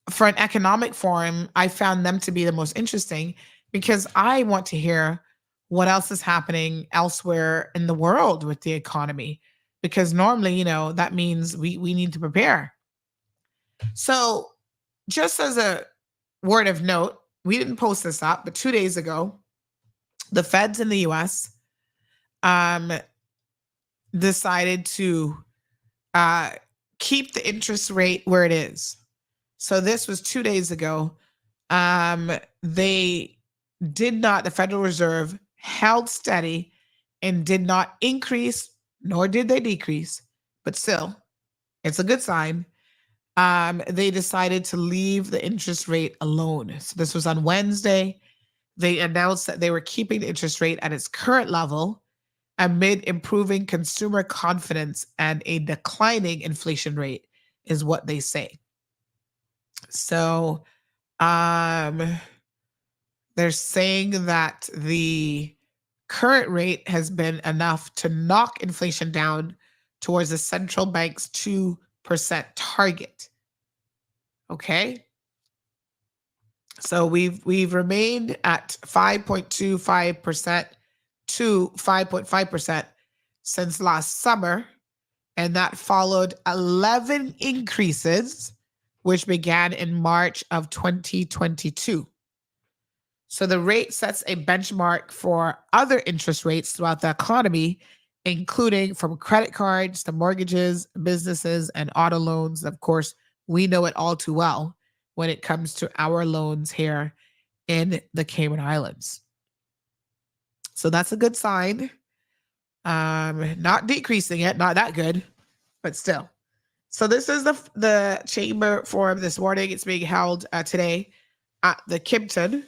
For an economic forum, I found them to be the most interesting because I want to hear what else is happening elsewhere in the world with the economy. Because normally, that means we need to prepare. So just as a word of note, we didn't post this up, but 2 days ago, the feds in the US decided to keep the interest rate where it is. So this was 2 days ago. They the Federal Reserve held steady and did not increase, nor did they decrease, but still, it's a good sign. They decided to leave the interest rate alone. So this was on Wednesday. They announced that they were keeping the interest rate at its current level amid improving consumer confidence and a declining inflation rate, is what they say. So they're saying that the current rate has been enough to knock inflation down towards the central bank's 2% target. Okay. So we've remained at 5.25% to 5.5% since last summer, and that followed 11 increases, which began in March of 2022. So the rate sets a benchmark for other interest rates throughout the economy, including from credit cards to mortgages, businesses, and auto loans. Of course, we know it all too well when it comes to our loans here in the Cayman Islands. So that's a good sign. Not decreasing it, not that good, but still. So this is the chamber forum this morning. It's being held today at the Kimpton.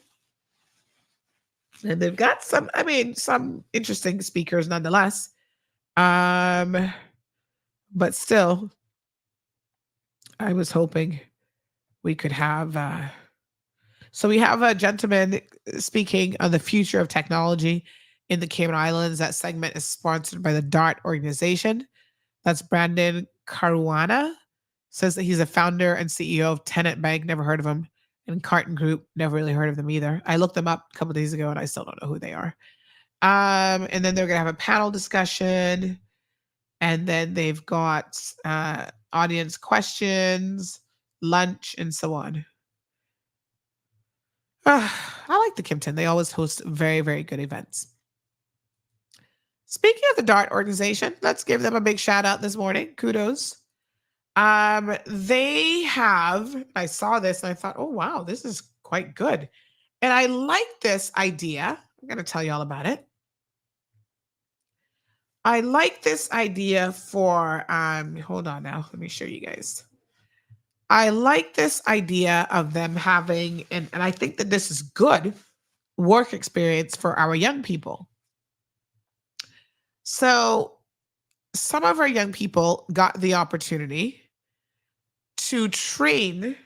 And they've got some interesting speakers nonetheless. But still, I was hoping we could have, so we have a gentleman speaking on the future of technology in the Cayman Islands. That segment is sponsored by the DART organization. That's Brandon Caruana. Says that he's a founder and CEO of Tenet Bank. Never heard of him. And Carton Group. Never really heard of them either. I looked them up a couple of days ago and I still don't know who they are. And then they're going to have a panel discussion. And then they've got audience questions, lunch, and so on. I like the Kimpton. They always host very, very good events. Speaking of the DART organization, let's give them a big shout out this morning. Kudos. They have, I saw this and I thought, oh, wow, this is quite good. And I like this idea. I'm going to tell you all about it. I like this idea for, hold on now. Let me show you guys. I like this idea of them having, and I think that this is good work experience for our young people. So some of our young people got the opportunity to train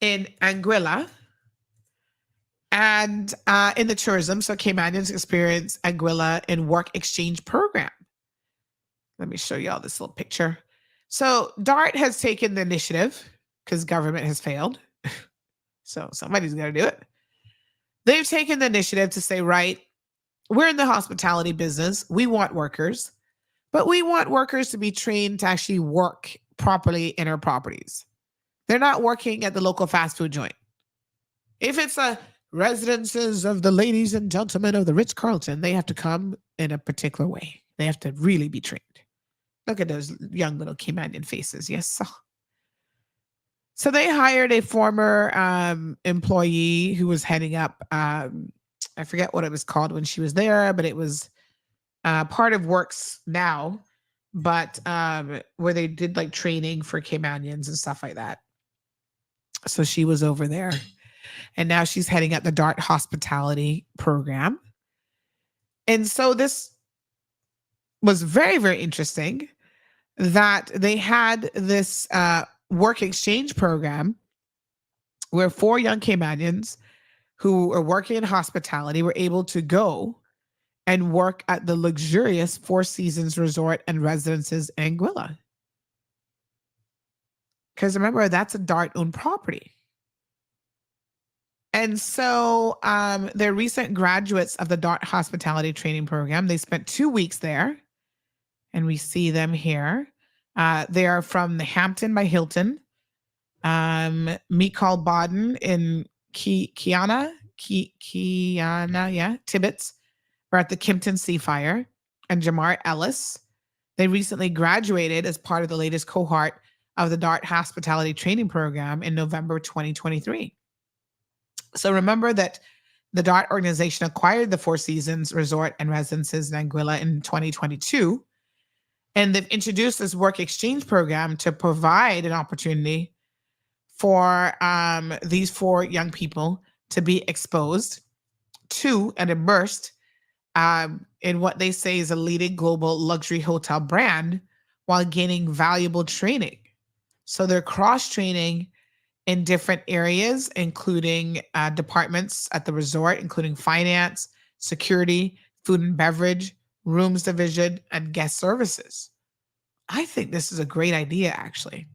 in Anguilla and in the tourism. So Caymanians experience Anguilla in work exchange program. Let me show you all this little picture. So DART has taken the initiative because government has failed. So somebody's got to do it. They've taken the initiative to say, right, we're in the hospitality business. We want workers, but we want workers to be trained to actually work properly in our properties. They're not working at the local fast food joint. If it's a residences of the ladies and gentlemen of the Ritz-Carlton, they have to come in a particular way. They have to really be trained. Look at those young little Caymanian faces. Yes. So they hired a former employee who was heading up, I forget what it was called when she was there, but it was part of Works Now, but where they did like training for Caymanians and stuff like that. So she was over there. And now she's heading up the DART hospitality program. And so this was very, very interesting that they had this work exchange program where 4 young Caymanians who are working in hospitality were able to go and work at the luxurious Four Seasons Resort and Residences in Anguilla. Because remember, that's a DART-owned property. And so they're recent graduates of the DART Hospitality Training Program. They spent 2 weeks there, and we see them here. They are from the Hampton by Hilton, Mikal Baden in Kiana, Tibbetts, are at the Kimpton Seafire, and Jamar Ellis. They recently graduated as part of the latest cohort of the DART Hospitality Training Program in November 2023. So remember that The DART organization acquired the Four Seasons Resort and Residences in Anguilla in 2022. And they've introduced this work exchange program to provide an opportunity for these 4 young people to be exposed to and immersed in what they say is a leading global luxury hotel brand while gaining valuable training. So they're cross-training in different areas, including departments at the resort, including finance, security, food and beverage, rooms division, and guest services. I think this is a great idea, actually.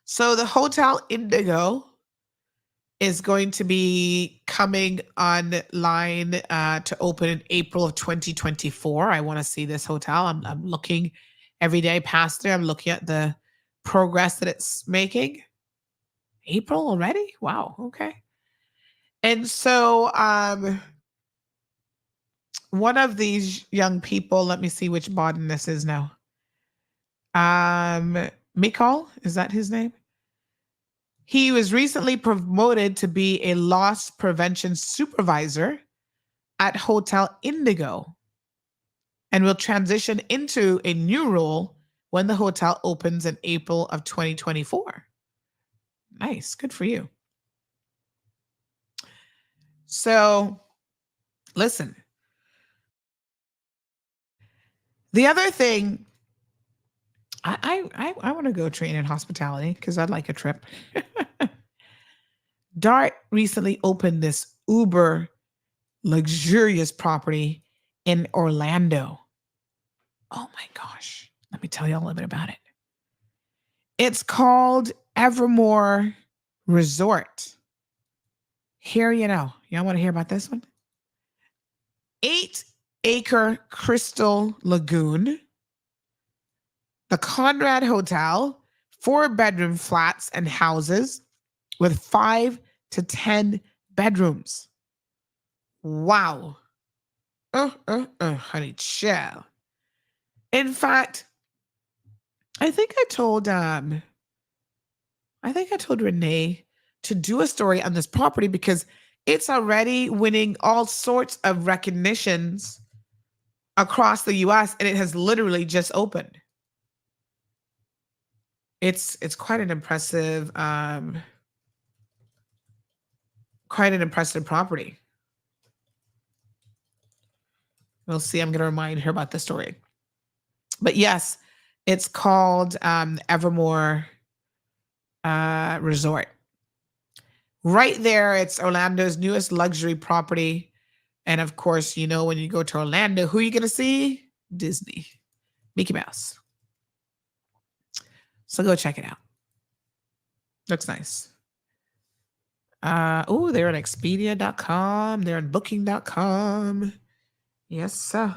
So the Hotel Indigo is going to be coming online to open in April of 2024. I want to see this hotel. I'm looking every day past there. I'm looking at the progress that it's making. April already? Wow. Okay. And so one of these young people, let me see which Baden this is now. Mikal, is that his name? He was recently promoted to be a loss prevention supervisor at Hotel Indigo and will transition into a new role when the hotel opens in April of 2024. Nice. Good for you. So, listen. The other thing, I want to go train in hospitality because I'd like a trip. DART recently opened this uber luxurious property in Orlando. Oh my gosh. Let me tell you a little bit about it. It's called Evermore Resort. Here you know. Y'all want to hear about this one? 8-acre Crystal Lagoon. The Conrad Hotel, 4-bedroom flats and houses with 5 to 10 bedrooms. Wow. Honey, chill. In fact, I think I told Renee to do a story on this property because it's already winning all sorts of recognitions across the US and it has literally just opened. It's quite an impressive property. We'll see. I'm going to remind her about the story. But yes, it's called Evermore Resort. Right there, it's Orlando's newest luxury property. And of course, you know, when you go to Orlando, who are you going to see? Disney. Mickey Mouse. So go check it out. Looks nice. They're on Expedia.com. They're on Booking.com. Yes, sir.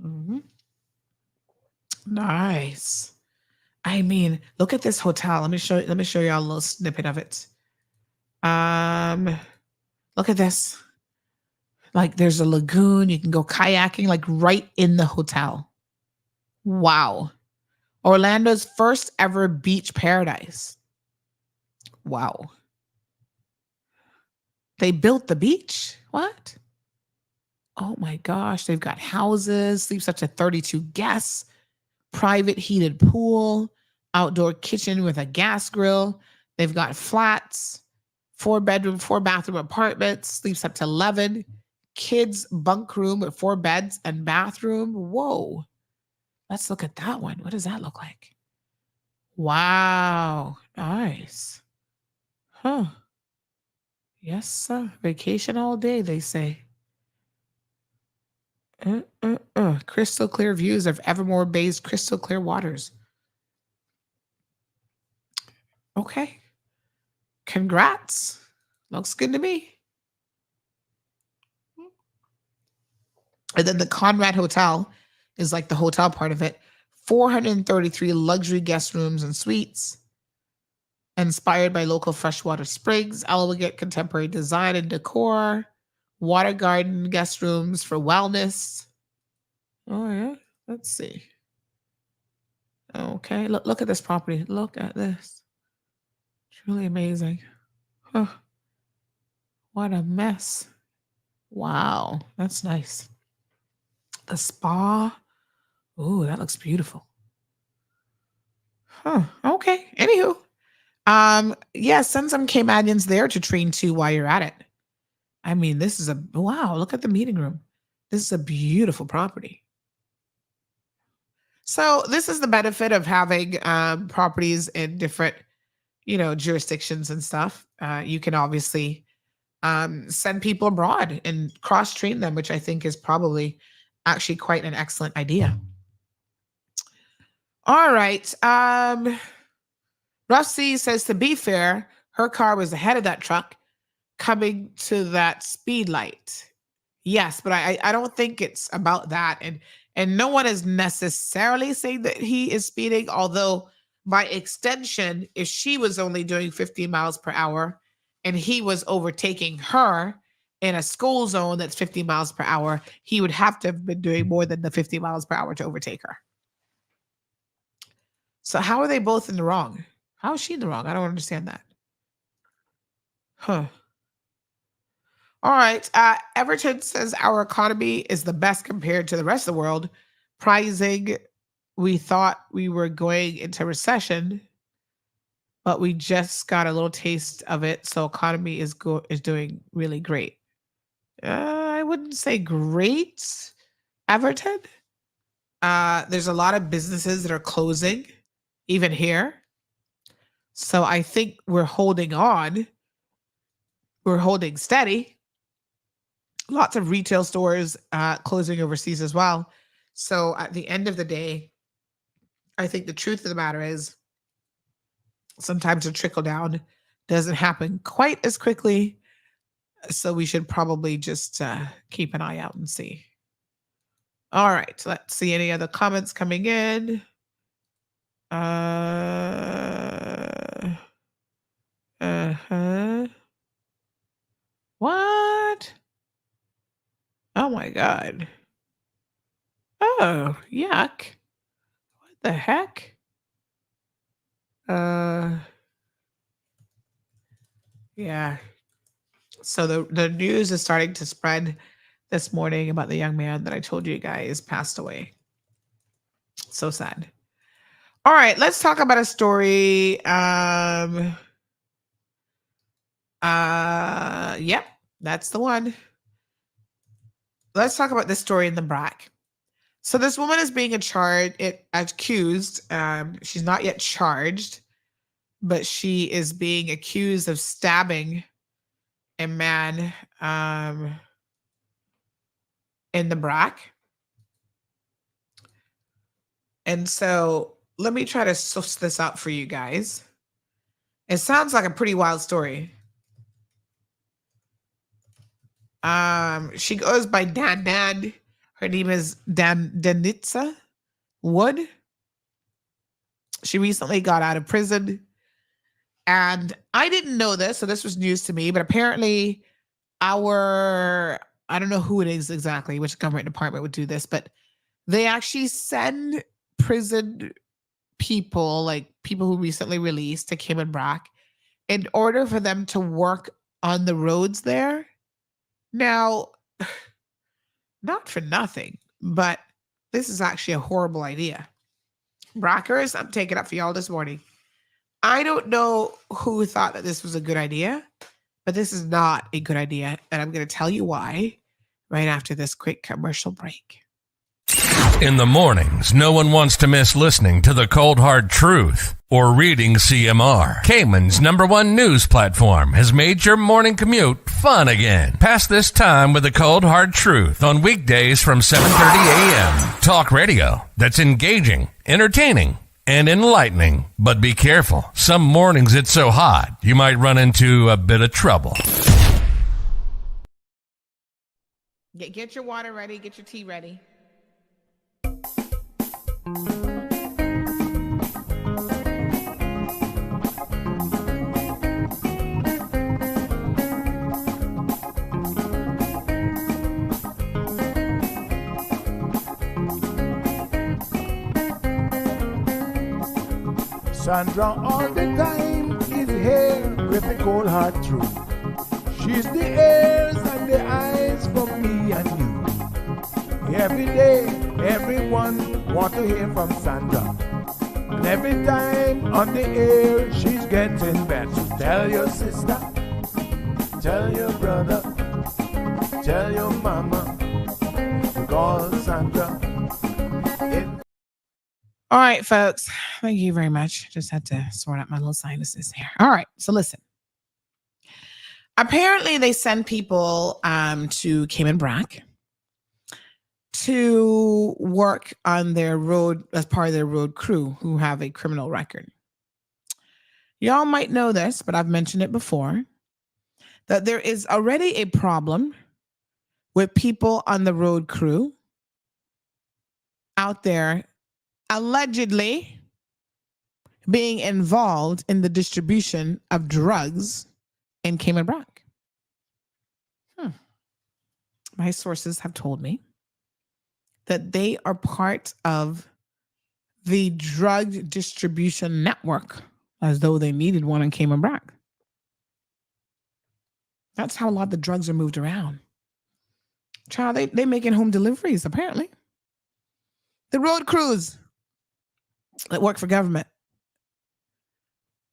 Mm-hmm. Nice. I mean, look at this hotel. Let me show y'all a little snippet of it. Look at this. Like there's a lagoon. You can go kayaking like right in the hotel. Wow. Orlando's first ever beach paradise. Wow. They built the beach? What? Oh my gosh. They've got houses, sleeps up to 32 guests, private heated pool, outdoor kitchen with a gas grill. They've got flats, 4-bedroom, 4-bathroom apartments, sleeps up to 11, kids bunk room with 4 beds and bathroom. Whoa. Let's look at that one. What does that look like? Wow. Nice. Huh. Yes, sir. Vacation all day, they say. Crystal clear views of Evermore Bay's crystal clear waters. Okay. Congrats. Looks good to me. And then the Conrad Hotel is like the hotel part of it. 433 luxury guest rooms and suites. Inspired by local freshwater springs, elegant contemporary design and decor. Water garden guest rooms for wellness. Oh, yeah. Let's see. Okay. Look at this property. Look at this. Truly amazing. Huh. What a mess. Wow, that's nice. The spa. Ooh, that looks beautiful. Huh. Okay. Anywho. Yeah, send some Caymanians there to train too while you're at it. I mean, this is wow, look at the meeting room. This is a beautiful property. So this is the benefit of having properties in different, jurisdictions and stuff. You can obviously send people abroad and cross-train them, which I think is probably actually quite an excellent idea. All right. Rusty says, to be fair, her car was ahead of that truck coming to that speed light. Yes, but I don't think it's about that. And no one is necessarily saying that he is speeding, although by extension, if she was only doing 50 miles per hour and he was overtaking her in a school zone that's 50 miles per hour, he would have to have been doing more than the 50 miles per hour to overtake her. So how are they both in the wrong? How is she in the wrong? I don't understand that. Huh. All right. Everton says our economy is the best compared to the rest of the world. Pricing, we thought we were going into recession, but we just got a little taste of it. So economy is doing really great. I wouldn't say great, Everton. There's a lot of businesses that are closing, even here. So I think we're holding on. We're holding steady. Lots of retail stores closing overseas as well. So at the end of the day, I think the truth of the matter is sometimes a trickle down doesn't happen quite as quickly. So we should probably just keep an eye out and see. All right. Let's see any other comments coming in. What? Oh my God. Oh, yuck. What the heck? Yeah. So the news is starting to spread this morning about the young man that I told you guys passed away. So sad. All right, let's talk about a story. Yep, that's the one. Let's talk about this story in the BRAC. So this woman is being accused. She's not yet charged, but she is being accused of stabbing a man in the BRAC. And so let me try to suss this out for you guys. It sounds like a pretty wild story. She goes by Dan. Her name is Danitza Wood. She recently got out of prison. And I didn't know this, so this was news to me, but apparently I don't know who it is exactly, which government department would do this, but they actually send prison people, like people who recently released to Cayman Brac, in order for them to work on the roads there. Now, not for nothing, but this is actually a horrible idea. Brackers, I'm taking up for y'all this morning. I don't know who thought that this was a good idea, but this is not a good idea. And I'm going to tell you why right after this quick commercial break. In the mornings, no one wants to miss listening to the Cold Hard Truth or reading CMR. Cayman's #1 news platform has made your morning commute fun again. Pass this time with the Cold Hard Truth on weekdays from 7:30 a.m. Talk radio that's engaging, entertaining, and enlightening. But be careful. Some mornings it's so hot, you might run into a bit of trouble. Get your water ready. Get your tea ready. Sandra all the time is here with the cold hard truth. She's the ears and the eyes for me and you. Every day, everyone want to hear from Sandra. And every time on the air, she's getting better. Tell your sister, tell your brother, tell your mama, call Sandra. All right, folks. Thank you very much. Just had to sort out my little sinuses here. All right. So listen. Apparently, they send people to Cayman Brac to work on their road as part of their road crew who have a criminal record. Y'all might know this, but I've mentioned it before, that there is already a problem with people on the road crew out there allegedly being involved in the distribution of drugs in Cayman Brac. My sources have told me that they are part of the drug distribution network, as though they needed one in Cayman Brac. That's how a lot of the drugs are moved around. Child, they making home deliveries, apparently. The road crews that work for government.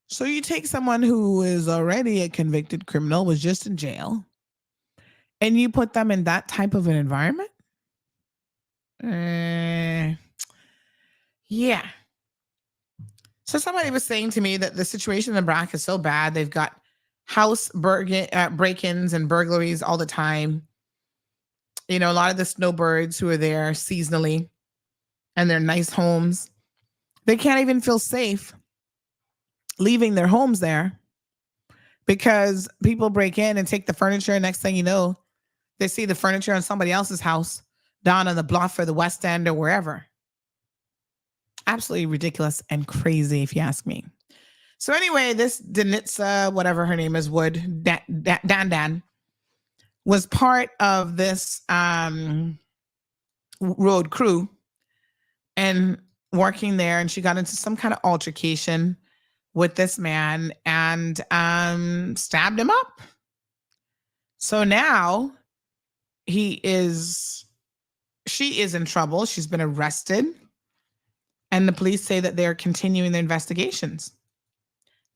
So you take someone who is already a convicted criminal, was just in jail, and you put them in that type of an environment? Yeah. So somebody was saying to me that the situation in Brac is so bad. They've got house break-ins and burglaries all the time. You know, a lot of the snowbirds who are there seasonally and their nice homes, they can't even feel safe leaving their homes there because people break in and take the furniture. And next thing you know, they see the furniture in somebody else's house down on the bluff or the West End or wherever. Absolutely ridiculous and crazy, if you ask me. So anyway, this Danitza, whatever her name is, Wood, Dan, was part of this road crew and working there. And she got into some kind of altercation with this man and stabbed him up. So now she is in trouble. She's been arrested. And the police say that they're continuing the investigations.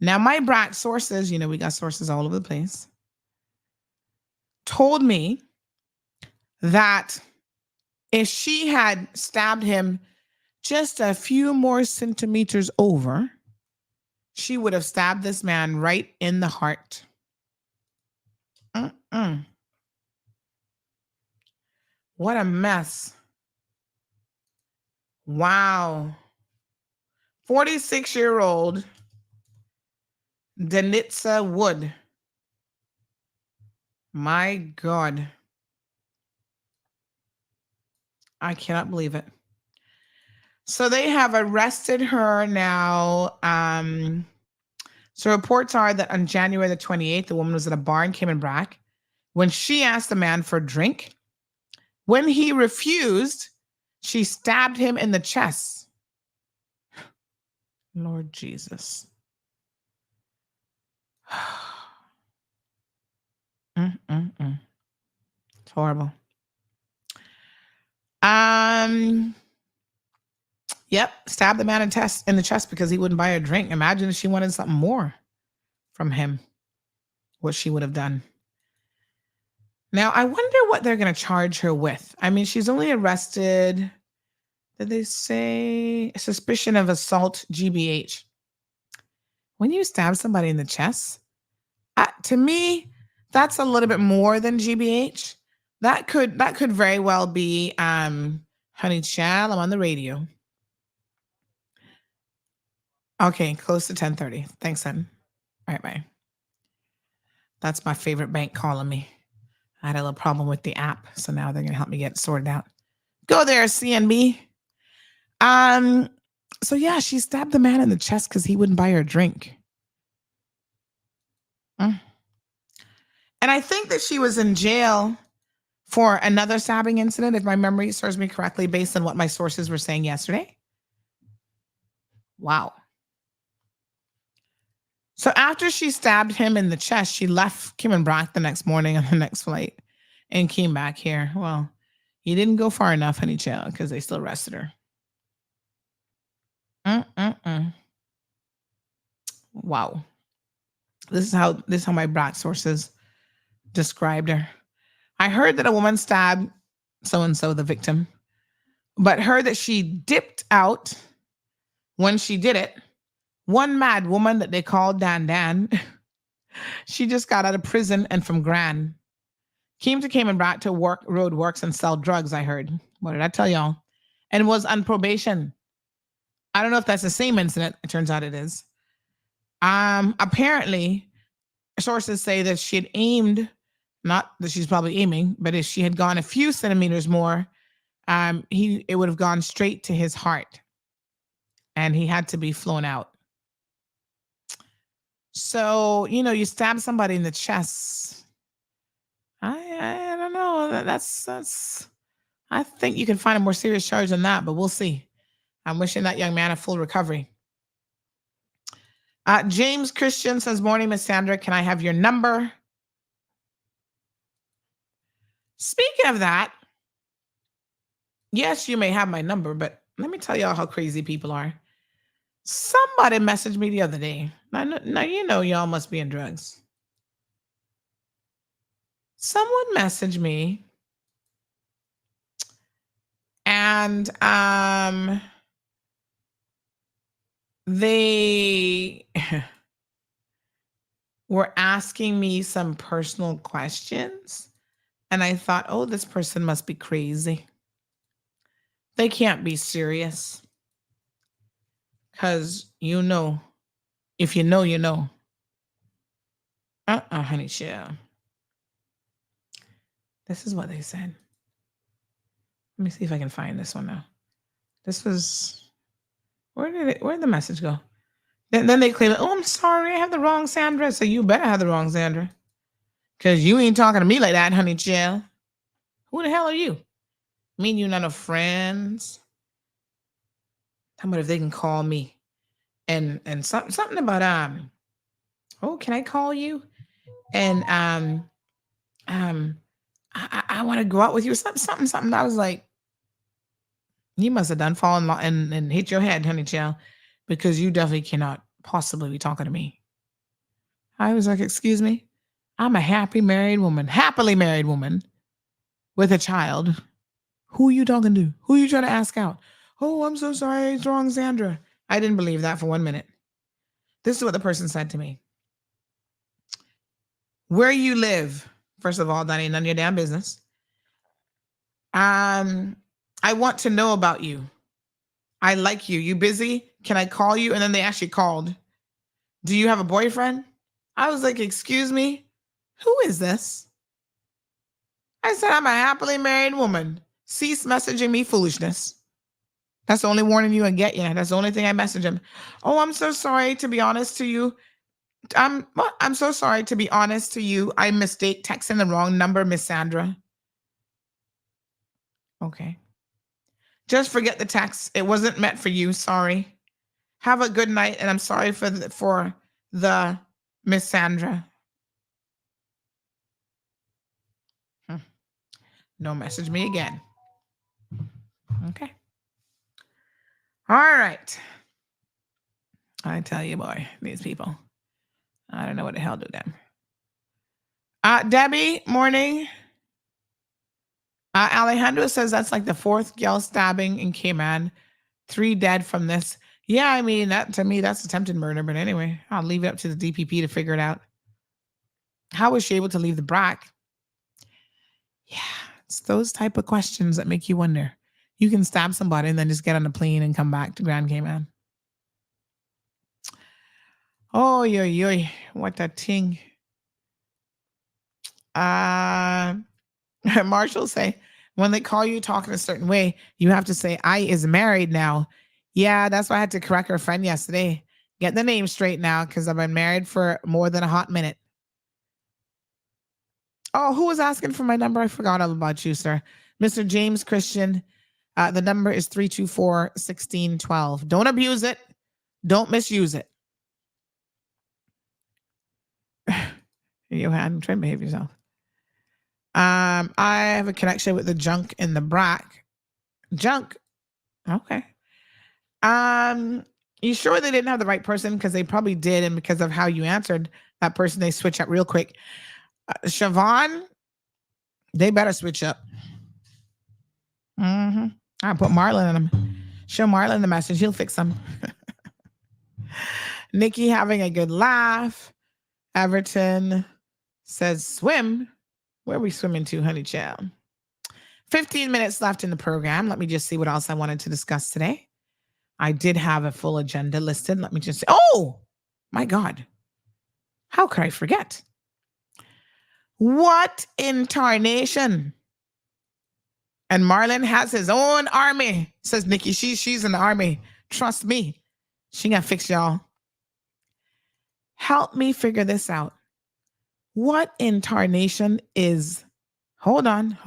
Now, my Brac sources, you know, we got sources all over the place, told me that if she had stabbed him just a few more centimeters over, she would have stabbed this man right in the heart. What a mess. Wow. 46-year-old Danitza Wood. My God. I cannot believe it. So they have arrested her now. So reports are that on January the 28th, the woman was at a bar in Cayman Brac when she asked the man for a drink. When he refused, she stabbed him in the chest. Lord Jesus. It's horrible. Yep, stabbed the man in the chest because he wouldn't buy her a drink. Imagine if she wanted something more from him, what she would have done. Now, I wonder what they're going to charge her with. I mean, she's only arrested, did they say, suspicion of assault GBH. When you stab somebody in the chest, to me, that's a little bit more than GBH. That could very well be, honey child, I'm on the radio. Okay, close to 10:30. Thanks, son. All right, bye. That's my favorite bank calling me. I had a little problem with the app, so now they're going to help me get it sorted out. Go there, CNB. So yeah, she stabbed the man in the chest because he wouldn't buy her a drink. And I think that she was in jail for another stabbing incident, if my memory serves me correctly, based on what my sources were saying yesterday. Wow. So after she stabbed him in the chest, she left Cayman Brac the next morning on the next flight and came back here. Well, he didn't go far enough, honey child, because they still arrested her. Wow. This is how my Brac sources described her. I heard that a woman stabbed so-and-so, the victim, but heard that she dipped out when she did it. One mad woman that they called Dan, she just got out of prison and from Grand. Came to Cayman Brac to work road works and sell drugs, I heard. What did I tell y'all? And was on probation. I don't know if that's the same incident. It turns out it is. Apparently, sources say that she had aimed, not that she's probably aiming, but if she had gone a few centimeters more, it would have gone straight to his heart. And he had to be flown out. So, you stab somebody in the chest. I don't know. That's. I think you can find a more serious charge than that, but we'll see. I'm wishing that young man a full recovery. James Christian says, morning, Miss Sandra. Can I have your number? Speaking of that, yes, you may have my number, but let me tell y'all how crazy people are. Somebody messaged me the other day. Now y'all must be in drugs. Someone messaged me and they were asking me some personal questions. And I thought, oh, this person must be crazy. They can't be serious. Because if you know, you know. Honey, chill. This is what they said. Let me see if I can find this one now. This was, where'd the message go? Then they claim, oh, I'm sorry, I have the wrong Sandra. So you better have the wrong Sandra. Because you ain't talking to me like that, honey, chill. Who the hell are you? Me and you not no friends. How about if they can call me? And something about oh, can I call you? And I want to go out with you. Something. I was like, you must have done fallen and hit your head, honey child, because you definitely cannot possibly be talking to me. I was like, excuse me, I'm a happily married woman with a child. Who are you talking to? Who are you trying to ask out? Oh, I'm so sorry, it's wrong, Sandra. I didn't believe that for 1 minute. This is what the person said to me. Where you live, first of all, that ain't none of your damn business. I want to know about you. I like you. You busy? Can I call you? And then they actually called. Do you have a boyfriend? I was like, excuse me? Who is this? I said, I'm a happily married woman. Cease messaging me foolishness. That's the only warning you can get. Yeah, that's the only thing I message him. Oh, I'm so sorry to be honest to you. I'm so sorry to be honest to you. I mistake texting the wrong number, Miss Sandra. Okay. Just forget the text. It wasn't meant for you. Sorry. Have a good night, and I'm sorry for the Miss Sandra. Don't message me again. Okay. All right. I tell you, boy, these people. I don't know what the hell to do them. Debbie, morning. Alejandro says that's like the fourth gal stabbing in Cayman. 3 dead from this. Yeah, I mean, that to me, that's attempted murder. But anyway, I'll leave it up to the DPP to figure it out. How was she able to leave the Brac? Yeah, it's those type of questions that make you wonder. You can stab somebody and then just get on a plane and come back to Grand Cayman. Oh, yo, what a thing. Marshall say, when they call you talking a certain way, you have to say, I is married now. Yeah, that's why I had to correct her friend yesterday. Get the name straight now, because I've been married for more than a hot minute. Oh, who was asking for my number? I forgot all about you, sir. Mr. James Christian. The number is 324-1612. Don't abuse it. Don't misuse it. Johan, try and behave yourself. I have a connection with the junk in the brack. Junk. Okay. You sure they didn't have the right person? Because they probably did, and because of how you answered that person, they switch up real quick. Siobhan, they better switch up. I put Marlon in them. Show Marlon the message. He'll fix them. Nikki having a good laugh. Everton says swim. Where are we swimming to, honey child? 15 minutes left in the program. Let me just see what else I wanted to discuss today. I did have a full agenda listed. Let me just say, oh, my God. How could I forget? What in tarnation? And Marlon has his own army, says Nikki. She's in the army. Trust me. She gonna fix y'all. Help me figure this out. What in tarnation is... Hold on.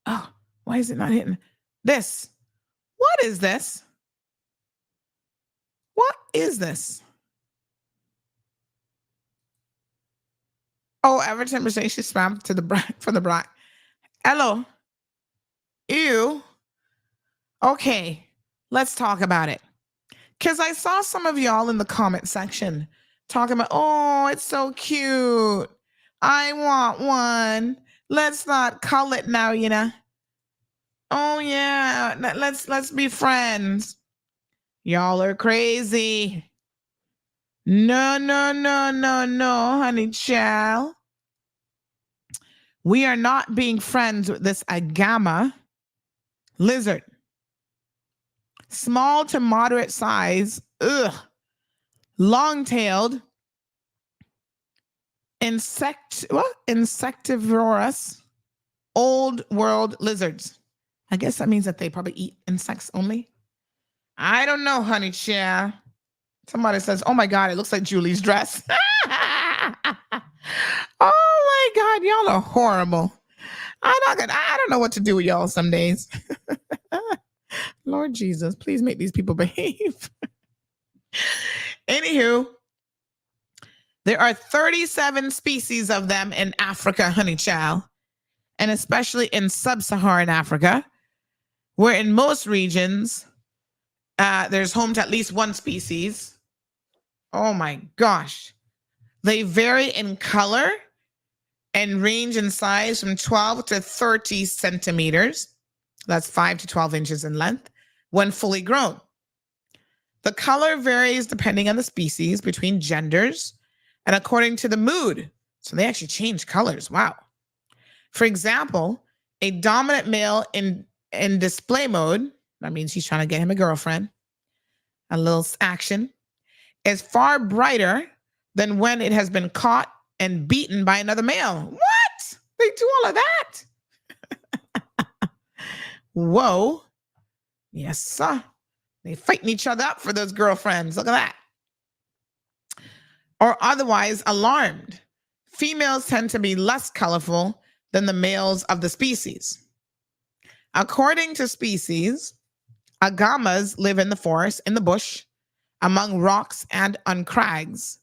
Oh, why is it not hitting? This. What is this? What is this? Oh, Everton was saying she swam to the brack for the brack. Hello. Ew. Okay, let's talk about it. Because I saw some of y'all in the comment section talking about, oh, it's so cute. I want one. Let's not cull it now, you know. Oh, yeah, let's be friends. Y'all are crazy. No, honey child. We are not being friends with this Agama lizard. Small to moderate size, long-tailed, insectivorous, old world lizards. I guess that means that they probably eat insects only. I don't know, honey child. Somebody says, oh my God, it looks like Julie's dress. Oh my God, y'all are horrible. I don't know what to do with y'all some days. Lord Jesus, please make these people behave. Anywho, there are 37 species of them in Africa, honey child, and especially in sub-Saharan Africa, where in most regions, there's home to at least one species. Oh my gosh. They vary in color and range in size from 12 to 30 centimeters. That's 5 to 12 inches in length when fully grown. The color varies depending on the species, between genders, and according to the mood. So they actually change colors. Wow. For example, a dominant male in display mode, that means he's trying to get him a girlfriend, a little action, is far brighter than when it has been caught and beaten by another male. What? They do all of that? Whoa. Yes, sir. They fighting each other up for those girlfriends. Look at that. Or otherwise alarmed. Females tend to be less colorful than the males of the species. According to species, agamas live in the forest, in the bush, among rocks and on crags.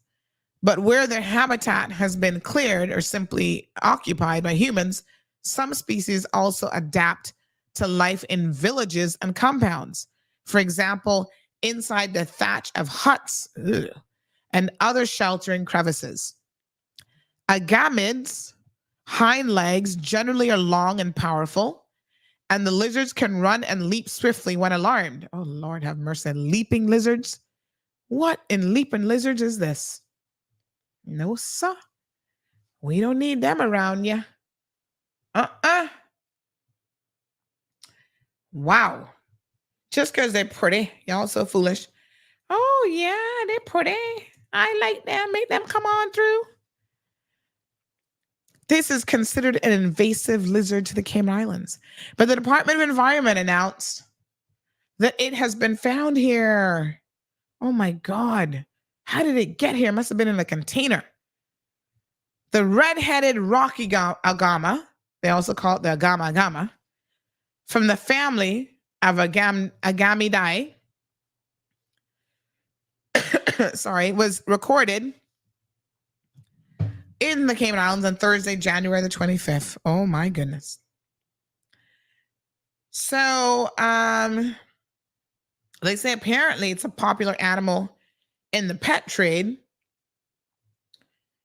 But where their habitat has been cleared or simply occupied by humans, some species also adapt to life in villages and compounds. For example, inside the thatch of huts and other sheltering crevices. Agamids' hind legs generally are long and powerful, and the lizards can run and leap swiftly when alarmed. Oh, Lord have mercy. Leaping lizards? What in leaping lizards is this? No, sir. We don't need them around you. Wow. Just because they're pretty. Y'all so foolish. Oh, yeah, they're pretty. I like them. Make them come on through. This is considered an invasive lizard to the Cayman Islands. But the Department of Environment announced that it has been found here. Oh, my God. How did it get here? It must have been in a container. The red-headed rocky agama, they also call it the agama, from the family of Agamidae, was recorded in the Cayman Islands on Thursday, January the 25th. Oh my goodness. So, they say apparently it's a popular animal in the pet trade.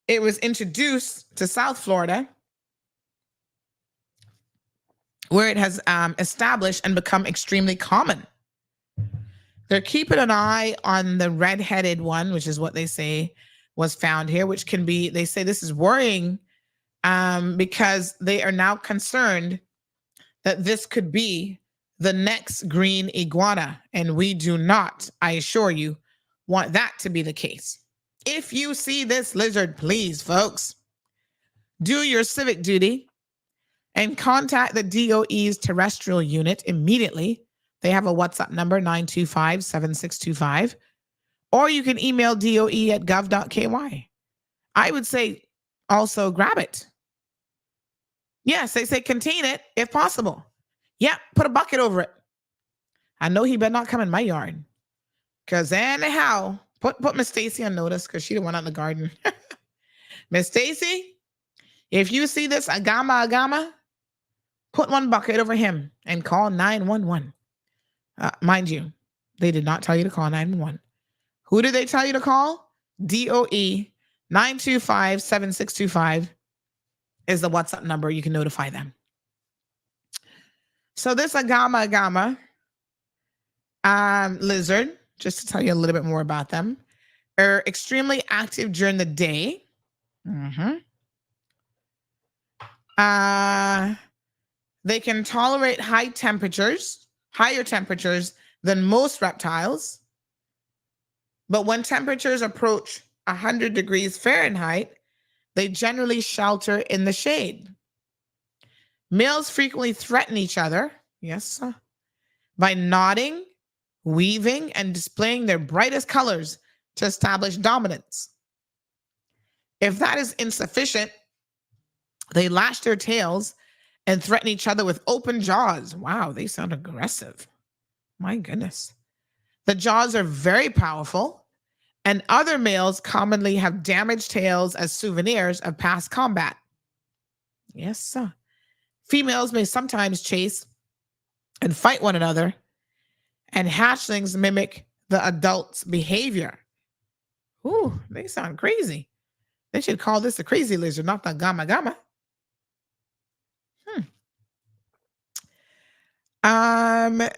It was introduced to South Florida, where it has established and become extremely common. They're keeping an eye on the red-headed one, which is what they say was found here, which can be, they say this is worrying because they are now concerned that this could be the next green iguana. And we do not, I assure you, want that to be the case. If you see this lizard, please, folks, do your civic duty and contact the DOE's terrestrial unit immediately. They have a WhatsApp number, 925-7625. Or you can email doe@gov.ky. I would say also grab it. Yes, they say contain it if possible. Yeah, put a bucket over it. I know he better not come in my yard. Because anyhow, put Miss Stacy on notice because she the one out in the garden. Miss Stacy, if you see this agama, put one bucket over him and call 911. Mind you, they did not tell you to call 911. Who did they tell you to call? DOE 925-7625 is the WhatsApp number. You can notify them. So this agama lizard, just to tell you a little bit more about them, are extremely active during the day. They can tolerate higher temperatures than most reptiles. But when temperatures approach 100 degrees Fahrenheit, they generally shelter in the shade. Males frequently threaten each other, yes, by nodding, weaving, and displaying their brightest colors to establish dominance. If that is insufficient, they lash their tails and threaten each other with open jaws. Wow, they sound aggressive. My goodness. The jaws are very powerful, and other males commonly have damaged tails as souvenirs of past combat. Yes, sir. Females may sometimes chase and fight one another, and hatchlings mimic the adult's behavior. Ooh, they sound crazy. They should call this a crazy lizard, not the gama.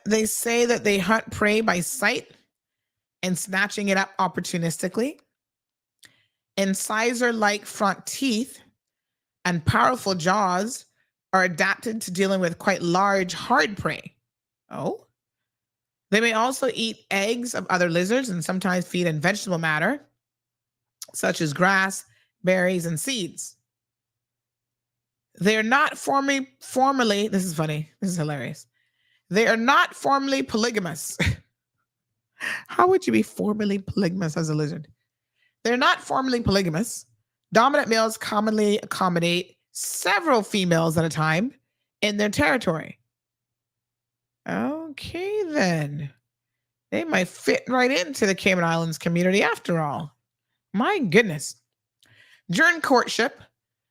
They say that they hunt prey by sight and snatching it up opportunistically. Incisor-like front teeth and powerful jaws are adapted to dealing with quite large, hard prey. Oh. They may also eat eggs of other lizards and sometimes feed on vegetable matter, such as grass, berries, and seeds. They're not formally, this is funny, this is hilarious. They are not formally polygamous. How would you be formally polygamous as a lizard? They're not formally polygamous. Dominant males commonly accommodate several females at a time in their territory. Okay, then. They might fit right into the Cayman Islands community after all. My goodness. During courtship,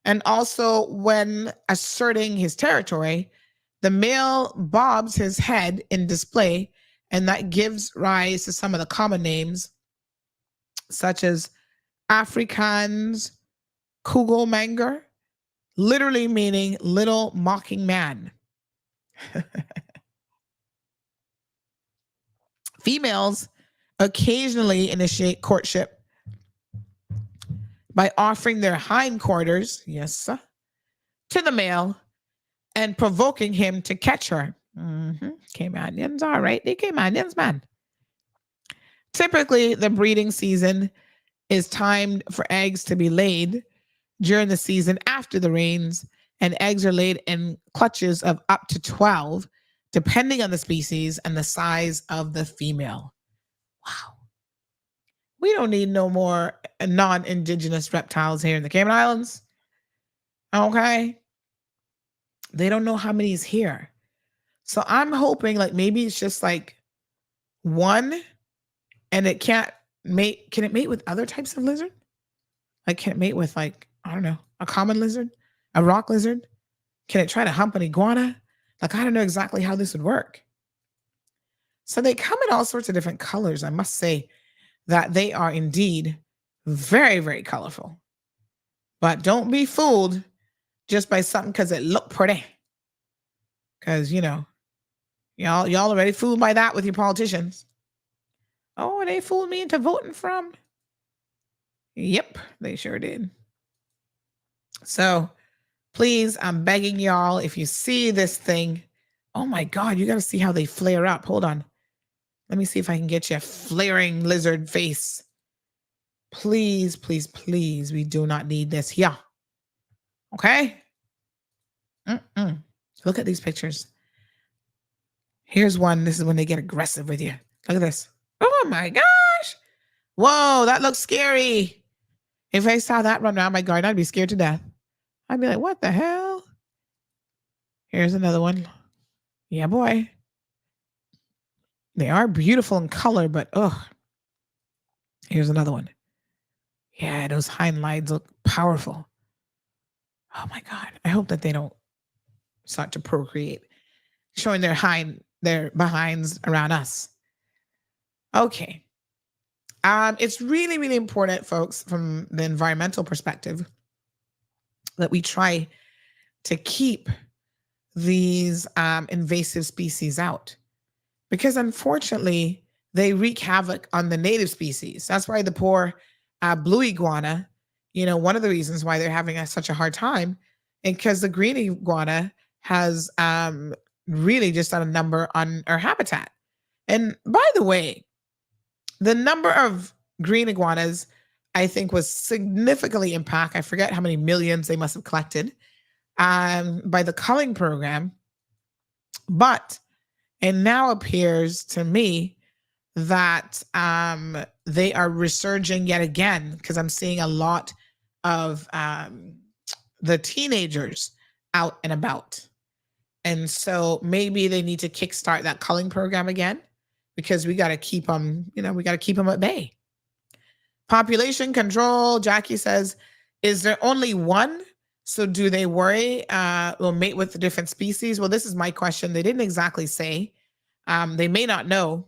and also when asserting his territory, the male bobs his head in display, and that gives rise to some of the common names, such as Afrikaans Kugelmanger, literally meaning little mocking man. Females occasionally initiate courtship by offering their hindquarters, yes, sir, to the male and provoking him to catch her. Caymanians, all right. They Caymanians, man. Typically, the breeding season is timed for eggs to be laid during the season after the rains, and eggs are laid in clutches of up to 12, depending on the species and the size of the female. Wow. We don't need no more non-indigenous reptiles here in the Cayman Islands. Okay? They don't know how many is here. So I'm hoping like maybe it's just like one, and it can't mate. Can it mate with other types of lizard? Like can it mate with like I don't know, a common lizard, a rock lizard? Can it try to hump an iguana? Like, I don't know exactly how this would work. So they come in all sorts of different colors. I must say that they are indeed very, very colorful. But don't be fooled just by something because it looked pretty. Because, you know, y'all already fooled by that with your politicians. Oh, they fooled me into voting from. Yep, they sure did. So please, I'm begging y'all, if you see this thing, oh my God, you got to see how they flare up. Hold on. Let me see if I can get you a flaring lizard face. Please, please, please. We do not need this here. Okay? Look at these pictures. Here's one. This is when they get aggressive with you. Look at this. Oh my gosh. Whoa, that looks scary. If I saw that run around my garden, I'd be scared to death. I'd be like, what the hell? Here's another one. Yeah, boy. They are beautiful in color, but here's another one. Yeah, those hind legs look powerful. Oh my God. I hope that they don't start to procreate, showing their behinds around us. Okay. It's really, really important, folks, from the environmental perspective, that we try to keep these invasive species out, because unfortunately they wreak havoc on the native species. That's why the poor blue iguana, you know, one of the reasons why they're having such a hard time, and because the green iguana has really just done a number on our habitat. And by the way, the number of green iguanas, I think, was significantly impacted. I forget how many millions they must have collected by the culling program. But it now appears to me that they are resurging yet again, because I'm seeing a lot of the teenagers out and about. And so maybe they need to kickstart that culling program again, because we got to keep them, we got to keep them at bay. Population control, Jackie says, is there only one? So do they worry will mate with the different species? Well, this is my question. They didn't exactly say. They may not know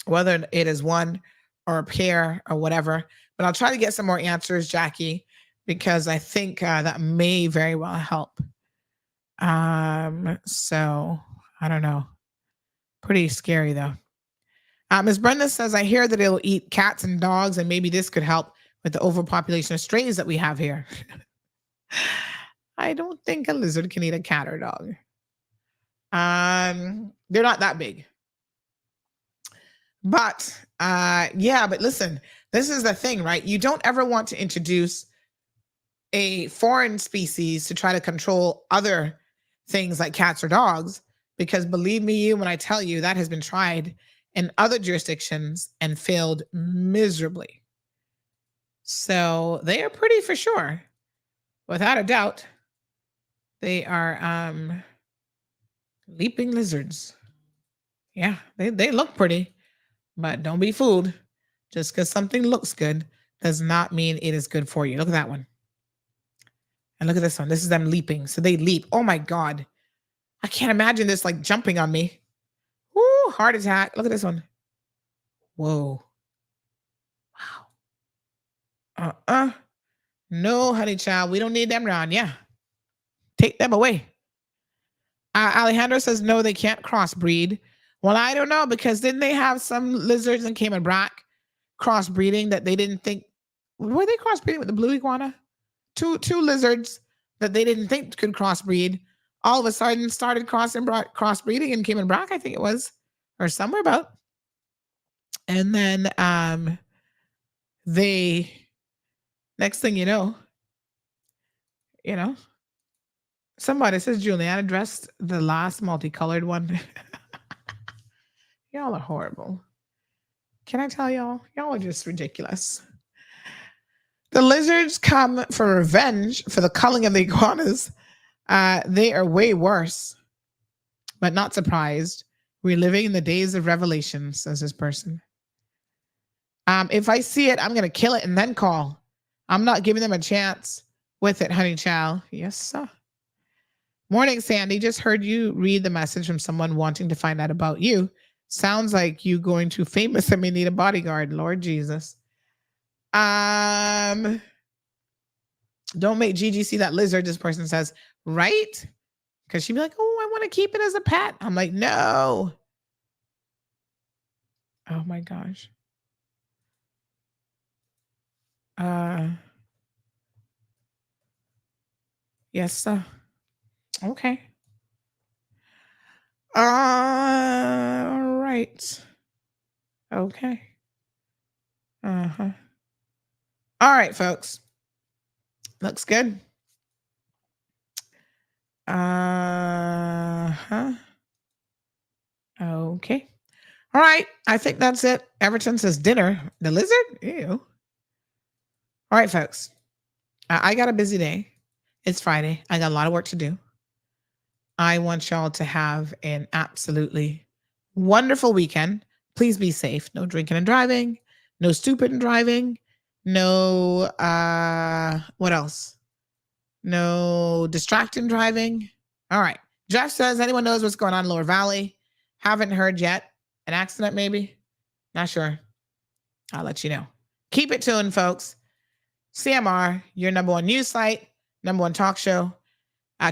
whether it is one or a pair or whatever, but I'll try to get some more answers, Jackie, because I think that may very well help. So I don't know. Pretty scary though. Ms. Brenda says, I hear that it'll eat cats and dogs, and maybe this could help with the overpopulation of strays that we have here. I don't think a lizard can eat a cat or dog. They're not that big. But yeah, but listen, this is the thing, right? You don't ever want to introduce a foreign species to try to control other things like cats or dogs, because believe me when I tell you, that has been tried in other jurisdictions and failed miserably. So they are pretty for sure. Without a doubt, they are leaping lizards. Yeah, they look pretty, but don't be fooled. Just because something looks good does not mean it is good for you. Look at that one. And look at this one. This is them leaping. So they leap. Oh my God. I can't imagine this like jumping on me. Woo, heart attack. Look at this one. Whoa. Wow. No, honey child. We don't need them around. Yeah. Take them away. Alejandro says, no, they can't crossbreed. Well, I don't know, because didn't they have some lizards in Cayman Brac crossbreeding that they didn't think, were they crossbreeding with the blue iguana? Two lizards that they didn't think could crossbreed all of a sudden started crossbreeding in Cayman Brac, I think it was, or somewhere about. And then they, next thing you know, somebody says Juliana dressed the last multicolored one. Y'all are horrible. Can I tell y'all? Y'all are just ridiculous. The lizards come for revenge for the culling of the iguanas. They are way worse, but not surprised. We're living in the days of revelation, says this person. If I see it, I'm going to kill it and then call. I'm not giving them a chance with it, honey child. Yes, sir. Morning, Sandy. Just heard you read the message from someone wanting to find out about you. Sounds like you going too famous and may need a bodyguard. Lord Jesus. Don't make Gigi see that lizard. This person says, right? Because she'd be like, oh, I want to keep it as a pet. I'm like, no. Oh my gosh. Yes, sir. Okay. All right. Okay. Uh-huh. All right, folks. Looks good. Uh-huh. Okay. All right. I think that's it. Everton says dinner. The lizard? Ew. All right, folks. I got a busy day. It's Friday. I got a lot of work to do. I want y'all to have an absolutely wonderful weekend. Please be safe. No drinking and driving. No stupid and driving. No, what else? No distracting driving. All right. Jeff says, anyone knows what's going on in Lower Valley? Haven't heard yet. An accident, maybe? Not sure. I'll let you know. Keep it tuned, folks. CMR, your number one news site, number one talk show.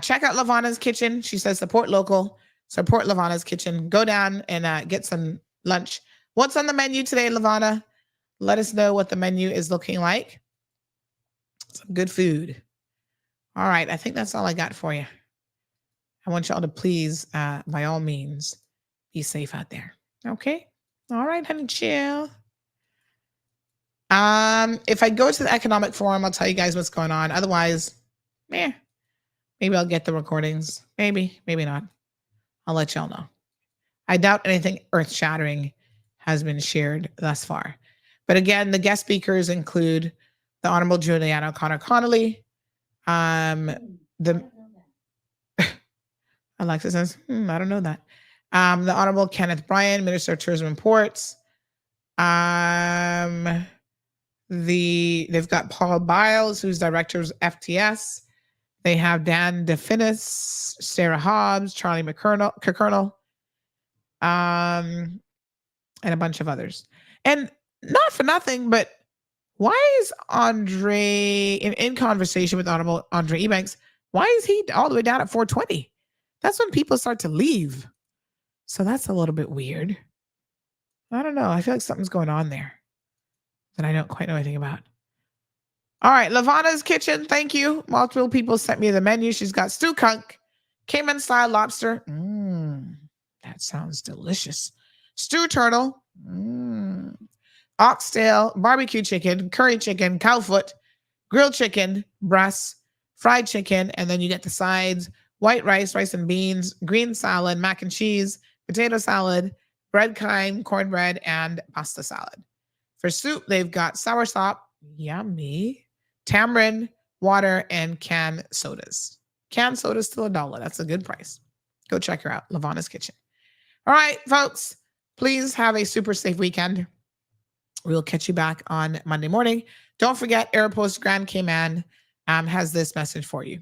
Check out Lavana's Kitchen. She says support local, support Lavana's Kitchen. Go down and get some lunch. What's on the menu today, Lavana? Let us know what the menu is looking like. Some good food. All right. I think that's all I got for you. I want y'all to please, by all means, be safe out there. Okay. All right, honey, chill. If I go to the economic forum, I'll tell you guys what's going on. Otherwise, maybe I'll get the recordings. Maybe not. I'll let y'all know. I doubt anything earth-shattering has been shared thus far. But again, the guest speakers include the Honorable Juliana O'Connor-Connolly. Alexa says, I don't know that. The Honorable Kenneth Bryan, Minister of Tourism and Ports. They've got Paul Biles, who's Director of FTS. They have Dan DeFinis, Sarah Hobbs, Charlie McConnell, and a bunch of others. And not for nothing, but why is Andre in conversation with Honorable Andre Ebanks? Why is he all the way down at 420? That's when people start to leave. So that's a little bit weird. I don't know. I feel like something's going on there that I don't quite know anything about. All right, Lavana's Kitchen. Thank you. Multiple people sent me the menu. She's got stew kunk, Cayman style lobster. That sounds delicious. Stew turtle. Oxtail, barbecue chicken, curry chicken, cow foot, grilled chicken, breasts, fried chicken, and then you get the sides: white rice, rice and beans, green salad, mac and cheese, potato salad, bread kind, cornbread, and pasta salad. For soup, they've got soursop, yummy, tamarind, water, and canned sodas. Canned sodas still $1. That's a good price. Go check her out, Lavana's Kitchen. All right, folks, please have a super safe weekend. We'll catch you back on Monday morning. Don't forget, Aeropost Grand Cayman has this message for you.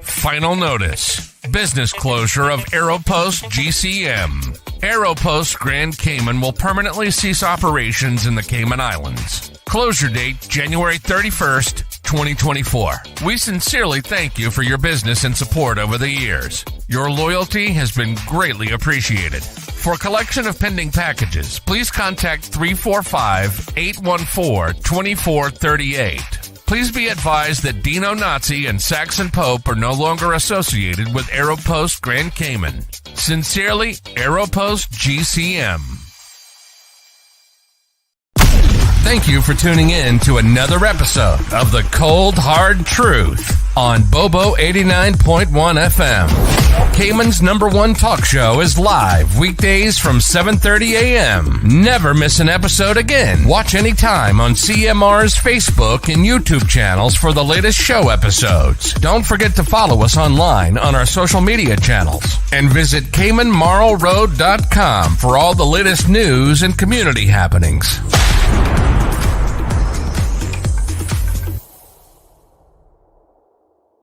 Final notice. Business closure of Aeropost GCM. Aeropost Grand Cayman will permanently cease operations in the Cayman Islands. Closure date, January 31st, 2024. We sincerely thank you for your business and support over the years. Your loyalty has been greatly appreciated. For collection of pending packages, please contact 345-814-2438. Please be advised that Dino Nazi and Saxon Pope are no longer associated with Aeropost Grand Cayman. Sincerely, Aeropost GCM. Thank you for tuning in to another episode of The Cold Hard Truth on Bobo 89.1 FM. Cayman's #1 talk show is live weekdays from 7:30 a.m. Never miss an episode again. Watch anytime on CMR's Facebook and YouTube channels for the latest show episodes. Don't forget to follow us online on our social media channels. And visit CaymanMarlRoad.com for all the latest news and community happenings.